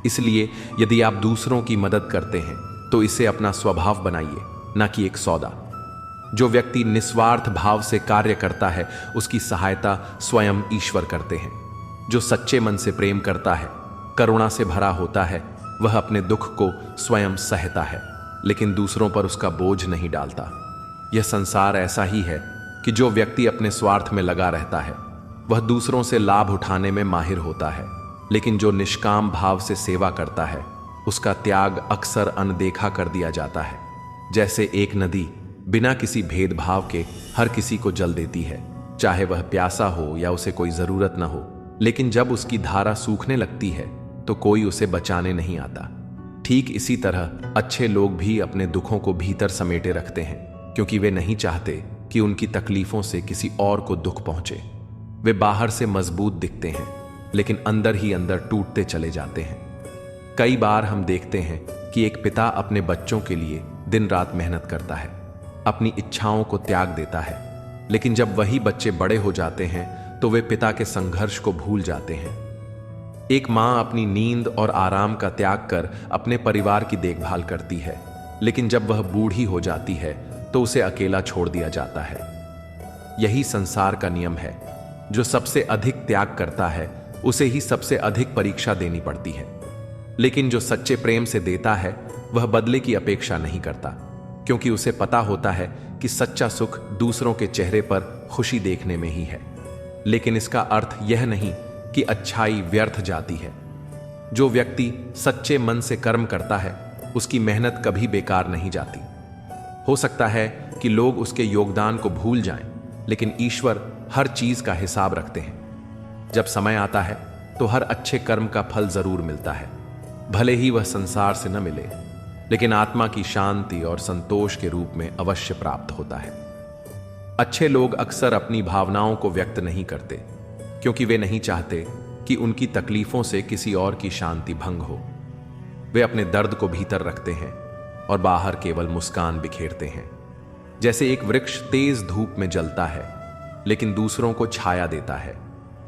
S1: इसलिए यदि आप दूसरों की मदद करते हैं तो इसे अपना स्वभाव बनाइए, न कि एक सौदा। जो व्यक्ति निस्वार्थ भाव से कार्य करता है उसकी सहायता स्वयं ईश्वर करते हैं। जो सच्चे मन से प्रेम करता है, करुणा से भरा होता है, वह अपने दुख को स्वयं सहता है, लेकिन दूसरों पर उसका बोझ नहीं डालता। यह संसार ऐसा ही है कि जो व्यक्ति अपने स्वार्थ में लगा रहता है वह दूसरों से लाभ उठाने में माहिर होता है, लेकिन जो निष्काम भाव से सेवा करता है उसका त्याग अक्सर अनदेखा कर दिया जाता है। जैसे एक नदी बिना किसी भेदभाव के हर किसी को जल देती है, चाहे वह प्यासा हो या उसे कोई जरूरत न हो, लेकिन जब उसकी धारा सूखने लगती है तो कोई उसे बचाने नहीं आता। ठीक इसी तरह अच्छे लोग भी अपने दुखों को भीतर समेटे रखते हैं, क्योंकि वे नहीं चाहते कि उनकी तकलीफों से किसी और को दुख पहुंचे। वे बाहर से मजबूत दिखते हैं, लेकिन अंदर ही अंदर टूटते चले जाते हैं। कई बार हम देखते हैं कि एक पिता अपने बच्चों के लिए दिन रात मेहनत करता है, अपनी इच्छाओं को त्याग देता है, लेकिन जब वही बच्चे बड़े हो जाते हैं तो वे पिता के संघर्ष को भूल जाते हैं। एक माँ अपनी नींद और आराम का त्याग कर अपने परिवार की देखभाल करती है, लेकिन जब वह बूढ़ी हो जाती है तो उसे अकेला छोड़ दिया जाता है। यही संसार का नियम है। जो सबसे अधिक त्याग करता है उसे ही सबसे अधिक परीक्षा देनी पड़ती है, लेकिन जो सच्चे प्रेम से देता है वह बदले की अपेक्षा नहीं करता, क्योंकि उसे पता होता है कि सच्चा सुख दूसरों के चेहरे पर खुशी देखने में ही है। लेकिन इसका अर्थ यह नहीं कि अच्छाई व्यर्थ जाती है। जो व्यक्ति सच्चे मन से कर्म करता है उसकी मेहनत कभी बेकार नहीं जाती। हो सकता है कि लोग उसके योगदान को भूल जाएं, लेकिन ईश्वर हर चीज का हिसाब रखते हैं। जब समय आता है तो हर अच्छे कर्म का फल जरूर मिलता है, भले ही वह संसार से न मिले, लेकिन आत्मा की शांति और संतोष के रूप में अवश्य प्राप्त होता है। अच्छे लोग अक्सर अपनी भावनाओं को व्यक्त नहीं करते क्योंकि वे नहीं चाहते कि उनकी तकलीफों से किसी और की शांति भंग हो। वे अपने दर्द को भीतर रखते हैं और बाहर केवल मुस्कान बिखेरते हैं। जैसे एक वृक्ष तेज धूप में जलता है लेकिन दूसरों को छाया देता है,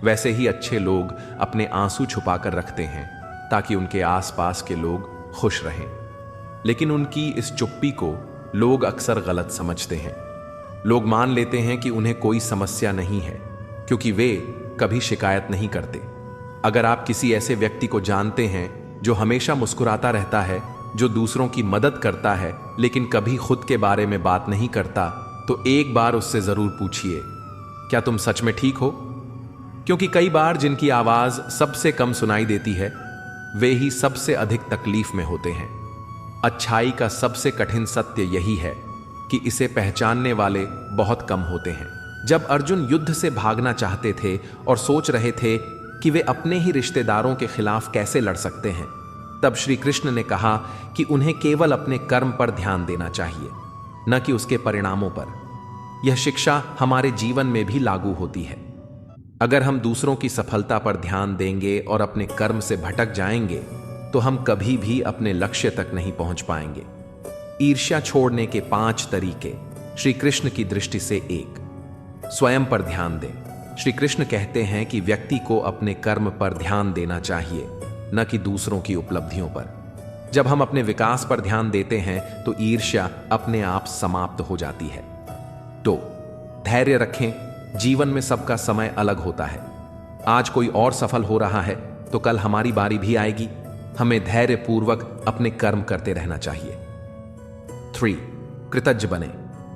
S1: वैसे ही अच्छे लोग अपने आंसू छुपाकर रखते हैं ताकि उनके आसपास के लोग खुश रहें। लेकिन उनकी इस चुप्पी को लोग अक्सर गलत समझते हैं। लोग मान लेते हैं कि उन्हें कोई समस्या नहीं है क्योंकि वे कभी शिकायत नहीं करते। अगर आप किसी ऐसे व्यक्ति को जानते हैं जो हमेशा मुस्कुराता रहता है, जो दूसरों की मदद करता है लेकिन कभी खुद के बारे में बात नहीं करता, तो एक बार उससे जरूर पूछिए, क्या तुम सच में ठीक हो? क्योंकि कई बार जिनकी आवाज सबसे कम सुनाई देती है वे ही सबसे अधिक तकलीफ में होते हैं। अच्छाई का सबसे कठिन सत्य यही है कि इसे पहचानने वाले बहुत कम होते हैं। जब अर्जुन युद्ध से भागना चाहते थे और सोच रहे थे कि वे अपने ही रिश्तेदारों के खिलाफ कैसे लड़ सकते हैं, तब श्री कृष्ण ने कहा कि उन्हें केवल अपने कर्म पर ध्यान देना चाहिए, न कि उसके परिणामों पर। यह शिक्षा हमारे जीवन में भी लागू होती है। अगर हम दूसरों की सफलता पर ध्यान देंगे और अपने कर्म से भटक जाएंगे तो हम कभी भी अपने लक्ष्य तक नहीं पहुंच पाएंगे। ईर्ष्या छोड़ने के 5 तरीके श्री कृष्ण की दृष्टि से 1, स्वयं पर ध्यान दें। श्री कृष्ण कहते हैं कि व्यक्ति को अपने कर्म पर ध्यान देना चाहिए, न कि दूसरों की उपलब्धियों पर। जब हम अपने विकास पर ध्यान देते हैं तो ईर्ष्या अपने आप समाप्त हो जाती है। 2, धैर्य रखें। जीवन में सबका समय अलग होता है। आज कोई और सफल हो रहा है तो कल हमारी बारी भी आएगी। हमें धैर्यपूर्वक अपने कर्म करते रहना चाहिए। 3, कृतज्ञ बने।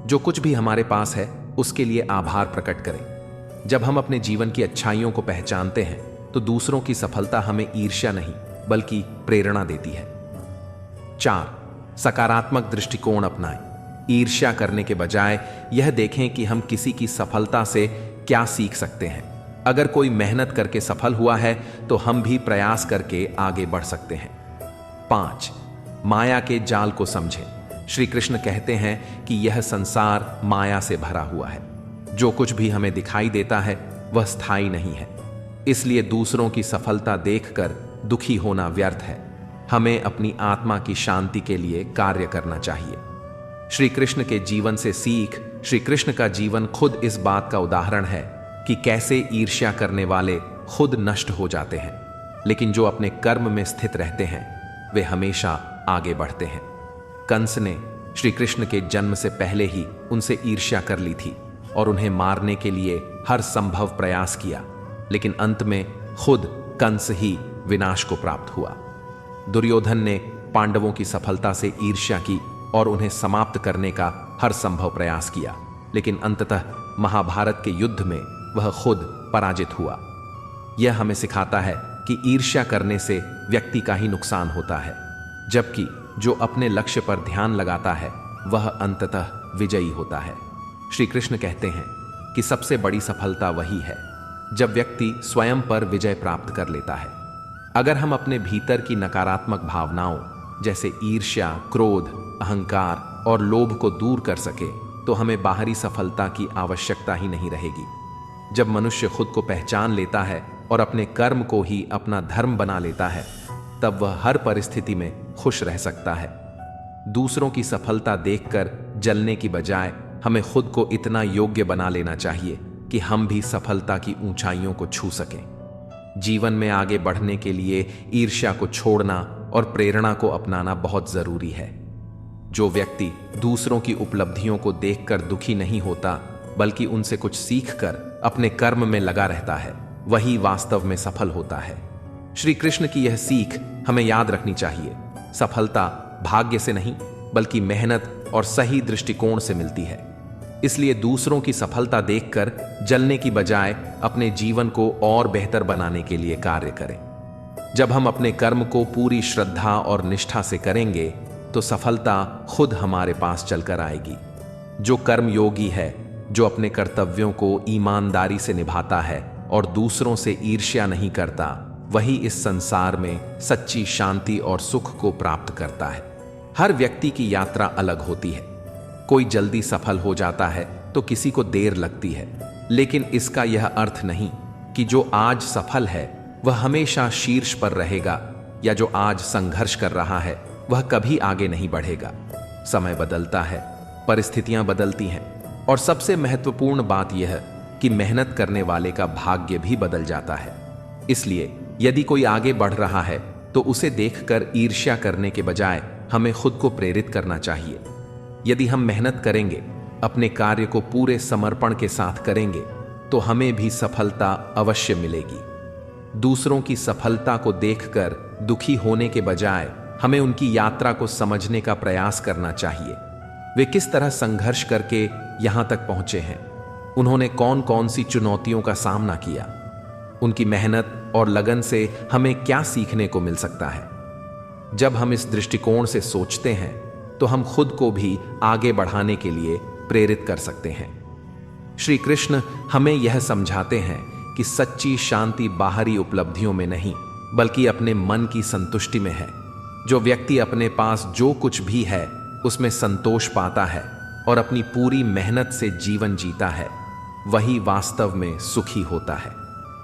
S1: जो कुछ भी हमारे पास है उसके लिए आभार प्रकट करें। जब हम अपने जीवन की अच्छाइयों को पहचानते हैं तो दूसरों की सफलता हमें ईर्ष्या नहीं बल्कि प्रेरणा देती है। 4, सकारात्मक दृष्टिकोण अपनाएं। ईर्ष्या करने के बजाय यह देखें कि हम किसी की सफलता से क्या सीख सकते हैं। अगर कोई मेहनत करके सफल हुआ है तो हम भी प्रयास करके आगे बढ़ सकते हैं। 5, माया के जाल को समझें। श्री कृष्ण कहते हैं कि यह संसार माया से भरा हुआ है। जो कुछ भी हमें दिखाई देता है वह स्थायी नहीं है, इसलिए दूसरों की सफलता देखकर दुखी होना व्यर्थ है। हमें अपनी आत्मा की शांति के लिए कार्य करना चाहिए। श्री कृष्ण के जीवन से सीख। श्री कृष्ण का जीवन खुद इस बात का उदाहरण है कि कैसे ईर्ष्या करने वाले खुद नष्ट हो जाते हैं, लेकिन जो अपने कर्म में स्थित रहते हैं वे हमेशा आगे बढ़ते हैं। कंस ने श्री कृष्ण के जन्म से पहले ही उनसे ईर्ष्या कर ली थी और उन्हें मारने के लिए हर संभव प्रयास किया, लेकिन अंत में खुद कंस ही विनाश को प्राप्त हुआ। दुर्योधन ने पांडवों की सफलता से ईर्ष्या की और उन्हें समाप्त करने का हर संभव प्रयास किया, लेकिन अंततः महाभारत के युद्ध में वह खुद पराजित हुआ। यह हमें सिखाता है कि ईर्ष्या करने से व्यक्ति का ही नुकसान होता है, जबकि जो अपने लक्ष्य पर ध्यान लगाता है वह अंततः विजयी होता है। श्री कृष्ण कहते हैं कि सबसे बड़ी सफलता वही है जब व्यक्ति स्वयं पर विजय प्राप्त कर लेता है। अगर हम अपने भीतर की नकारात्मक भावनाओं जैसे ईर्ष्या, क्रोध, अहंकार और लोभ को दूर कर सके तो हमें बाहरी सफलता की आवश्यकता ही नहीं रहेगी। जब मनुष्य खुद को पहचान लेता है और अपने कर्म को ही अपना धर्म बना लेता है, तब वह हर परिस्थिति में खुश रह सकता है। दूसरों की सफलता देखकर जलने की बजाय हमें खुद को इतना योग्य बना लेना चाहिए कि हम भी सफलता की ऊंचाइयों को छू सकें। जीवन में आगे बढ़ने के लिए ईर्ष्या को छोड़ना और प्रेरणा को अपनाना बहुत जरूरी है। जो व्यक्ति दूसरों की उपलब्धियों को देखकर दुखी नहीं होता बल्कि उनसे कुछ सीखकर अपने कर्म में लगा रहता है, वही वास्तव में सफल होता है। श्री कृष्ण की यह सीख हमें याद रखनी चाहिए। सफलता भाग्य से नहीं बल्कि मेहनत और सही दृष्टिकोण से मिलती है। इसलिए दूसरों की सफलता देखकर जलने की बजाय अपने जीवन को और बेहतर बनाने के लिए कार्य करें। जब हम अपने कर्म को पूरी श्रद्धा और निष्ठा से करेंगे तो सफलता खुद हमारे पास चलकर आएगी। जो कर्म योगी है, जो अपने कर्तव्यों को ईमानदारी से निभाता है और दूसरों से ईर्ष्या नहीं करता, वही इस संसार में सच्ची शांति और सुख को प्राप्त करता है। हर व्यक्ति की यात्रा अलग होती है। कोई जल्दी सफल हो जाता है तो किसी को देर लगती है, लेकिन इसका यह अर्थ नहीं कि जो आज सफल है वह हमेशा शीर्ष पर रहेगा, या जो आज संघर्ष कर रहा है वह कभी आगे नहीं बढ़ेगा। समय बदलता है, परिस्थितियां बदलती हैं, और सबसे महत्वपूर्ण बात यह कि मेहनत करने वाले का भाग्य भी बदल जाता है। इसलिए यदि कोई आगे बढ़ रहा है तो उसे देखकर ईर्ष्या करने के बजाय हमें खुद को प्रेरित करना चाहिए। यदि हम मेहनत करेंगे, अपने कार्य को पूरे समर्पण के साथ करेंगे, तो हमें भी सफलता अवश्य मिलेगी। दूसरों की सफलता को देखकर दुखी होने के बजाय हमें उनकी यात्रा को समझने का प्रयास करना चाहिए। वे किस तरह संघर्ष करके यहां तक पहुंचे हैं, उन्होंने कौन कौन सी चुनौतियों का सामना किया, उनकी मेहनत और लगन से हमें क्या सीखने को मिल सकता है। जब हम इस दृष्टिकोण से सोचते हैं तो हम खुद को भी आगे बढ़ाने के लिए प्रेरित कर सकते हैं। श्री कृष्ण हमें यह समझाते हैं कि सच्ची शांति बाहरी उपलब्धियों में नहीं, बल्कि अपने मन की संतुष्टि में है। जो व्यक्ति अपने पास जो कुछ भी है उसमें संतोष पाता है और अपनी पूरी मेहनत से जीवन जीता है, वही वास्तव में सुखी होता है।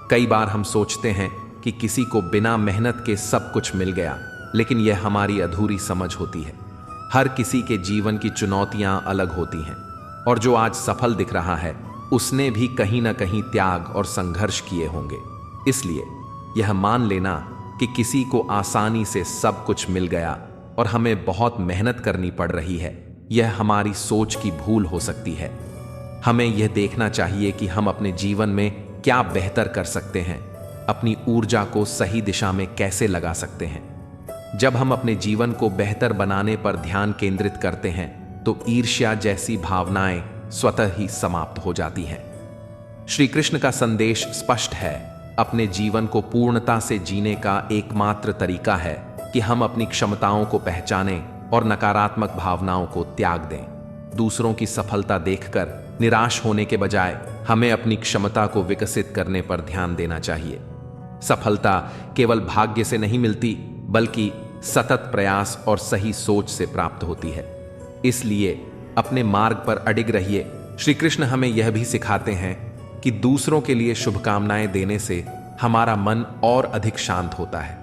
S1: कई बार हम सोचते हैं कि किसी को बिना मेहनत के सब कुछ मिल गया, लेकिन यह हमारी अधूरी समझ होती है। हर किसी के जीवन की चुनौतियां अलग होती हैं, और जो आज सफल दिख रहा है उसने भी कहीं ना कहीं त्याग और संघर्ष किए होंगे। इसलिए यह मान लेना कि किसी को आसानी से सब कुछ मिल गया और हमें बहुत मेहनत करनी पड़ रही है, यह हमारी सोच की भूल हो सकती है। हमें यह देखना चाहिए कि हम अपने जीवन में क्या बेहतर कर सकते हैं, अपनी ऊर्जा को सही दिशा में कैसे लगा सकते हैं। जब हम अपने जीवन को बेहतर बनाने पर ध्यान केंद्रित करते हैं तो ईर्ष्या जैसी भावनाएं स्वतः ही समाप्त हो जाती हैं। श्री कृष्ण का संदेश स्पष्ट है, अपने जीवन को पूर्णता से जीने का एकमात्र तरीका है कि हम अपनी क्षमताओं को पहचानें और नकारात्मक भावनाओं को त्याग दें। दूसरों की सफलता देखकर निराश होने के बजाय हमें अपनी क्षमता को विकसित करने पर ध्यान देना चाहिए। सफलता केवल भाग्य से नहीं मिलती, बल्कि सतत प्रयास और सही सोच से प्राप्त होती है। इसलिए अपने मार्ग पर अडिग रहिए। श्री कृष्ण हमें यह भी सिखाते हैं कि दूसरों के लिए शुभकामनाएं देने से हमारा मन और अधिक शांत होता है।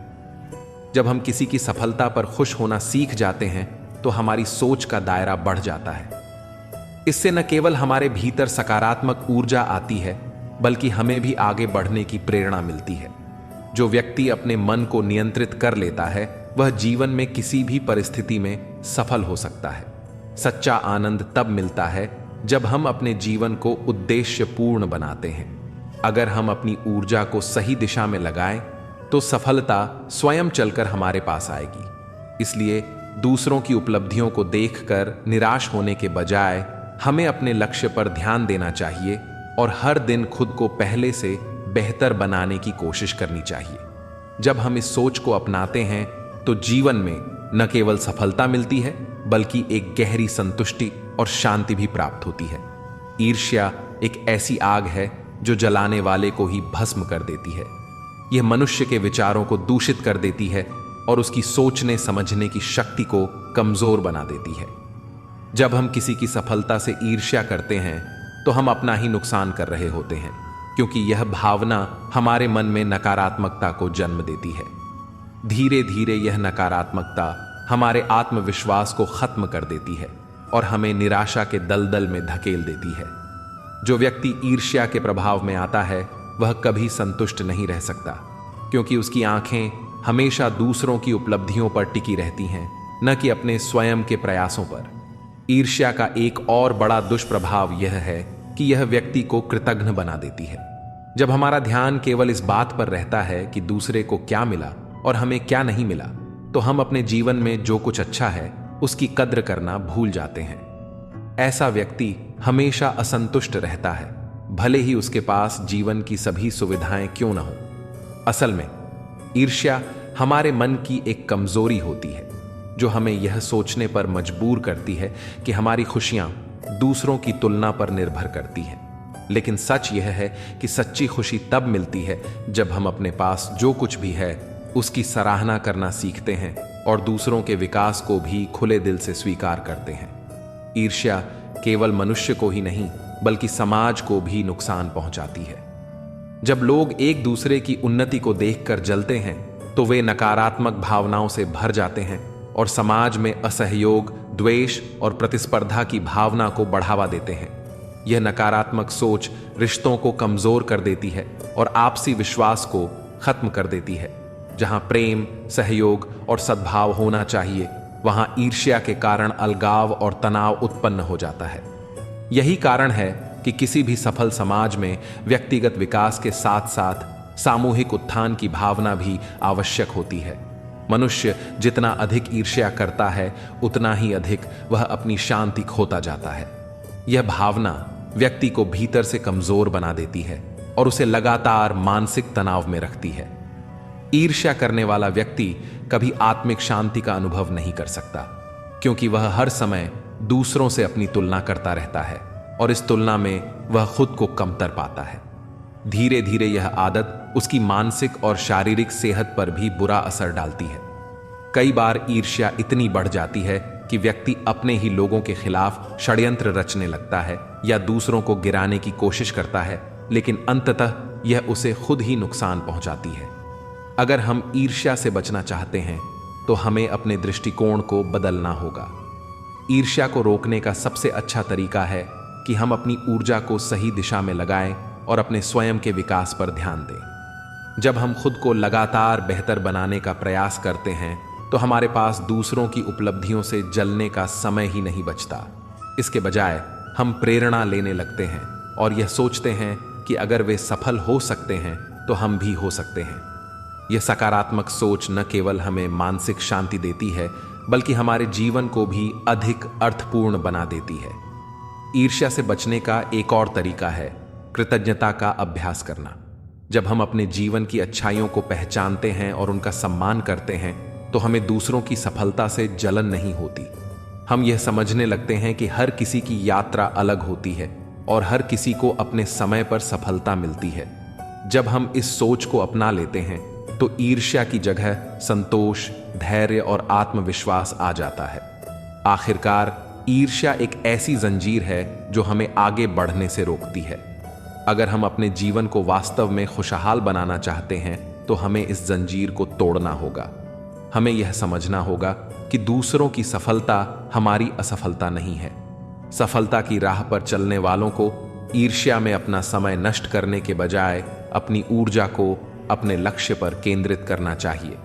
S1: जब हम किसी की सफलता पर खुश होना सीख जाते हैं तो हमारी सोच का दायरा बढ़ जाता है। इससे न केवल हमारे भीतर सकारात्मक ऊर्जा आती है, बल्कि हमें भी आगे बढ़ने की प्रेरणा मिलती है। जो व्यक्ति अपने मन को नियंत्रित कर लेता है वह जीवन में किसी भी परिस्थिति में सफल हो सकता है। सच्चा आनंद तब मिलता है जब हम अपने जीवन को उद्देश्यपूर्ण बनाते हैं। अगर हम अपनी ऊर्जा को सही दिशा में लगाएं तो सफलता स्वयं चलकर हमारे पास आएगी। इसलिए दूसरों की उपलब्धियों को देखकर निराश होने के बजाय हमें अपने लक्ष्य पर ध्यान देना चाहिए और हर दिन खुद को पहले से बेहतर बनाने की कोशिश करनी चाहिए। जब हम इस सोच को अपनाते हैं तो जीवन में न केवल सफलता मिलती है, बल्कि एक गहरी संतुष्टि और शांति भी प्राप्त होती है। ईर्ष्या एक ऐसी आग है जो जलाने वाले को ही भस्म कर देती है। यह मनुष्य के विचारों को दूषित कर देती है और उसकी सोचने समझने की शक्ति को कमजोर बना देती है। जब हम किसी की सफलता से ईर्ष्या करते हैं तो हम अपना ही नुकसान कर रहे होते हैं, क्योंकि यह भावना हमारे मन में नकारात्मकता को जन्म देती है। धीरे धीरे यह नकारात्मकता हमारे आत्मविश्वास को खत्म कर देती है और हमें निराशा के दलदल में धकेल देती है। जो व्यक्ति ईर्ष्या के प्रभाव में आता है वह कभी संतुष्ट नहीं रह सकता, क्योंकि उसकी आंखें हमेशा दूसरों की उपलब्धियों पर टिकी रहती हैं, न कि अपने स्वयं के प्रयासों पर। ईर्ष्या का एक और बड़ा दुष्प्रभाव यह है कि यह व्यक्ति को कृतघ्न बना देती है। जब हमारा ध्यान केवल इस बात पर रहता है कि दूसरे को क्या मिला और हमें क्या नहीं मिला, तो हम अपने जीवन में जो कुछ अच्छा है उसकी कद्र करना भूल जाते हैं। ऐसा व्यक्ति हमेशा असंतुष्ट रहता है, भले ही उसके पास जीवन की सभी सुविधाएं क्यों न हो। असल में ईर्ष्या हमारे मन की एक कमजोरी होती है जो हमें यह सोचने पर मजबूर करती है कि हमारी खुशियां दूसरों की तुलना पर निर्भर करती हैं। लेकिन सच यह है कि सच्ची खुशी तब मिलती है जब हम अपने पास जो कुछ भी है उसकी सराहना करना सीखते हैं और दूसरों के विकास को भी खुले दिल से स्वीकार करते हैं। ईर्ष्या केवल मनुष्य को ही नहीं, बल्कि समाज को भी नुकसान पहुंचाती है। जब लोग एक दूसरे की उन्नति को देखकर जलते हैं तो वे नकारात्मक भावनाओं से भर जाते हैं और समाज में असहयोग, द्वेष और प्रतिस्पर्धा की भावना को बढ़ावा देते हैं। यह नकारात्मक सोच रिश्तों को कमजोर कर देती है और आपसी विश्वास को खत्म कर देती है। जहां प्रेम, सहयोग और सद्भाव होना चाहिए, वहां ईर्ष्या के कारण अलगाव और तनाव उत्पन्न हो जाता है। यही कारण है कि किसी भी सफल समाज में व्यक्तिगत विकास के साथ साथ सामूहिक उत्थान की भावना भी आवश्यक होती है। मनुष्य जितना अधिक ईर्ष्या करता है, उतना ही अधिक वह अपनी शांति खोता जाता है। यह भावना व्यक्ति को भीतर से कमजोर बना देती है और उसे लगातार मानसिक तनाव में रखती है। ईर्ष्या करने वाला व्यक्ति कभी आत्मिक शांति का अनुभव नहीं कर सकता, क्योंकि वह हर समय दूसरों से अपनी तुलना करता रहता है और इस तुलना में वह खुद को कमतर पाता है। धीरे धीरे यह आदत उसकी मानसिक और शारीरिक सेहत पर भी बुरा असर डालती है। कई बार ईर्ष्या इतनी बढ़ जाती है कि व्यक्ति अपने ही लोगों के खिलाफ षड्यंत्र रचने लगता है या दूसरों को गिराने की कोशिश करता है, लेकिन अंततः यह उसे खुद ही नुकसान पहुंचाती है। अगर हम ईर्ष्या से बचना चाहते हैं तो हमें अपने दृष्टिकोण को बदलना होगा। ईर्ष्या को रोकने का सबसे अच्छा तरीका है कि हम अपनी ऊर्जा को सही दिशा में लगाएं और अपने स्वयं के विकास पर ध्यान दें। जब हम खुद को लगातार बेहतर बनाने का प्रयास करते हैं तो हमारे पास दूसरों की उपलब्धियों से जलने का समय ही नहीं बचता। इसके बजाय हम प्रेरणा लेने लगते हैं और यह सोचते हैं कि अगर वे सफल हो सकते हैं तो हम भी हो सकते हैं। यह सकारात्मक सोच न केवल हमें मानसिक शांति देती है, बल्कि हमारे जीवन को भी अधिक अर्थपूर्ण बना देती है। ईर्ष्या से बचने का एक और तरीका है कृतज्ञता का अभ्यास करना। जब हम अपने जीवन की अच्छाइयों को पहचानते हैं और उनका सम्मान करते हैं तो हमें दूसरों की सफलता से जलन नहीं होती। हम यह समझने लगते हैं कि हर किसी की यात्रा अलग होती है और हर किसी को अपने समय पर सफलता मिलती है। जब हम इस सोच को अपना लेते हैं तो ईर्ष्या की जगह संतोष, धैर्य और आत्मविश्वास आ जाता है। आखिरकार ईर्ष्या एक ऐसी जंजीर है जो हमें आगे बढ़ने से रोकती है। अगर हम अपने जीवन को वास्तव में खुशहाल बनाना चाहते हैं तो हमें इस जंजीर को तोड़ना होगा। हमें यह समझना होगा कि दूसरों की सफलता हमारी असफलता नहीं है। सफलता की राह पर चलने वालों को ईर्ष्या में अपना समय नष्ट करने के बजाय अपनी ऊर्जा को अपने लक्ष्य पर केंद्रित करना चाहिए।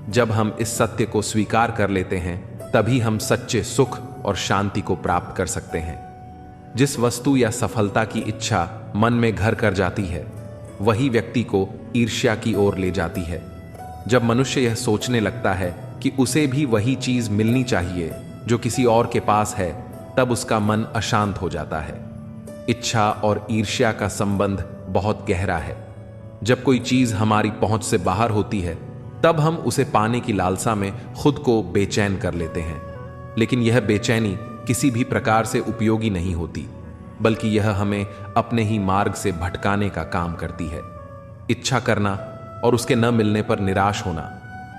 S1: जब हम इस सत्य को स्वीकार कर लेते हैं तभी हम सच्चे सुख और शांति को प्राप्त कर सकते हैं। जिस वस्तु या सफलता की इच्छा मन में घर कर जाती है, वही व्यक्ति को ईर्ष्या की ओर ले जाती है। जब मनुष्य यह सोचने लगता है कि उसे भी वही चीज मिलनी चाहिए जो किसी और के पास है, तब उसका मन अशांत हो जाता है। इच्छा और ईर्ष्या का संबंध बहुत गहरा है। जब कोई चीज हमारी पहुंच से बाहर होती है, तब हम उसे पाने की लालसा में खुद को बेचैन कर लेते हैं। लेकिन यह बेचैनी किसी भी प्रकार से उपयोगी नहीं होती, बल्कि यह हमें अपने ही मार्ग से भटकाने का काम करती है। इच्छा करना और उसके न मिलने पर निराश होना,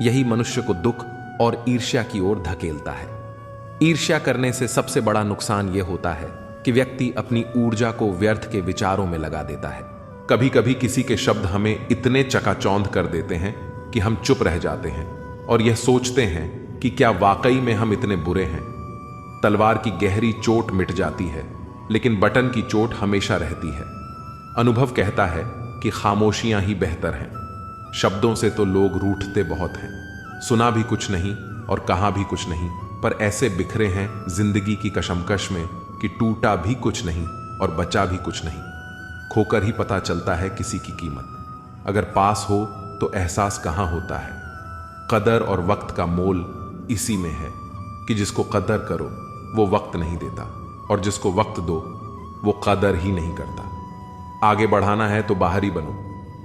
S1: यही मनुष्य को दुख और ईर्ष्या की ओर धकेलता है। ईर्ष्या करने से सबसे बड़ा नुकसान यह होता है कि व्यक्ति अपनी ऊर्जा को व्यर्थ के विचारों में लगा देता है। कभी कभी किसी के शब्द हमें इतने चकाचौंध कर देते हैं कि हम चुप रह जाते हैं और यह सोचते हैं कि क्या वाकई में हम इतने बुरे हैं। तलवार की गहरी चोट मिट जाती है, लेकिन बटन की चोट हमेशा रहती है। अनुभव कहता है कि खामोशियां ही बेहतर हैं। शब्दों से तो लोग रूठते बहुत हैं, सुना भी कुछ नहीं और कहा भी कुछ नहीं, पर ऐसे बिखरे हैं जिंदगी की कशमकश में कि टूटा भी कुछ नहीं और बचा भी कुछ नहीं। खोकर ही पता चलता है किसी की कीमत। अगर पास हो तो एहसास कहाँ होता है। कदर और वक्त का मोल इसी में है कि जिसको कदर करो वो वक्त नहीं देता और जिसको वक्त दो वो कदर ही नहीं करता। आगे बढ़ाना है तो बाहरी बनो।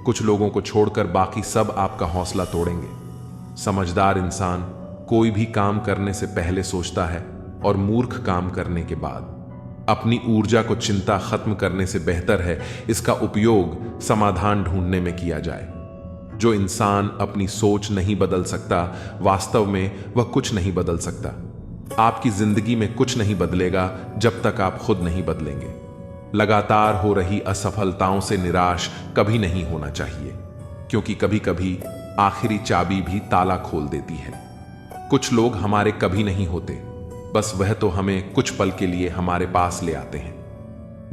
S1: कुछ लोगों को छोड़कर बाकी सब आपका हौसला तोड़ेंगे। समझदार इंसान कोई भी काम करने से पहले सोचता है और मूर्ख काम करने के बाद। अपनी ऊर्जा को चिंता खत्म करने से बेहतर है इसका उपयोग समाधान ढूंढने में किया जाए। जो इंसान अपनी सोच नहीं बदल सकता, वास्तव में वह कुछ नहीं बदल सकता। आपकी जिंदगी में कुछ नहीं बदलेगा जब तक आप खुद नहीं बदलेंगे। लगातार हो रही असफलताओं से निराश कभी नहीं होना चाहिए, क्योंकि कभी कभी आखिरी चाबी भी ताला खोल देती है। कुछ लोग हमारे कभी नहीं होते, बस वह तो हमें कुछ पल के लिए हमारे पास ले आते हैं।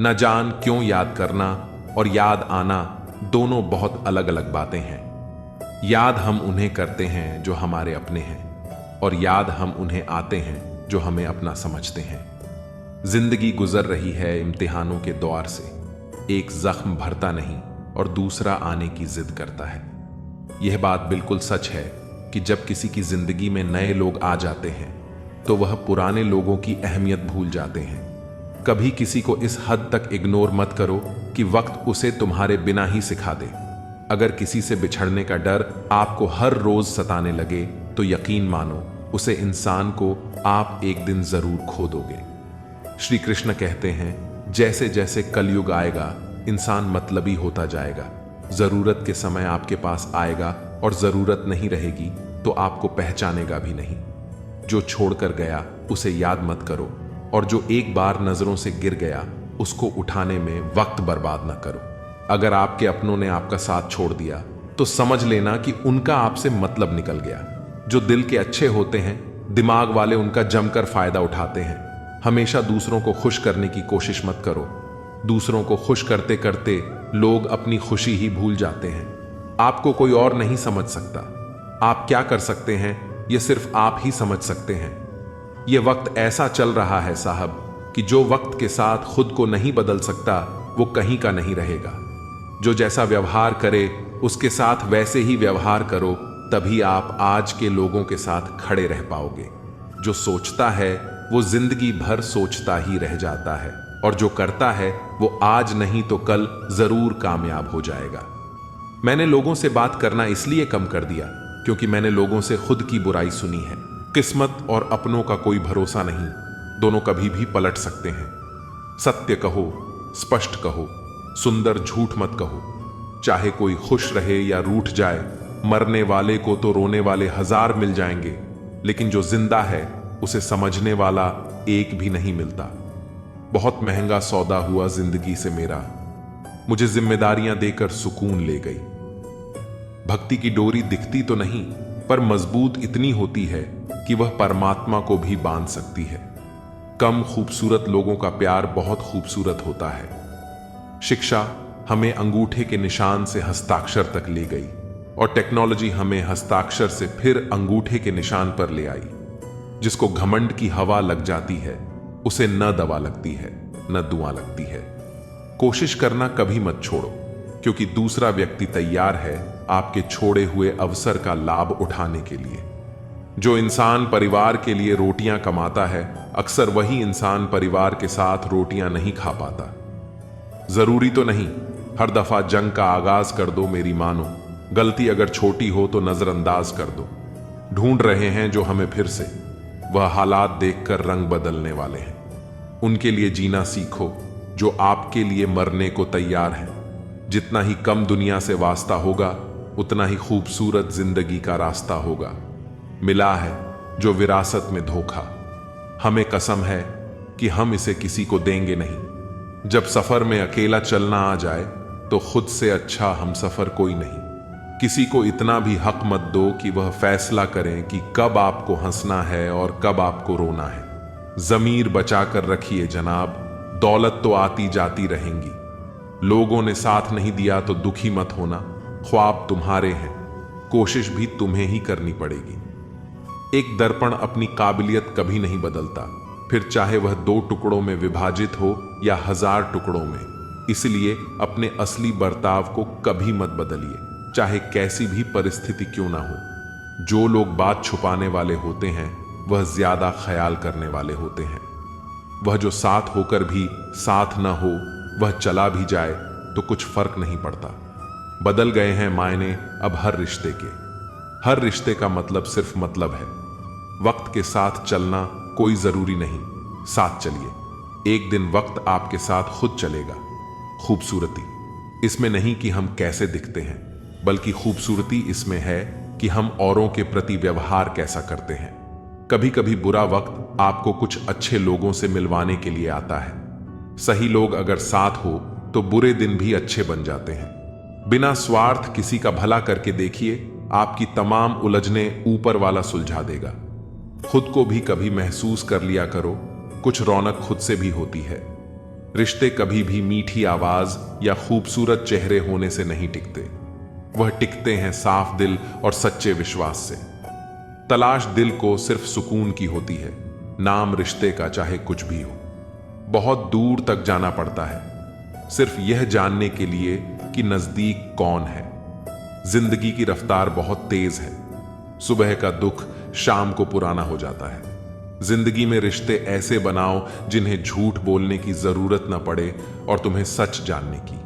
S1: न जान क्यों याद करना और याद आना दोनों बहुत अलग अलग बातें हैं। याद हम उन्हें करते हैं जो हमारे अपने हैं, और याद हम उन्हें आते हैं जो हमें अपना समझते हैं। जिंदगी गुजर रही है इम्तिहानों के दौर से, एक जख्म भरता नहीं और दूसरा आने की जिद करता है। यह बात बिल्कुल सच है कि जब किसी की जिंदगी में नए लोग आ जाते हैं तो वह पुराने लोगों की अहमियत भूल जाते हैं। कभी किसी को इस हद तक इग्नोर मत करो कि वक्त उसे तुम्हारे बिना ही सिखा दे। अगर किसी से बिछड़ने का डर आपको हर रोज सताने लगे तो यकीन मानो उसे इंसान को आप एक दिन जरूर खो दोगे। श्री कृष्ण कहते हैं, जैसे जैसे कलयुग आएगा इंसान मतलबी होता जाएगा। जरूरत के समय आपके पास आएगा और जरूरत नहीं रहेगी तो आपको पहचानेगा भी नहीं। जो छोड़कर गया उसे याद मत करो, और जो एक बार नजरों से गिर गया उसको उठाने में वक्त बर्बाद न करो। अगर आपके अपनों ने आपका साथ छोड़ दिया तो समझ लेना कि उनका आपसे मतलब निकल गया। जो दिल के अच्छे होते हैं, दिमाग वाले उनका जमकर फायदा उठाते हैं। हमेशा दूसरों को खुश करने की कोशिश मत करो। दूसरों को खुश करते करते लोग अपनी खुशी ही भूल जाते हैं। आपको कोई और नहीं समझ सकता। आप क्या कर सकते हैं ये सिर्फ आप ही समझ सकते हैं। ये वक्त ऐसा चल रहा है साहब कि जो वक्त के साथ खुद को नहीं बदल सकता वो कहीं का नहीं रहेगा। जो जैसा व्यवहार करे उसके साथ वैसे ही व्यवहार करो, तभी आप आज के लोगों के साथ खड़े रह पाओगे। जो सोचता है वो जिंदगी भर सोचता ही रह जाता है, और जो करता है वो आज नहीं तो कल जरूर कामयाब हो जाएगा। मैंने लोगों से बात करना इसलिए कम कर दिया क्योंकि मैंने लोगों से खुद की बुराई सुनी है। किस्मत और अपनों का कोई भरोसा नहीं, दोनों कभी भी पलट सकते हैं। सत्य कहो, स्पष्ट कहो, सुंदर झूठ मत कहो। चाहे कोई खुश रहे या रूठ जाए, मरने वाले को तो रोने वाले 1000 मिल जाएंगे, लेकिन जो जिंदा है उसे समझने वाला एक भी नहीं मिलता। बहुत महंगा सौदा हुआ जिंदगी से मेरा, मुझे जिम्मेदारियां देकर सुकून ले गई। भक्ति की डोरी दिखती तो नहीं, पर मजबूत इतनी होती है कि वह परमात्मा को भी बांध सकती है। कम खूबसूरत लोगों का प्यार बहुत खूबसूरत होता है। शिक्षा हमें अंगूठे के निशान से हस्ताक्षर तक ले गई, और टेक्नोलॉजी हमें हस्ताक्षर से फिर अंगूठे के निशान पर ले आई। जिसको घमंड की हवा लग जाती है उसे न दवा लगती है न दुआ लगती है। कोशिश करना कभी मत छोड़ो, क्योंकि दूसरा व्यक्ति तैयार है आपके छोड़े हुए अवसर का लाभ उठाने के लिए। जो इंसान परिवार के लिए रोटियां कमाता है, अक्सर वही इंसान परिवार के साथ रोटियां नहीं खा पाता। जरूरी तो नहीं हर दफा जंग का आगाज कर दो मेरी मानो, गलती अगर छोटी हो तो नजरअंदाज कर दो। ढूंढ रहे हैं जो हमें फिर से, वह हालात देखकर रंग बदलने वाले हैं। उनके लिए जीना सीखो जो आपके लिए मरने को तैयार है। जितना ही कम दुनिया से वास्ता होगा उतना ही खूबसूरत जिंदगी का रास्ता होगा। मिला है जो विरासत में धोखा, हमें कसम है कि हम इसे किसी को देंगे नहीं। जब सफर में अकेला चलना आ जाए तो खुद से अच्छा हम सफर कोई नहीं। किसी को इतना भी हक मत दो कि वह फैसला करें कि कब आपको हंसना है और कब आपको रोना है। जमीर बचा कर रखिए जनाब, दौलत तो आती जाती रहेंगी। लोगों ने साथ नहीं दिया तो दुखी मत होना, ख्वाब तुम्हारे हैं, कोशिश भी तुम्हें ही करनी पड़ेगी। एक दर्पण अपनी काबिलियत कभी नहीं बदलता, फिर चाहे वह 2 टुकड़ों में विभाजित हो या 1000 टुकड़ों में। इसलिए अपने असली बर्ताव को कभी मत बदलिए, चाहे कैसी भी परिस्थिति क्यों ना हो। जो लोग बात छुपाने वाले होते हैं वह ज्यादा ख्याल करने वाले होते हैं। वह जो साथ होकर भी साथ न हो, वह चला भी जाए तो कुछ फर्क नहीं पड़ता। बदल गए हैं मायने अब हर रिश्ते के। हर रिश्ते का मतलब सिर्फ मतलब है। वक्त के साथ चलना कोई जरूरी नहीं, साथ चलिए। एक दिन वक्त आपके साथ खुद चलेगा। खूबसूरती इसमें नहीं कि हम कैसे दिखते हैं, बल्कि खूबसूरती इसमें है कि हम औरों के प्रति व्यवहार कैसा करते हैं। कभी कभी बुरा वक्त आपको कुछ अच्छे लोगों से मिलवाने के लिए आता है।
S2: सही लोग अगर साथ हो तो बुरे दिन भी अच्छे बन जाते हैं। बिना स्वार्थ किसी का भला करके देखिए, आपकी तमाम उलझनें ऊपर वाला सुलझा देगा। खुद को भी कभी महसूस कर लिया करो, कुछ रौनक खुद से भी होती है। रिश्ते कभी भी मीठी आवाज या खूबसूरत चेहरे होने से नहीं टिकते, वह टिकते हैं साफ दिल और सच्चे विश्वास से। तलाश दिल को सिर्फ सुकून की होती है, नाम रिश्ते का चाहे कुछ भी हो। बहुत दूर तक जाना पड़ता है सिर्फ यह जानने के लिए कि नजदीक कौन है। जिंदगी की रफ्तार बहुत तेज है, सुबह का दुख शाम को पुराना हो जाता है। जिंदगी में रिश्ते ऐसे बनाओ जिन्हें झूठ बोलने की जरूरत न पड़े और तुम्हें सच जानने की।